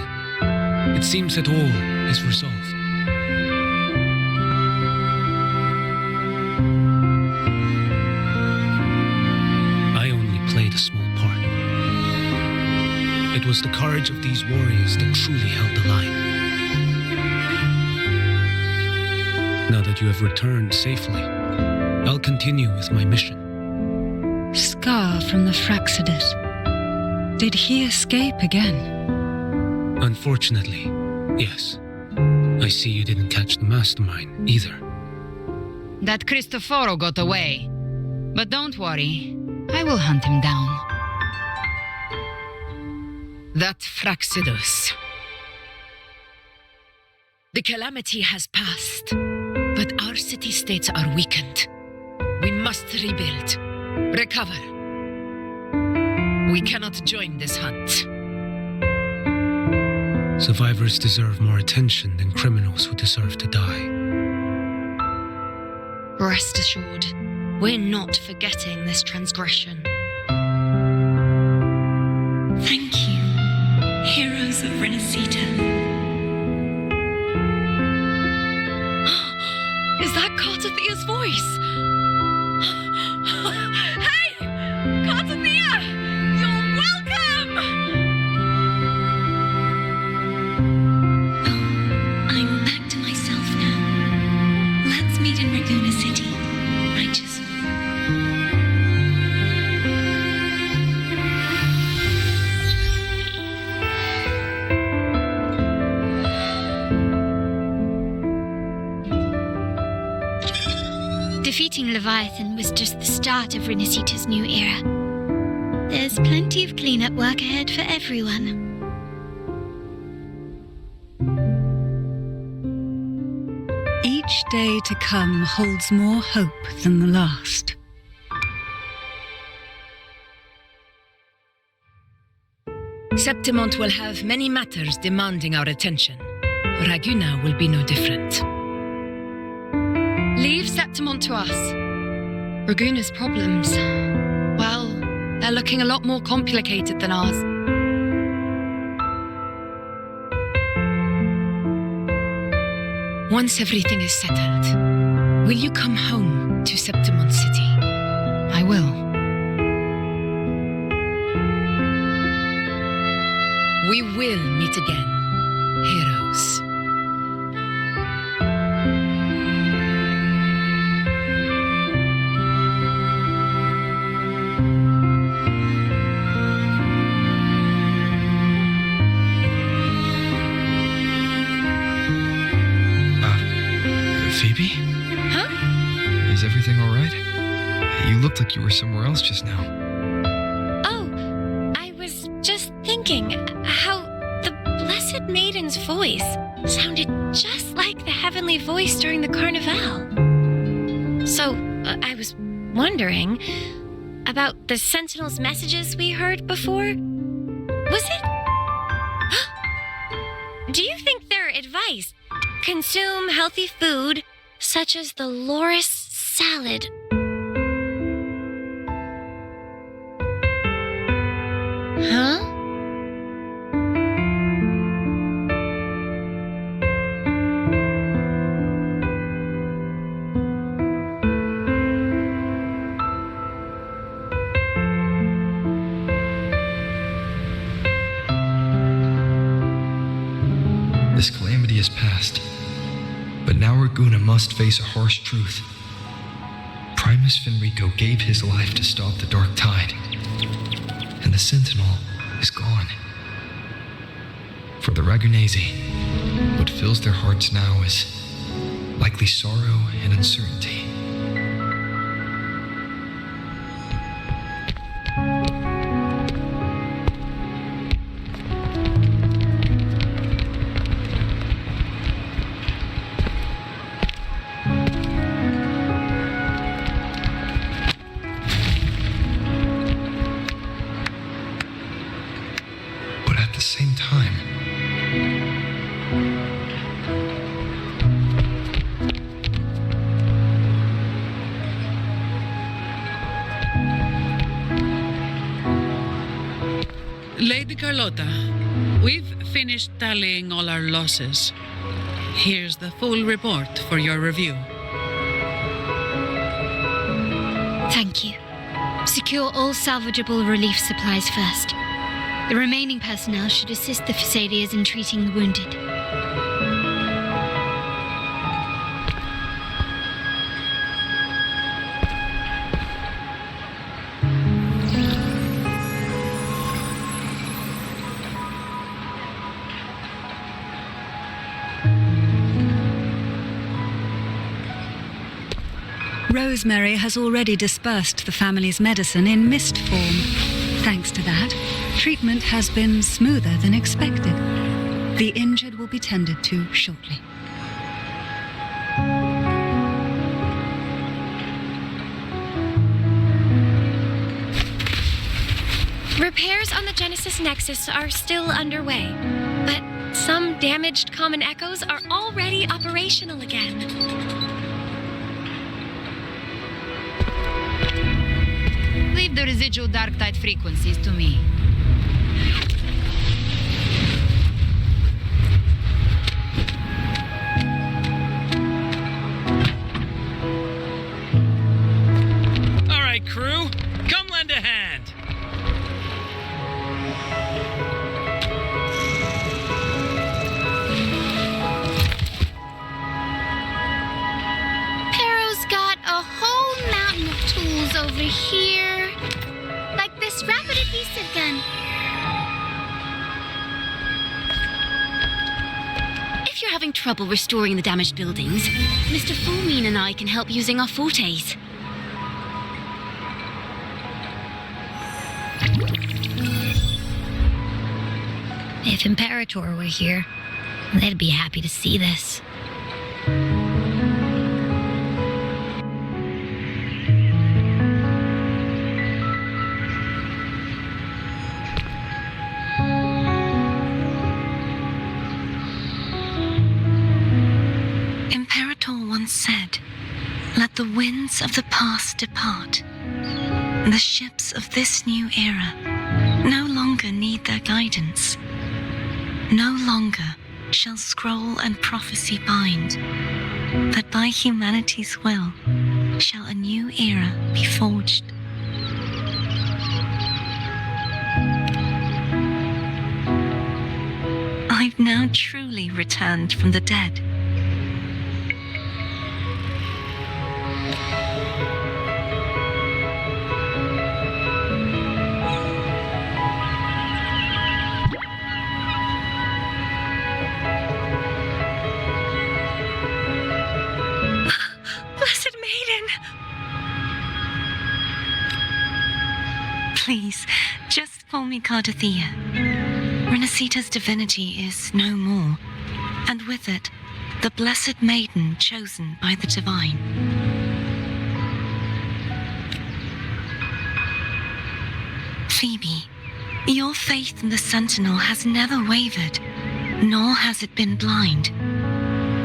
it seems that all is resolved. I only played a small part. It was the courage of these warriors that truly held the line. Now that you have returned safely, I'll continue with my mission. Scar from the Fraxidus. Did he escape again? Unfortunately, yes. I see you didn't catch the mastermind either. That Cristoforo got away. But don't worry, I will hunt him down. That Fraxidus. The calamity has passed, but our city-states are weakened. We must rebuild, recover. We cannot join this hunt. Survivors deserve more attention than criminals who deserve to die. Rest assured, we're not forgetting this transgression. Thank you, heroes of Renacita. Is that Cartathia's voice? Hey! Cartathia! You're welcome! I'm back to myself now. Let's meet in Raguna City, righteous. Defeating Leviathan was just the start of Renacita's new era. There's There's plenty of cleanup work ahead for everyone. Each day to come holds more hope than the last. Septimont will have many matters demanding our attention. Raguna will be no different. Leave Septimont to us. Raguna's problems, well, they're looking a lot more complicated than ours. Once everything is settled, will you come home to Septimont City? I will. We will meet again, heroes. Phoebe? Huh? Is everything all right? You looked like you were somewhere else just now. Oh, I was just thinking how the Blessed Maiden's voice sounded just like the heavenly voice during the Carnival. So, I was wondering about the Sentinel's messages we heard before. Was it? Do you think their advice? Consume healthy food, such as the Loris salad. Huh? This calamity is past. But now Raguna must face a harsh truth. Primus Fenrico gave his life to stop the Dark Tide. And the Sentinel is gone. For the Ragunesi, what fills their hearts now is likely sorrow and uncertainty. At the same time, Lady Carlotta, we've finished tallying all our losses. Here's the full report for your review. Thank you. Secure all salvageable relief supplies first. The remaining personnel should assist the Phasadeas in treating the wounded. Rosemary has already dispersed the family's medicine in mist form. Thanks to that, treatment has been smoother than expected. The injured will be tended to shortly. Repairs on the Genesis Nexus are still underway, but some damaged common echoes are already operational again. Leave the residual dark tide frequencies to me. All right, crew, come lend a hand. Perro's got a whole mountain of tools over here. Like this rapid adhesive gun. If you're having trouble restoring the damaged buildings, Mr. Fulmine and I can help using our fortes. If Imperator were here, they'd be happy to see this. Imperator once said, "Let the winds of the past depart. The ships of this new era no longer need their guidance. No longer shall scroll and prophecy bind, but by humanity's will shall a new era be forged." I've now truly returned from the dead. Blessed Maiden! Please, just call me Cardothea. Renacita's divinity is no more, and with it, the Blessed Maiden chosen by the Divine. Phoebe, your faith in the Sentinel has never wavered, nor has it been blind.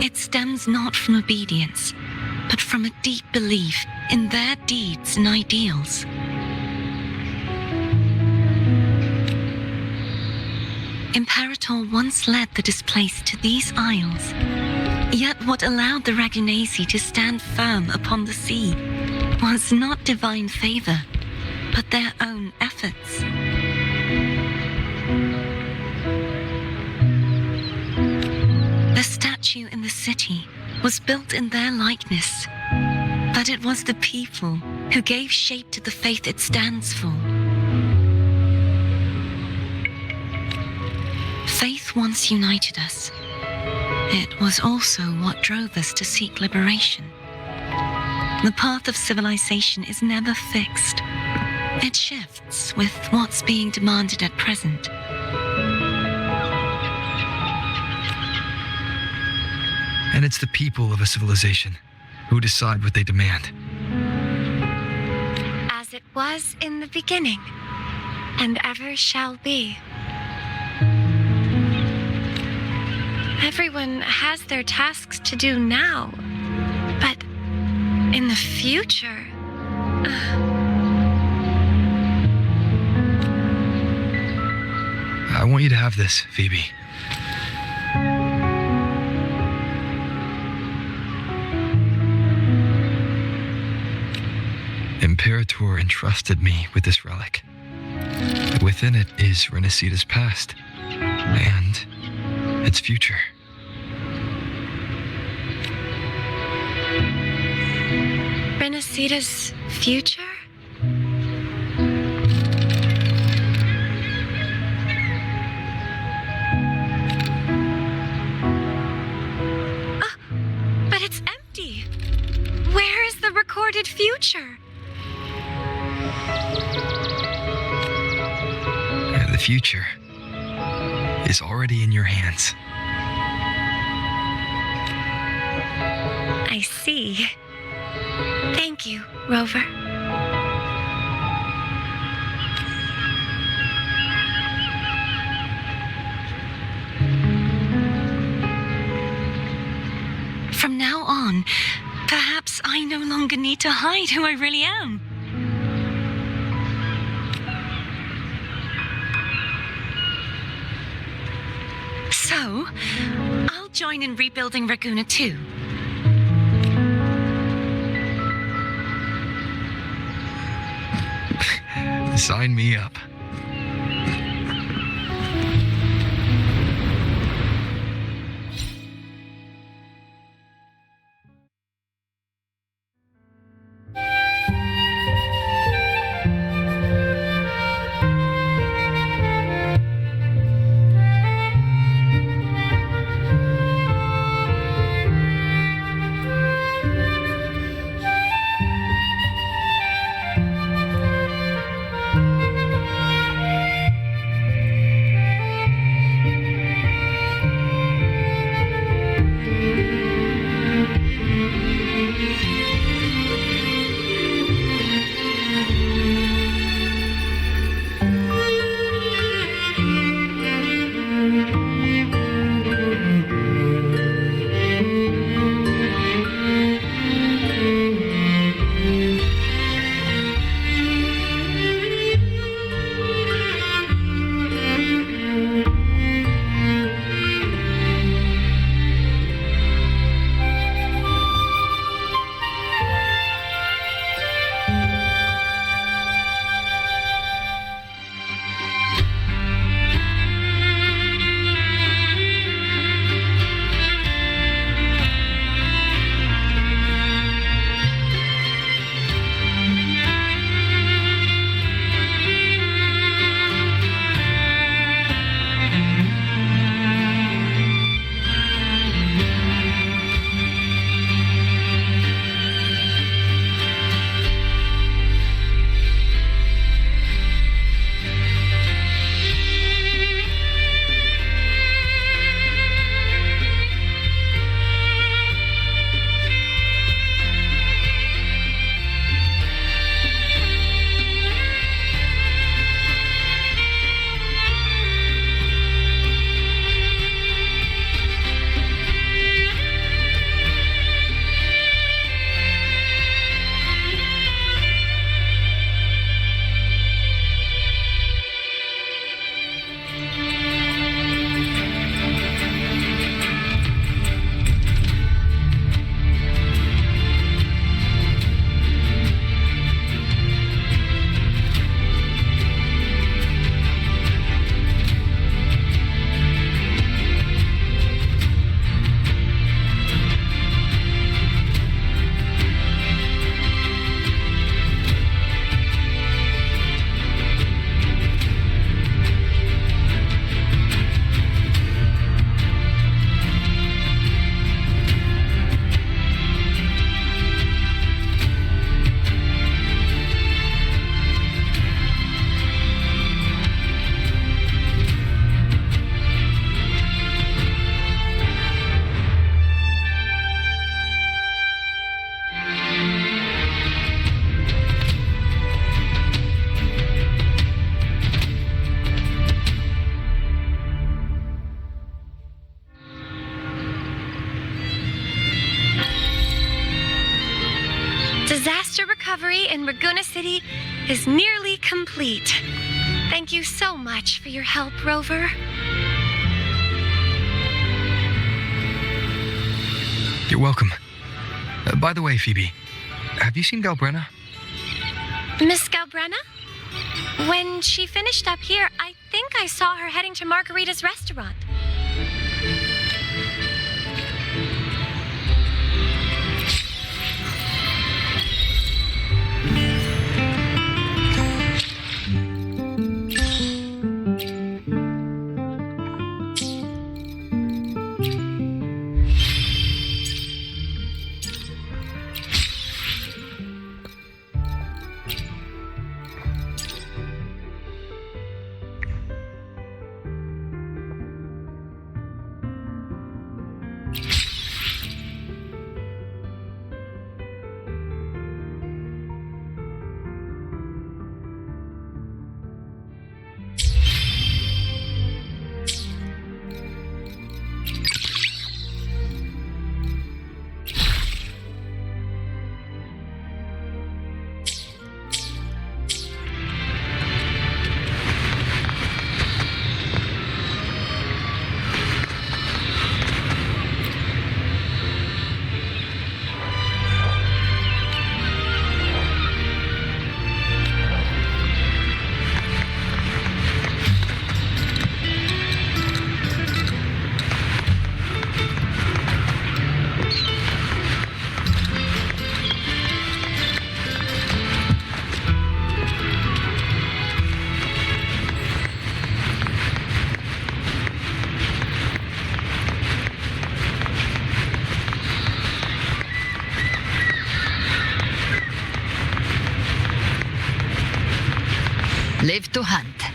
It stems not from obedience, but from a deep belief in their deeds and ideals. Imperator once led the displaced to these isles, yet what allowed the Ragunasi to stand firm upon the sea was not divine favor, but their own efforts. The statue in the city was built in their likeness, but it was the people who gave shape to the faith it stands for. Faith once united us. It was also what drove us to seek liberation. The path of civilization is never fixed. It shifts with what's being demanded at present. And it's the people of a civilization who decide what they demand. As it was in the beginning, and ever shall be. Everyone has their tasks to do now, but in the future... I want you to have this, Phoebe. Imperator entrusted me with this relic. Within it is Renacita's past, and its future. Renacita's future? But it's empty. Where is the recorded future? The future is already in your hands. I see. Thank you, Rover. From now on, perhaps I no longer need to hide who I really am. So, I'll join in rebuilding Raguna too. Sign me up. recovery in Raguna City is nearly complete. Thank you so much for your help, Rover. You're welcome. By the way, Phoebe, have you seen Galbrenna? Miss Galbrenna? When she finished up here, I think I saw her heading to Margarita's restaurant. Live to hunt.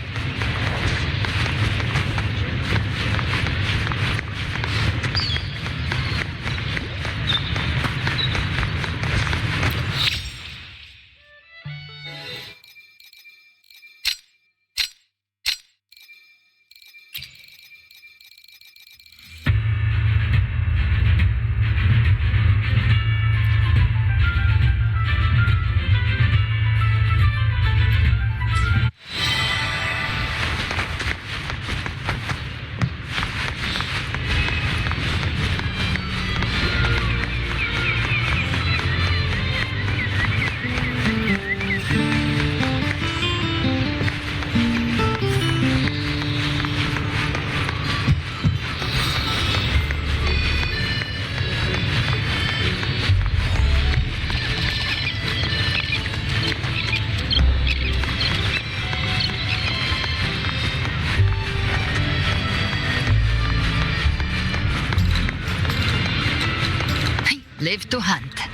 Live to hunt.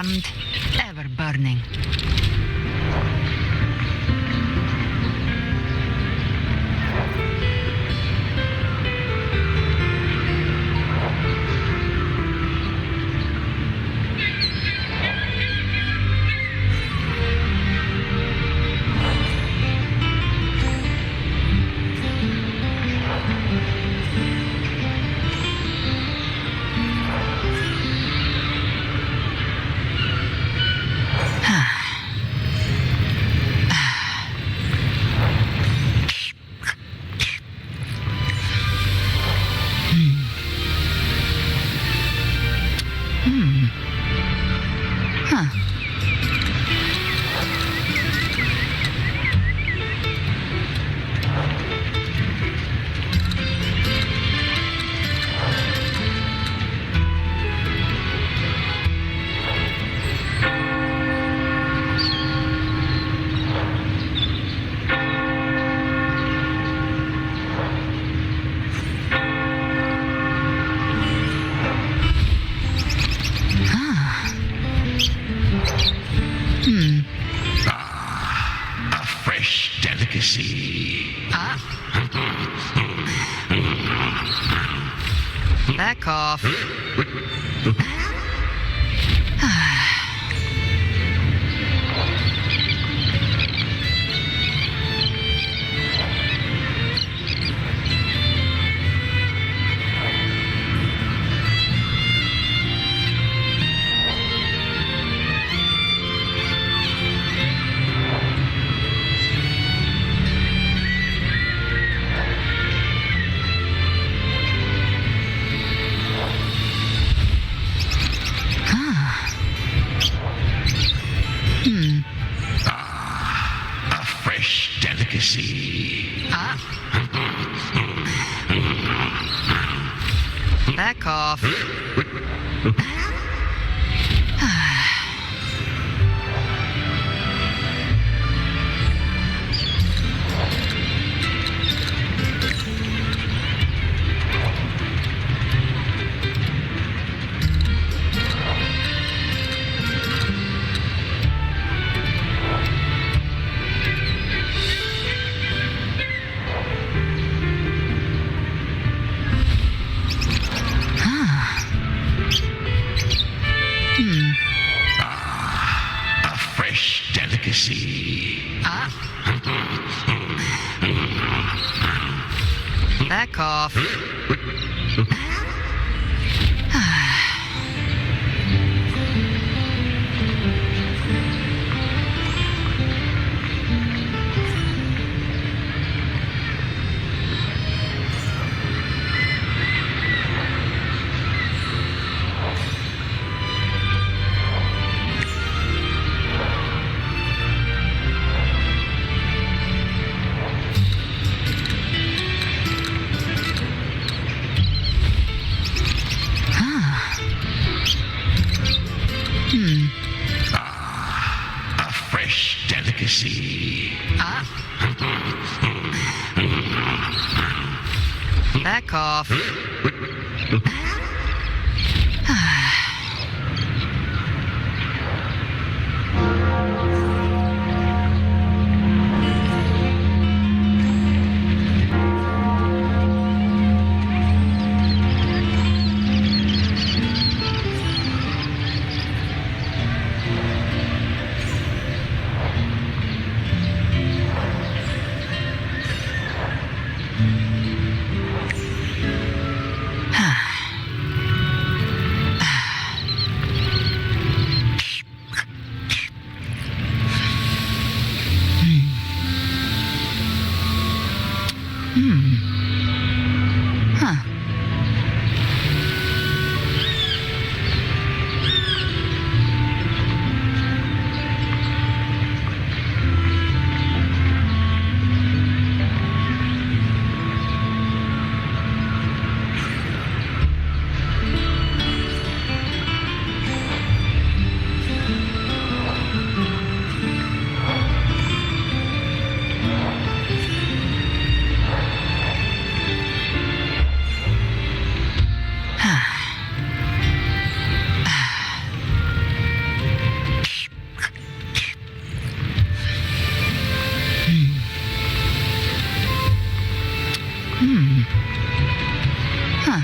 warmed, ever burning. A fresh delicacy. Back off. A fresh delicacy. Back off. A fresh delicacy. Back off. A fresh delicacy. Back off. Huh.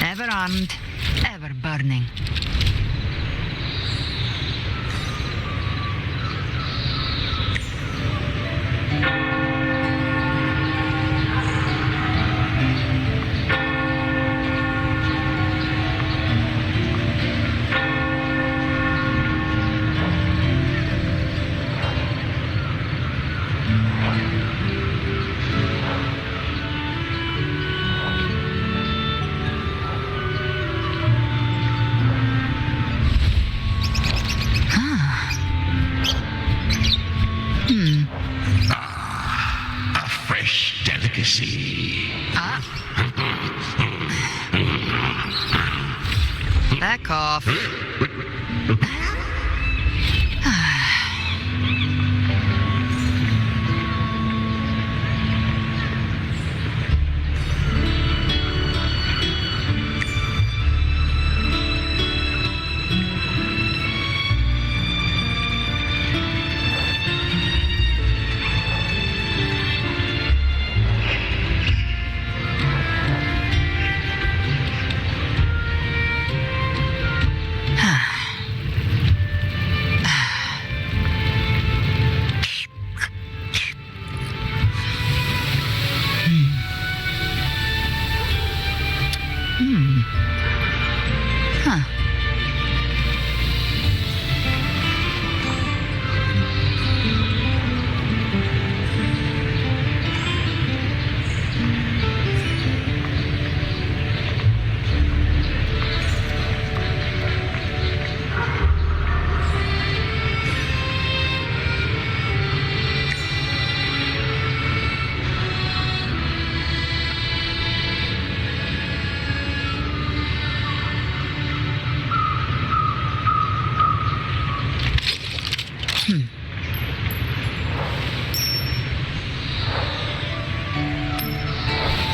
Ever armed, ever burning. A fresh delicacy. Back off. Huh.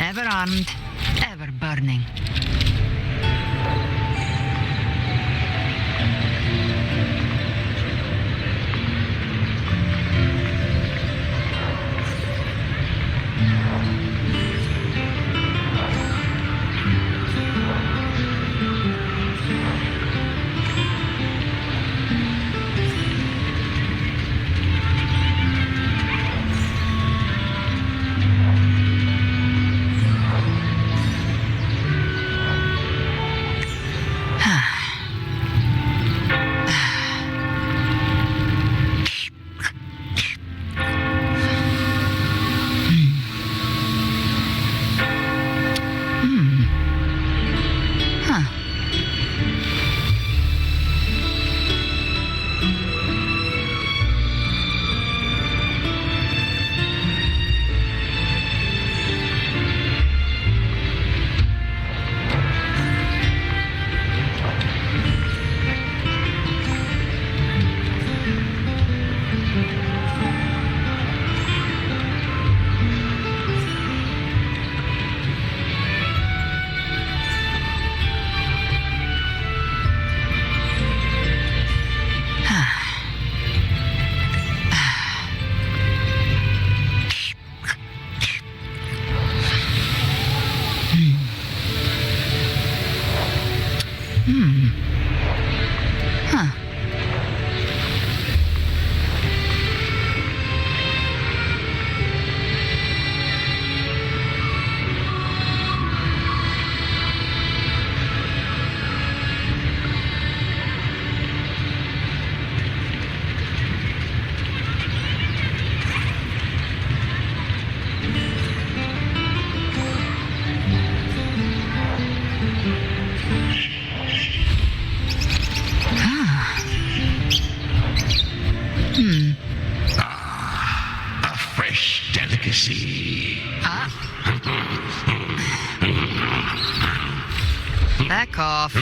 Ever armed, ever burning. legacy. Back off.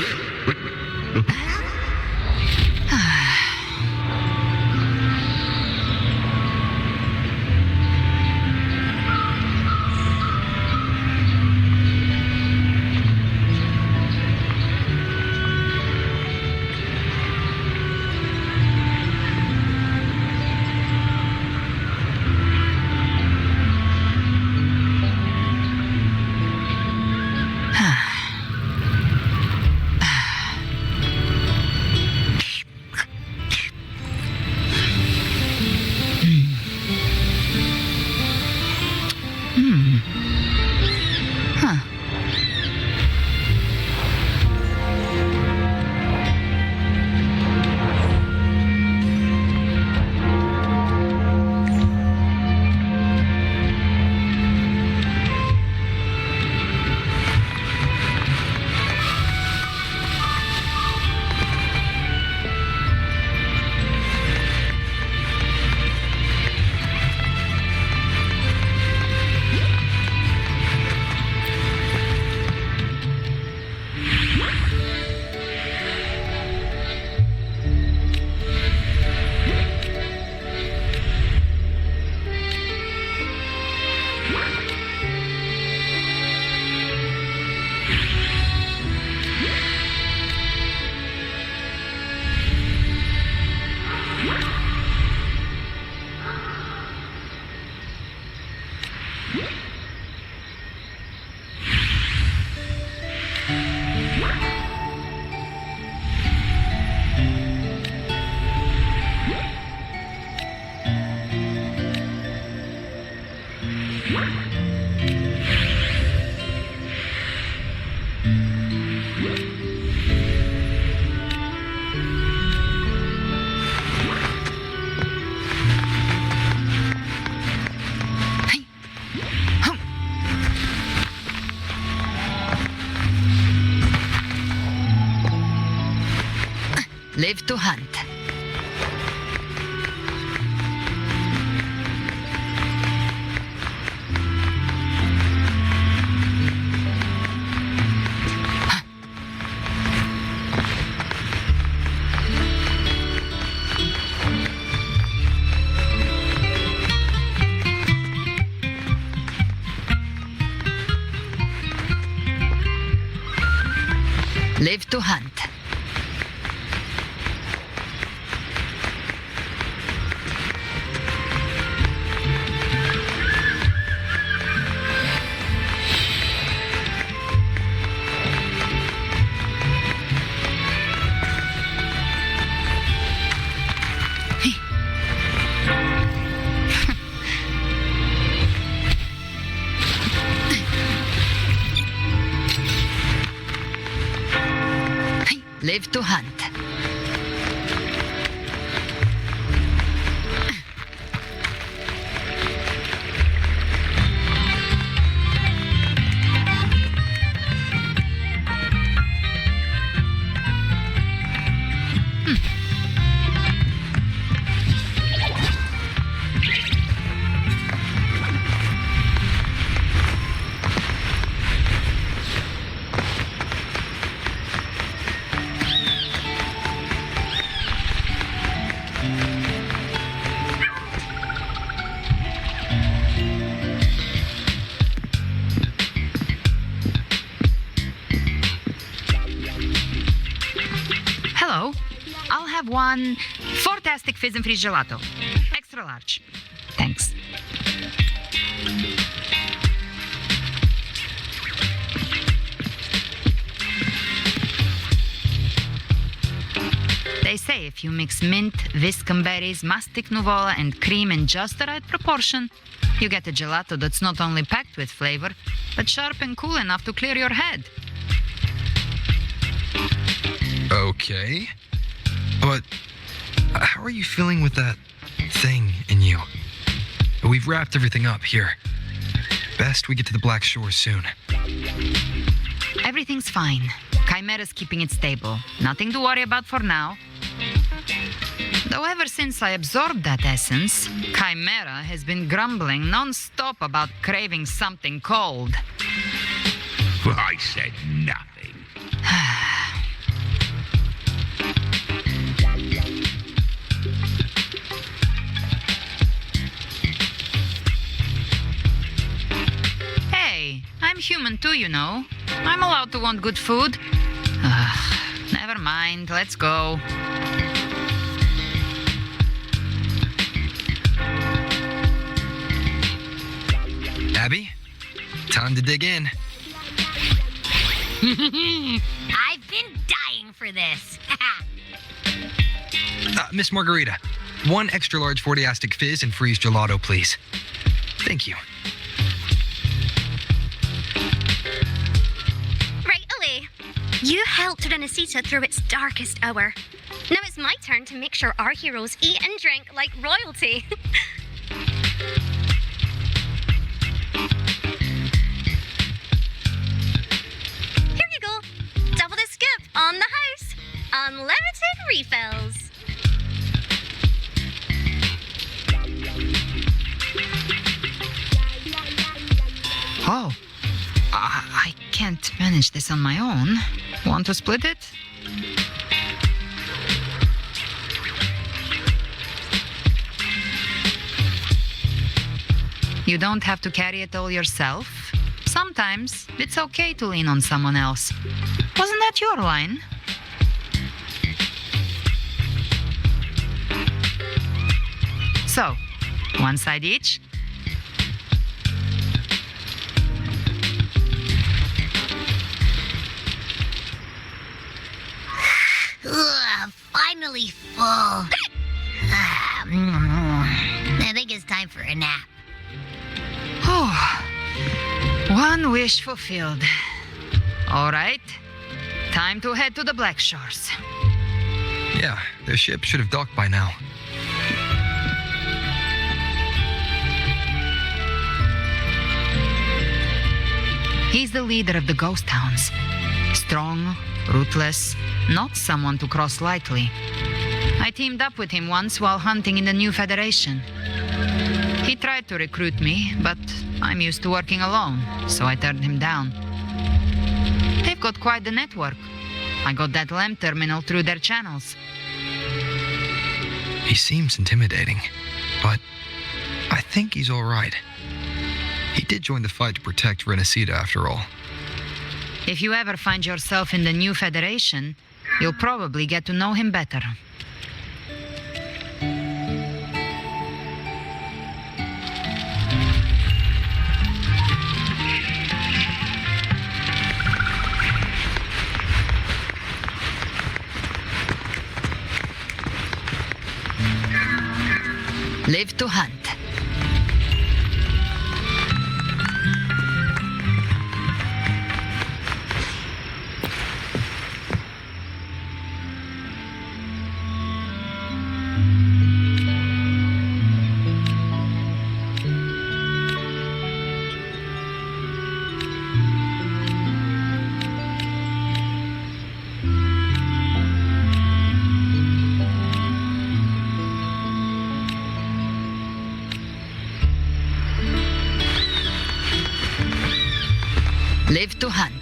Live to hunt. Live to hunt. Live to hunt. Hello. I'll have one fantastic fizz and freeze gelato. Extra large. Thanks. They say if you mix mint, Viscum berries, mastic nuvola, and cream in just the right proportion, you get a gelato that's not only packed with flavor, but sharp and cool enough to clear your head. Okay. But how are you feeling with that thing in you? We've wrapped everything up here. Best we get to the Black Shore soon. Everything's fine. Chimera's keeping it stable. Nothing to worry about for now. Though ever since I absorbed that essence, Chimera has been grumbling non-stop about craving something cold. I said nothing. Hey, I'm human too, you know. I'm allowed to want good food. Never mind, let's go. Abby, time to dig in. I've been dying for this. Miss Margarita, 1 extra large 40-astic fizz and freeze gelato, please. Thank you. Right away. You helped Renesita through its darkest hour. Now it's my turn to make sure our heroes eat and drink like royalty. Here you go. Double the scoop on the house. Unlimited refills. Oh, I can't manage this on my own. Want to split it? You don't have to carry it all yourself. Sometimes it's okay to lean on someone else. Wasn't that your line? So, 1 side each. Ugh, finally full. I think it's time for a nap. Oh, 1 wish fulfilled. All right, time to head to the Black Shores. Yeah, their ship should have docked by now. He's the leader of the ghost towns. Strong, ruthless, not someone to cross lightly. I teamed up with him once while hunting in the New Federation. He tried to recruit me, but I'm used to working alone, so I turned him down. They've got quite the network. I got that LEM terminal through their channels. He seems intimidating, but I think he's all right. He did join the fight to protect Renesita after all. If you ever find yourself in the New Federation, you'll probably get to know him better. Live to hunt. Live to hunt.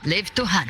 Live to hunt.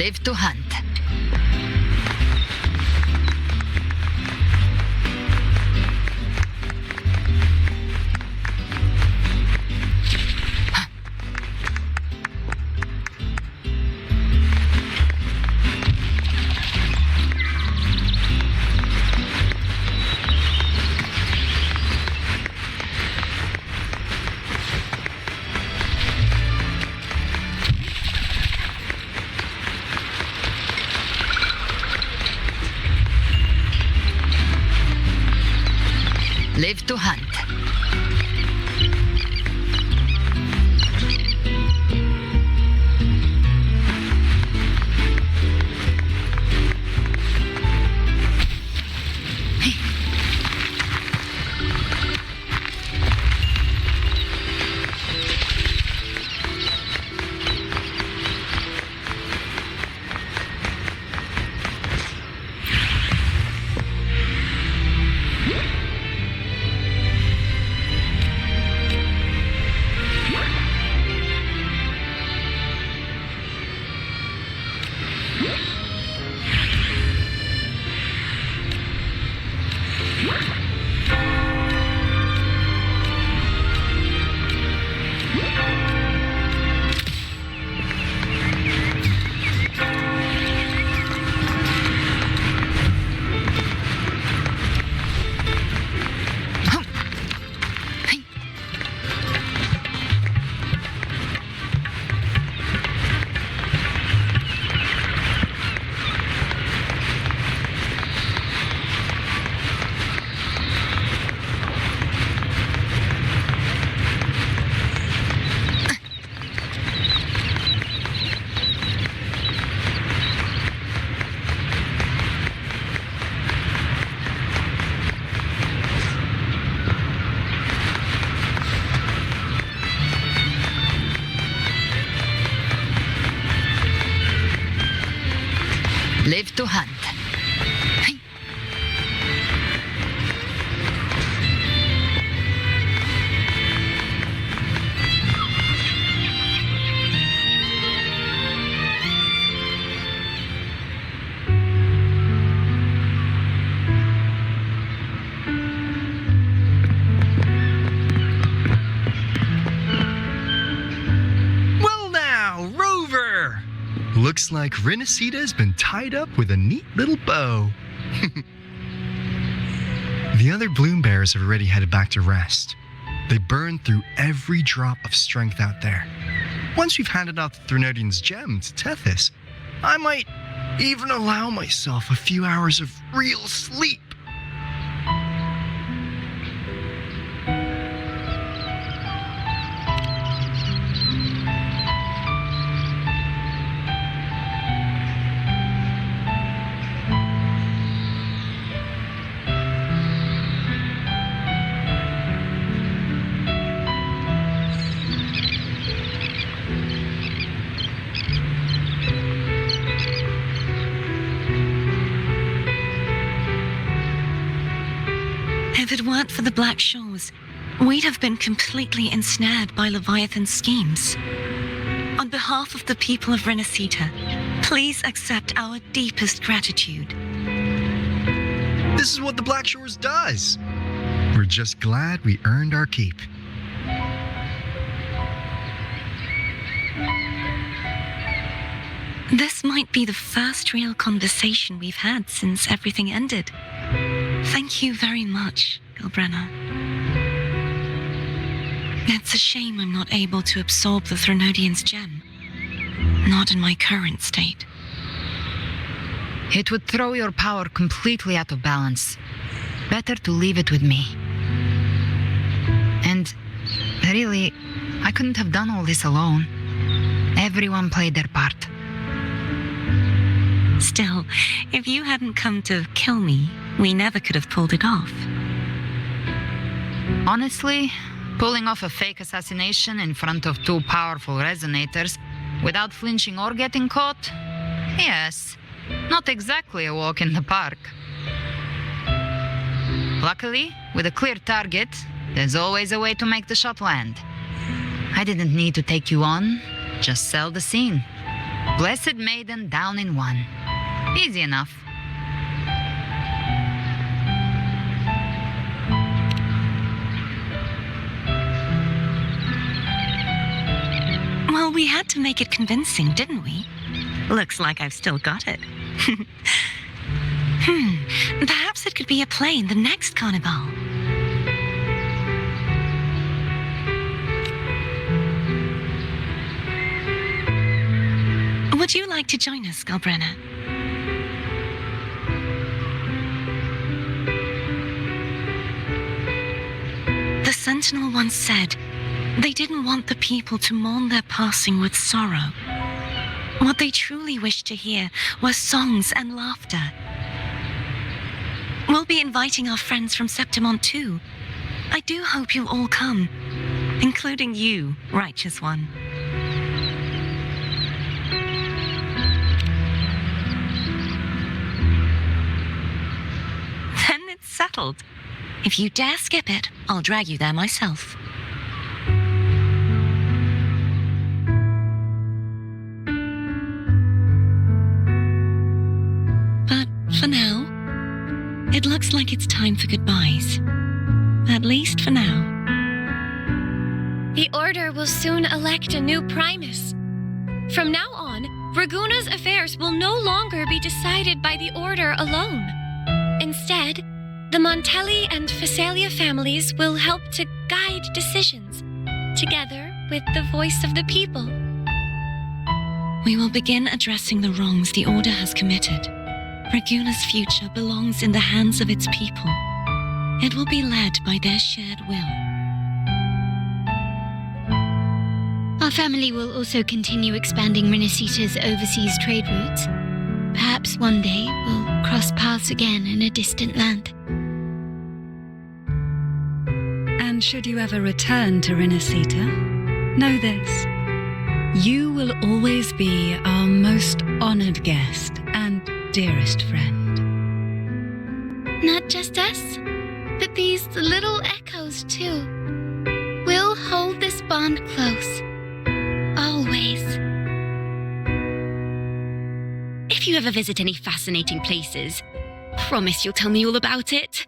Live to hunt. Live to hunt. Live to hunt. Well now, Rover! Looks like Renacita's been tied up with a neat little bow. The other Bloom Bears have already headed back to rest. They burned through every drop of strength out there. Once we've handed out the Threnodian's gem to Tethys, I might even allow myself a few hours of real sleep. If it weren't for the Black Shores, we'd have been completely ensnared by Leviathan's schemes. On behalf of the people of Renacita, please accept our deepest gratitude. This is what the Black Shores does. We're just glad we earned our keep. This might be the first real conversation we've had since everything ended. Thank you very much, Galbrenna. It's a shame I'm not able to absorb the Threnodian's gem. Not in my current state. It would throw your power completely out of balance. Better to leave it with me. And really, I couldn't have done all this alone. Everyone played their part. Still, if you hadn't come to kill me, we never could have pulled it off. Honestly, pulling off a fake assassination in front of two powerful resonators without flinching or getting caught? Yes, not exactly a walk in the park. Luckily, with a clear target, there's always a way to make the shot land. I didn't need to take you on, just sell the scene. Blessed Maiden down in one. Easy enough. Well, we had to make it convincing, didn't we? Looks like I've still got it. Perhaps it could be a play in the next carnival. Would you like to join us, Galbrenna? The Sentinel once said they didn't want the people to mourn their passing with sorrow. What they truly wished to hear were songs and laughter. We'll be inviting our friends from Septimont too. I do hope you'll all come, including you, Righteous One. Then it's settled. If you dare skip it, I'll drag you there myself. But for now, it looks like it's time for goodbyes. At least for now. The Order will soon elect a new Primus. From now on, Raguna's affairs will no longer be decided by the Order alone. Instead, the Montelli and Phasalia families will help to guide decisions, together with the voice of the people. We will begin addressing the wrongs the Order has committed. Raguna's future belongs in the hands of its people. It will be led by their shared will. Our family will also continue expanding Renacita's overseas trade routes. Perhaps one day we'll cross paths again in a distant land. And should you ever return to Renacita, know this. You will always be our most honored guest and dearest friend. Not just us, but these little echoes too. We'll hold this bond close. Always. If you ever visit any fascinating places, promise you'll tell me all about it.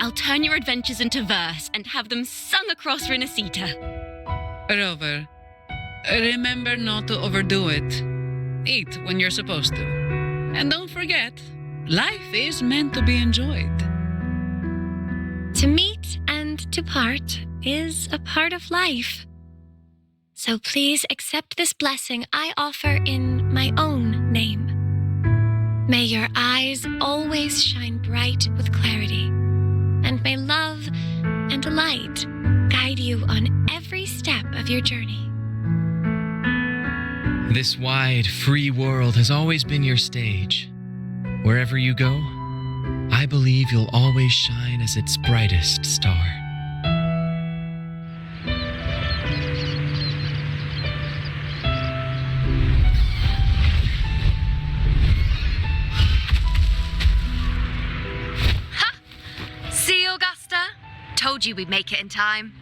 I'll turn your adventures into verse and have them sung across Renacita. Rover, remember not to overdo it. Eat when you're supposed to. And don't forget, life is meant to be enjoyed. To meet and to part is a part of life. So please accept this blessing I offer in my own name. May your eyes always shine bright with clarity, and may love and light guide you on every step of your journey. This wide, free world has always been your stage. Wherever you go, I believe you'll always shine as its brightest star. See, Augusta? Told you we'd make it in time.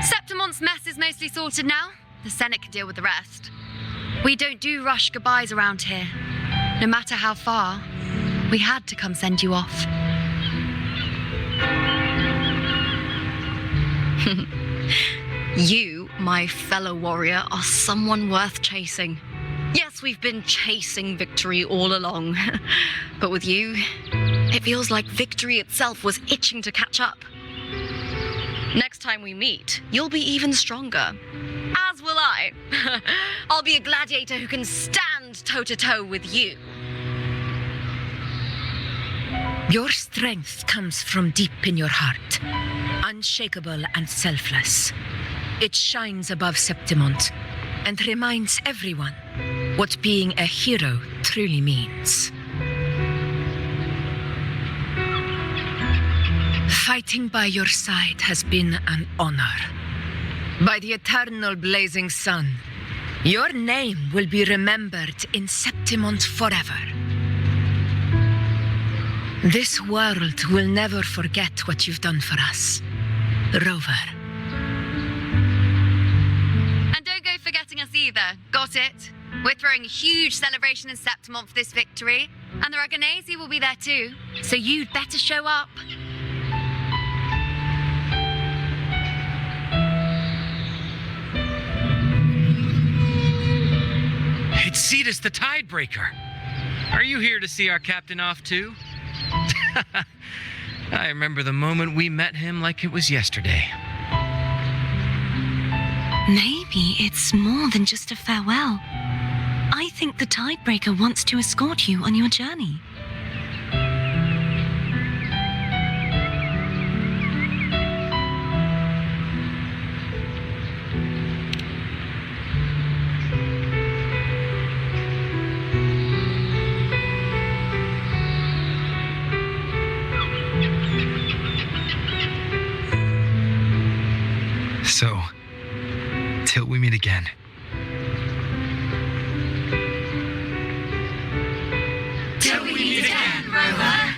Septimont's mess is mostly sorted now. The Senate can deal with the rest. We don't do rush goodbyes around here. No matter how far, we had to come send you off. You, my fellow warrior, are someone worth chasing. Yes, we've been chasing victory all along. But with you, it feels like victory itself was itching to catch up. Next time we meet, you'll be even stronger. As will I. I'll be a gladiator who can stand toe-to-toe with you. Your strength comes from deep in your heart, unshakable and selfless. It shines above Septimont and reminds everyone what being a hero truly means. Fighting by your side has been an honor. By the eternal blazing sun, your name will be remembered in Septimont forever. This world will never forget what you've done for us, Rover. And don't go forgetting either. Got it? We're throwing a huge celebration in Septimont for this victory, and the Raganesi will be there too, so you'd better show up. It's Cetus the Tidebreaker. Are you here to see our captain off too? I remember the moment we met him like it was yesterday. Maybe it's more than just a farewell. I think the Tidebreaker wants to escort you on your journey. So, till we meet again. Till we meet again, Rover.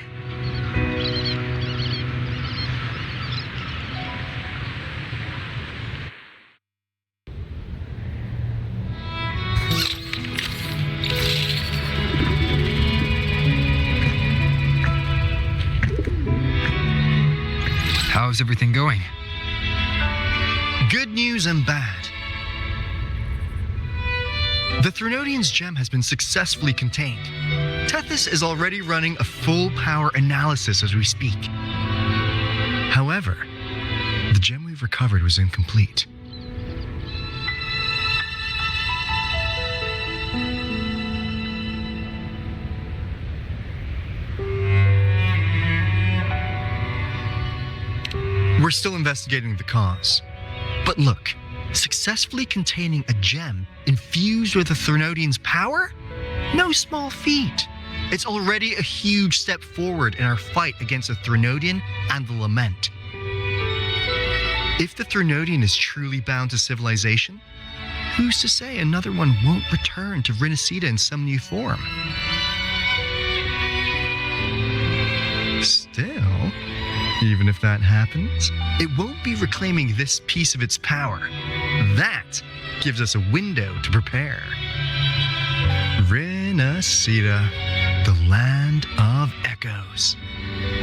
How's everything going? Good news and bad. The Threnodian's gem has been successfully contained. Tethys is already running a full power analysis as we speak. However, the gem we've recovered was incomplete. We're still investigating the cause. But look, successfully containing a gem infused with the Threnodian's power? No small feat. It's already a huge step forward in our fight against the Threnodian and the Lament. If the Threnodian is truly bound to civilization, who's to say another one won't return to Rinasida in some new form? Still, even if that happens, it won't be reclaiming this piece of its power. That gives us a window to prepare. Rinasida, the land of echoes.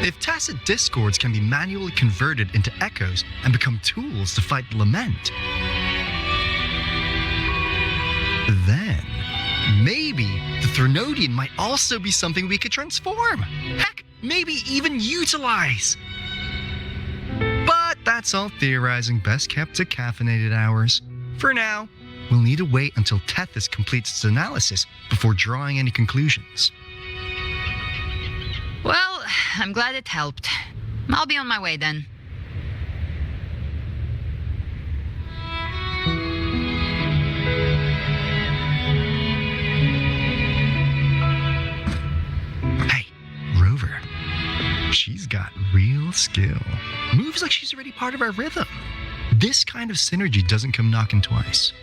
If tacit discords can be manually converted into echoes and become tools to fight the Lament, then maybe the Threnodian might also be something we could transform. Heck, maybe even utilize. But that's all theorizing best kept to caffeinated hours. For now, we'll need to wait until Tethys completes its analysis before drawing any conclusions. Well, I'm glad it helped. I'll be on my way then. Hey, Rover. She's got real skill. Moves like she's already part of our rhythm. This kind of synergy doesn't come knocking twice.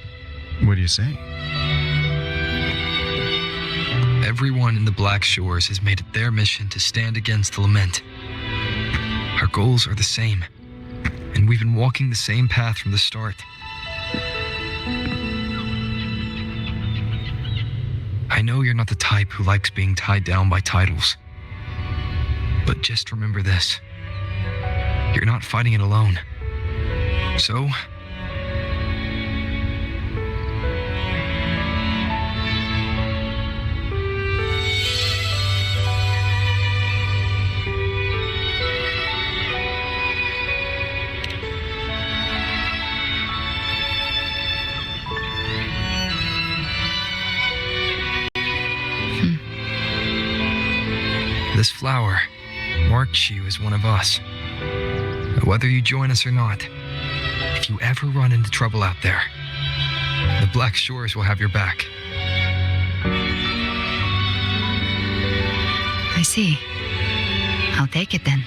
What do you say? Everyone in the Black Shores has made it their mission to stand against the Lament. Our goals are the same, and we've been walking the same path from the start. I know you're not the type who likes being tied down by titles. But just remember this. You're not fighting it alone. So, this flower marks you as one of us. Whether you join us or not, if you ever run into trouble out there, the Black Shores will have your back. I see. I'll take it then.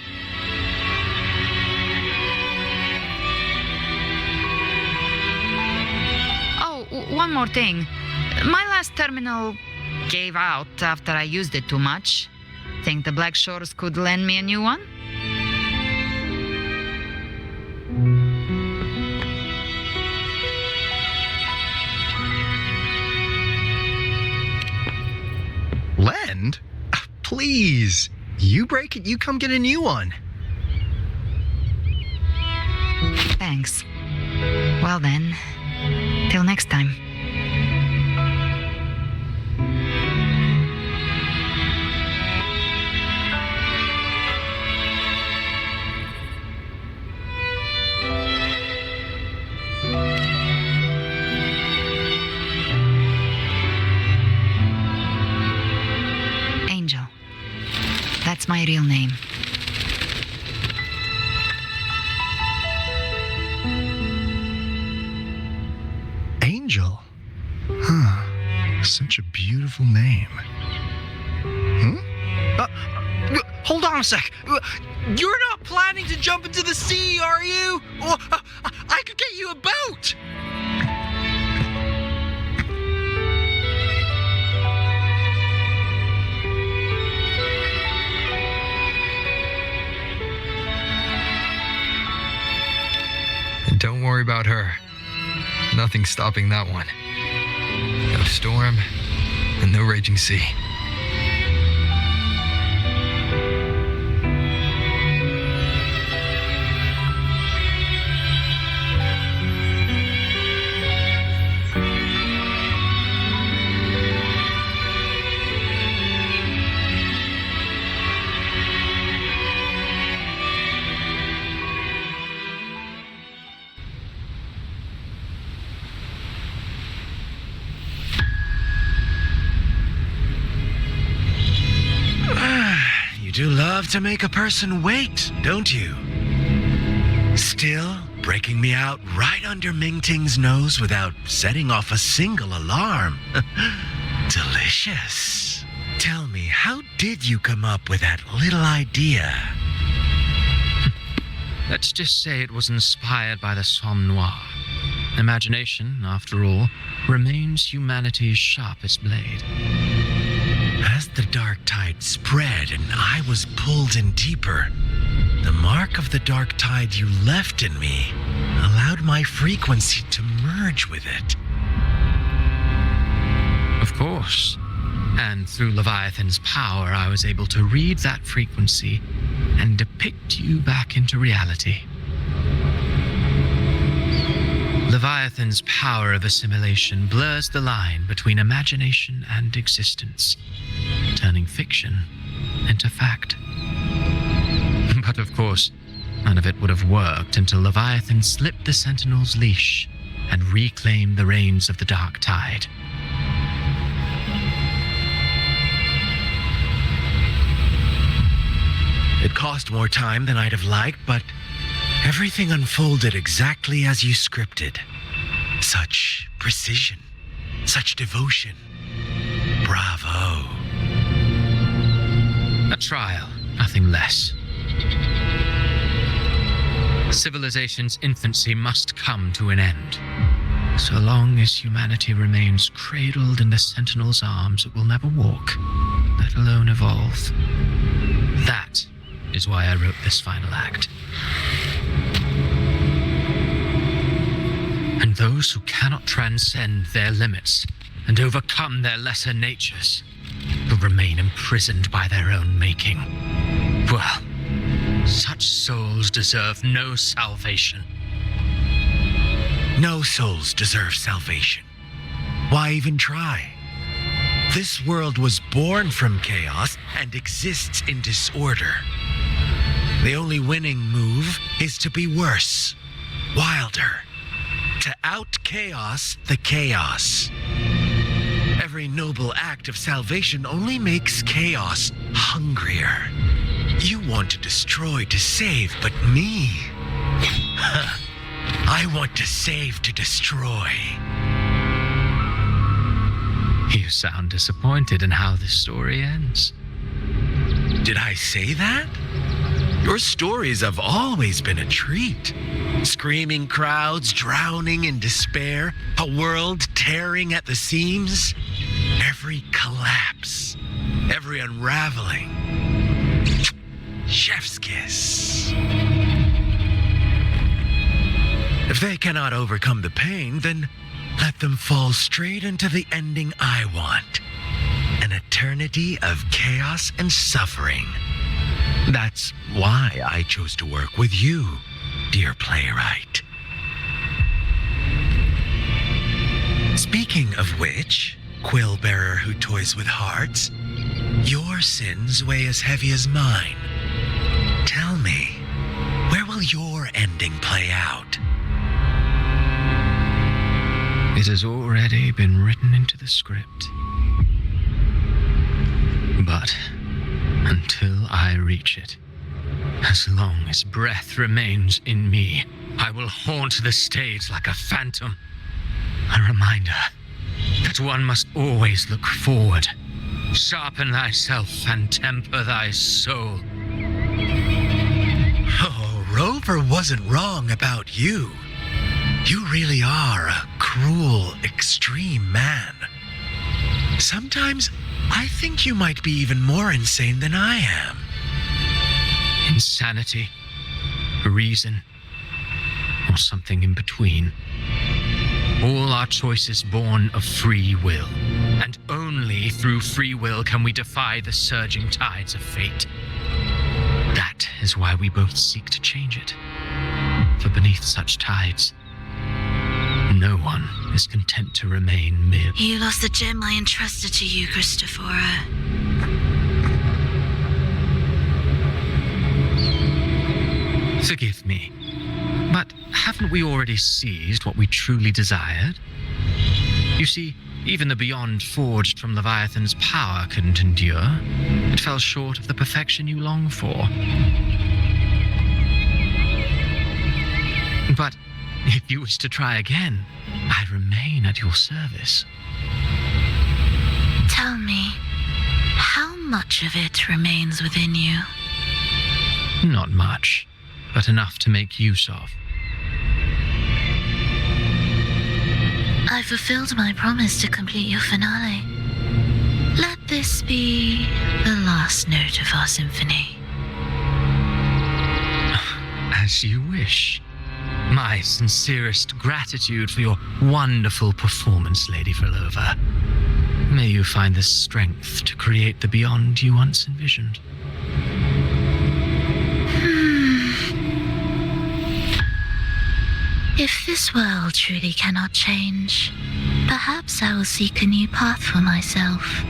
Oh, one more thing. My last terminal gave out after I used it too much. Think the Black Shores could lend me a new one? end? Please. You break it, you come get a new one. Thanks. Well then, till next time. Angel. That's my real name. Angel? Huh. Such a beautiful name. Hold on a sec. You're not planning to jump into the sea, are you? I could get you a boat. Don't worry about her. Nothing's stopping that one. No storm and no raging sea. You do love to make a person wait, don't you? Still, breaking me out right under Mingting's nose without setting off a single alarm. Delicious. Tell me, how did you come up with that little idea? Let's just say it was inspired by the Somme Noire. Imagination, after all, remains humanity's sharpest blade. As the dark tide spread and I was pulled in deeper, the mark of the dark tide you left in me allowed my frequency to merge with it. Of course. And through Leviathan's power, I was able to read that frequency and depict you back into reality. Leviathan's power of assimilation blurs the line between imagination and existence, turning fiction into fact. But of course, none of it would have worked until Leviathan slipped the Sentinel's leash and reclaimed the reins of the dark tide. It cost more time than I'd have liked, but everything unfolded exactly as you scripted. Such precision, such devotion. Bravo. A trial, nothing less. Civilization's infancy must come to an end. So long as humanity remains cradled in the Sentinel's arms, it will never walk, let alone evolve. That is why I wrote this final act. And those who cannot transcend their limits and overcome their lesser natures will remain imprisoned by their own making. Well, such souls deserve no salvation. No souls deserve salvation. Why even try? This world was born from chaos and exists in disorder. The only winning move is to be worse, wilder, to out-chaos the chaos. Every noble act of salvation only makes chaos hungrier. You want to destroy to save, but me? I want to save to destroy. You sound disappointed in how this story ends. Did I say that? Your stories have always been a treat. Screaming crowds drowning in despair, a world tearing at the seams. Every collapse, every unraveling. Chef's kiss. If they cannot overcome the pain, then let them fall straight into the ending I want. An eternity of chaos and suffering. That's why I chose to work with you, dear playwright. Speaking of which, quill-bearer who toys with hearts, your sins weigh as heavy as mine. Tell me, where will your ending play out? It has already been written into the script. But until I reach it, as long as breath remains in me, I will haunt the stage like a phantom. A reminder that one must always look forward. Sharpen thyself and temper thy soul. Oh, Rover wasn't wrong about you. You really are a cruel, extreme man. Sometimes I think you might be even more insane than I am. Insanity, reason, or something in between. All our choices born of free will, and only through free will can we defy the surging tides of fate. That is why we both seek to change it. For beneath such tides, no one is content to remain mere. You lost the gem I entrusted to you, Christophora. Forgive me, but haven't we already seized what we truly desired? You see, even the beyond forged from Leviathan's power couldn't endure. It fell short of the perfection you long for. But if you wish to try again, I remain at your service. Tell me, how much of it remains within you? Not much, but enough to make use of. I fulfilled my promise to complete your finale. Let this be the last note of our symphony. As you wish. My sincerest gratitude for your wonderful performance, Lady Frolova. May you find the strength to create the beyond you once envisioned. If this world truly cannot change, perhaps I will seek a new path for myself.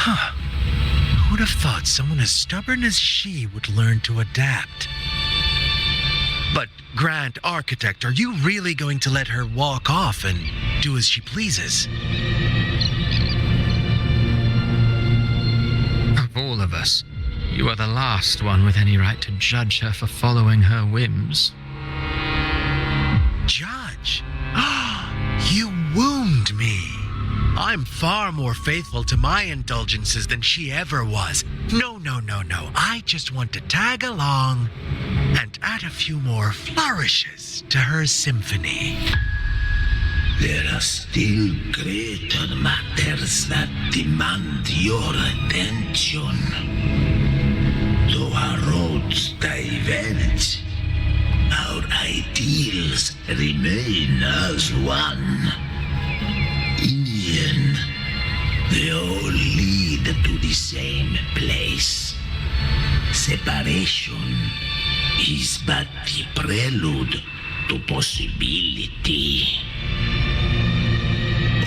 Huh. Who'd have thought someone as stubborn as she would learn to adapt? But, Grand Architect, are you really going to let her walk off and do as she pleases? Of all of us, you are the last one with any right to judge her for following her whims. Judge? You wound me. I'm far more faithful to my indulgences than she ever was. No. I just want to tag along and add a few more flourishes to her symphony. There are still greater matters that demand your attention. Though our roads diverge, our ideals remain as one. In the end, they all lead to the same place. Separation is but the prelude to possibility.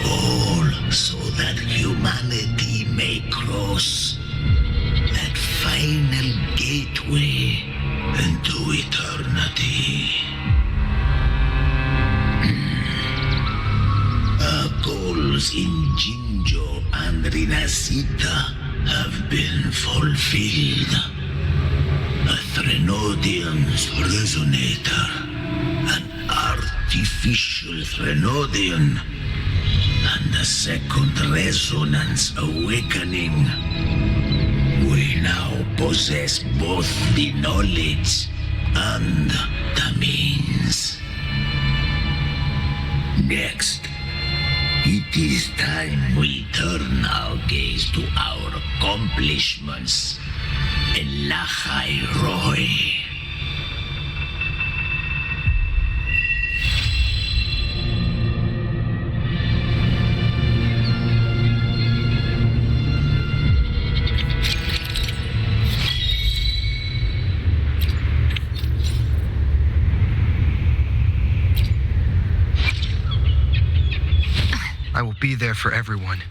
All so that humanity may cross that final gateway into eternity. Our goals in Jinjo and Rinasita have been fulfilled. A Threnodian's resonator, an artificial Threnodian, and a second resonance awakening. We now possess both the knowledge and the means. Next, it is time we turn our gaze to our accomplishments Elachai Roy. I will be there for everyone.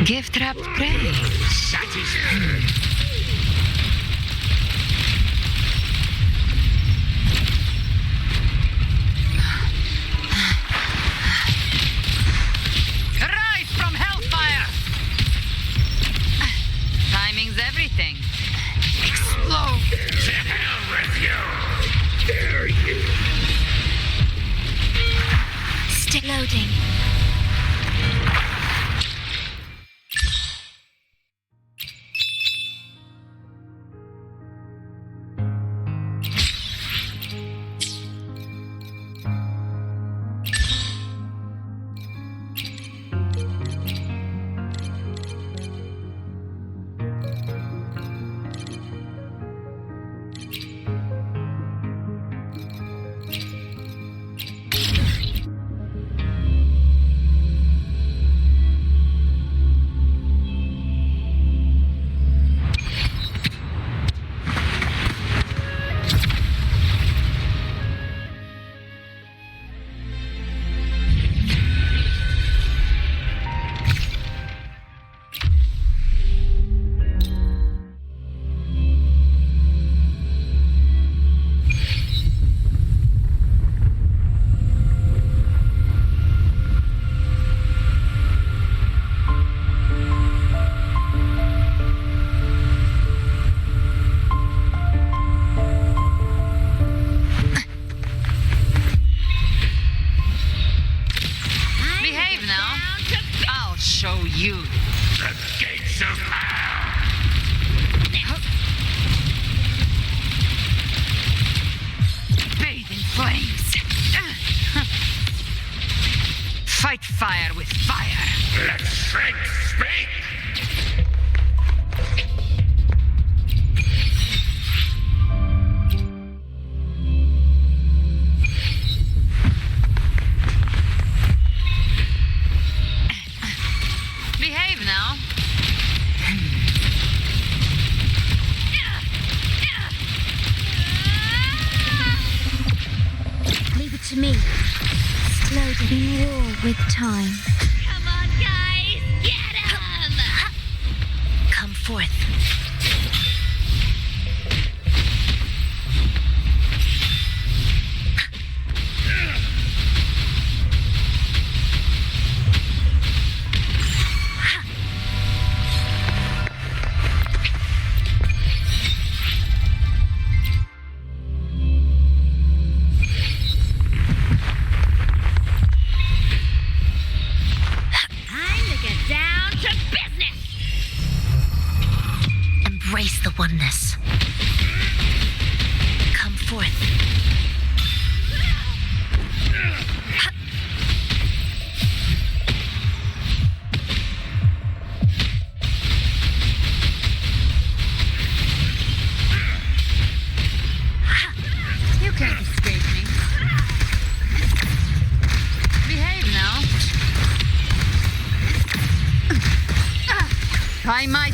Gift wrapped prey. Rise from hellfire! Timing's everything. Explode! To hell with you! Dare you! Still loading. Fight fire with fire. Let strength speak! Behave now. Leave it to me. Slowly war with time. Come on, guys! Get him! Come forth. Embrace the oneness. Come forth. You can't escape me. Behave now. Try my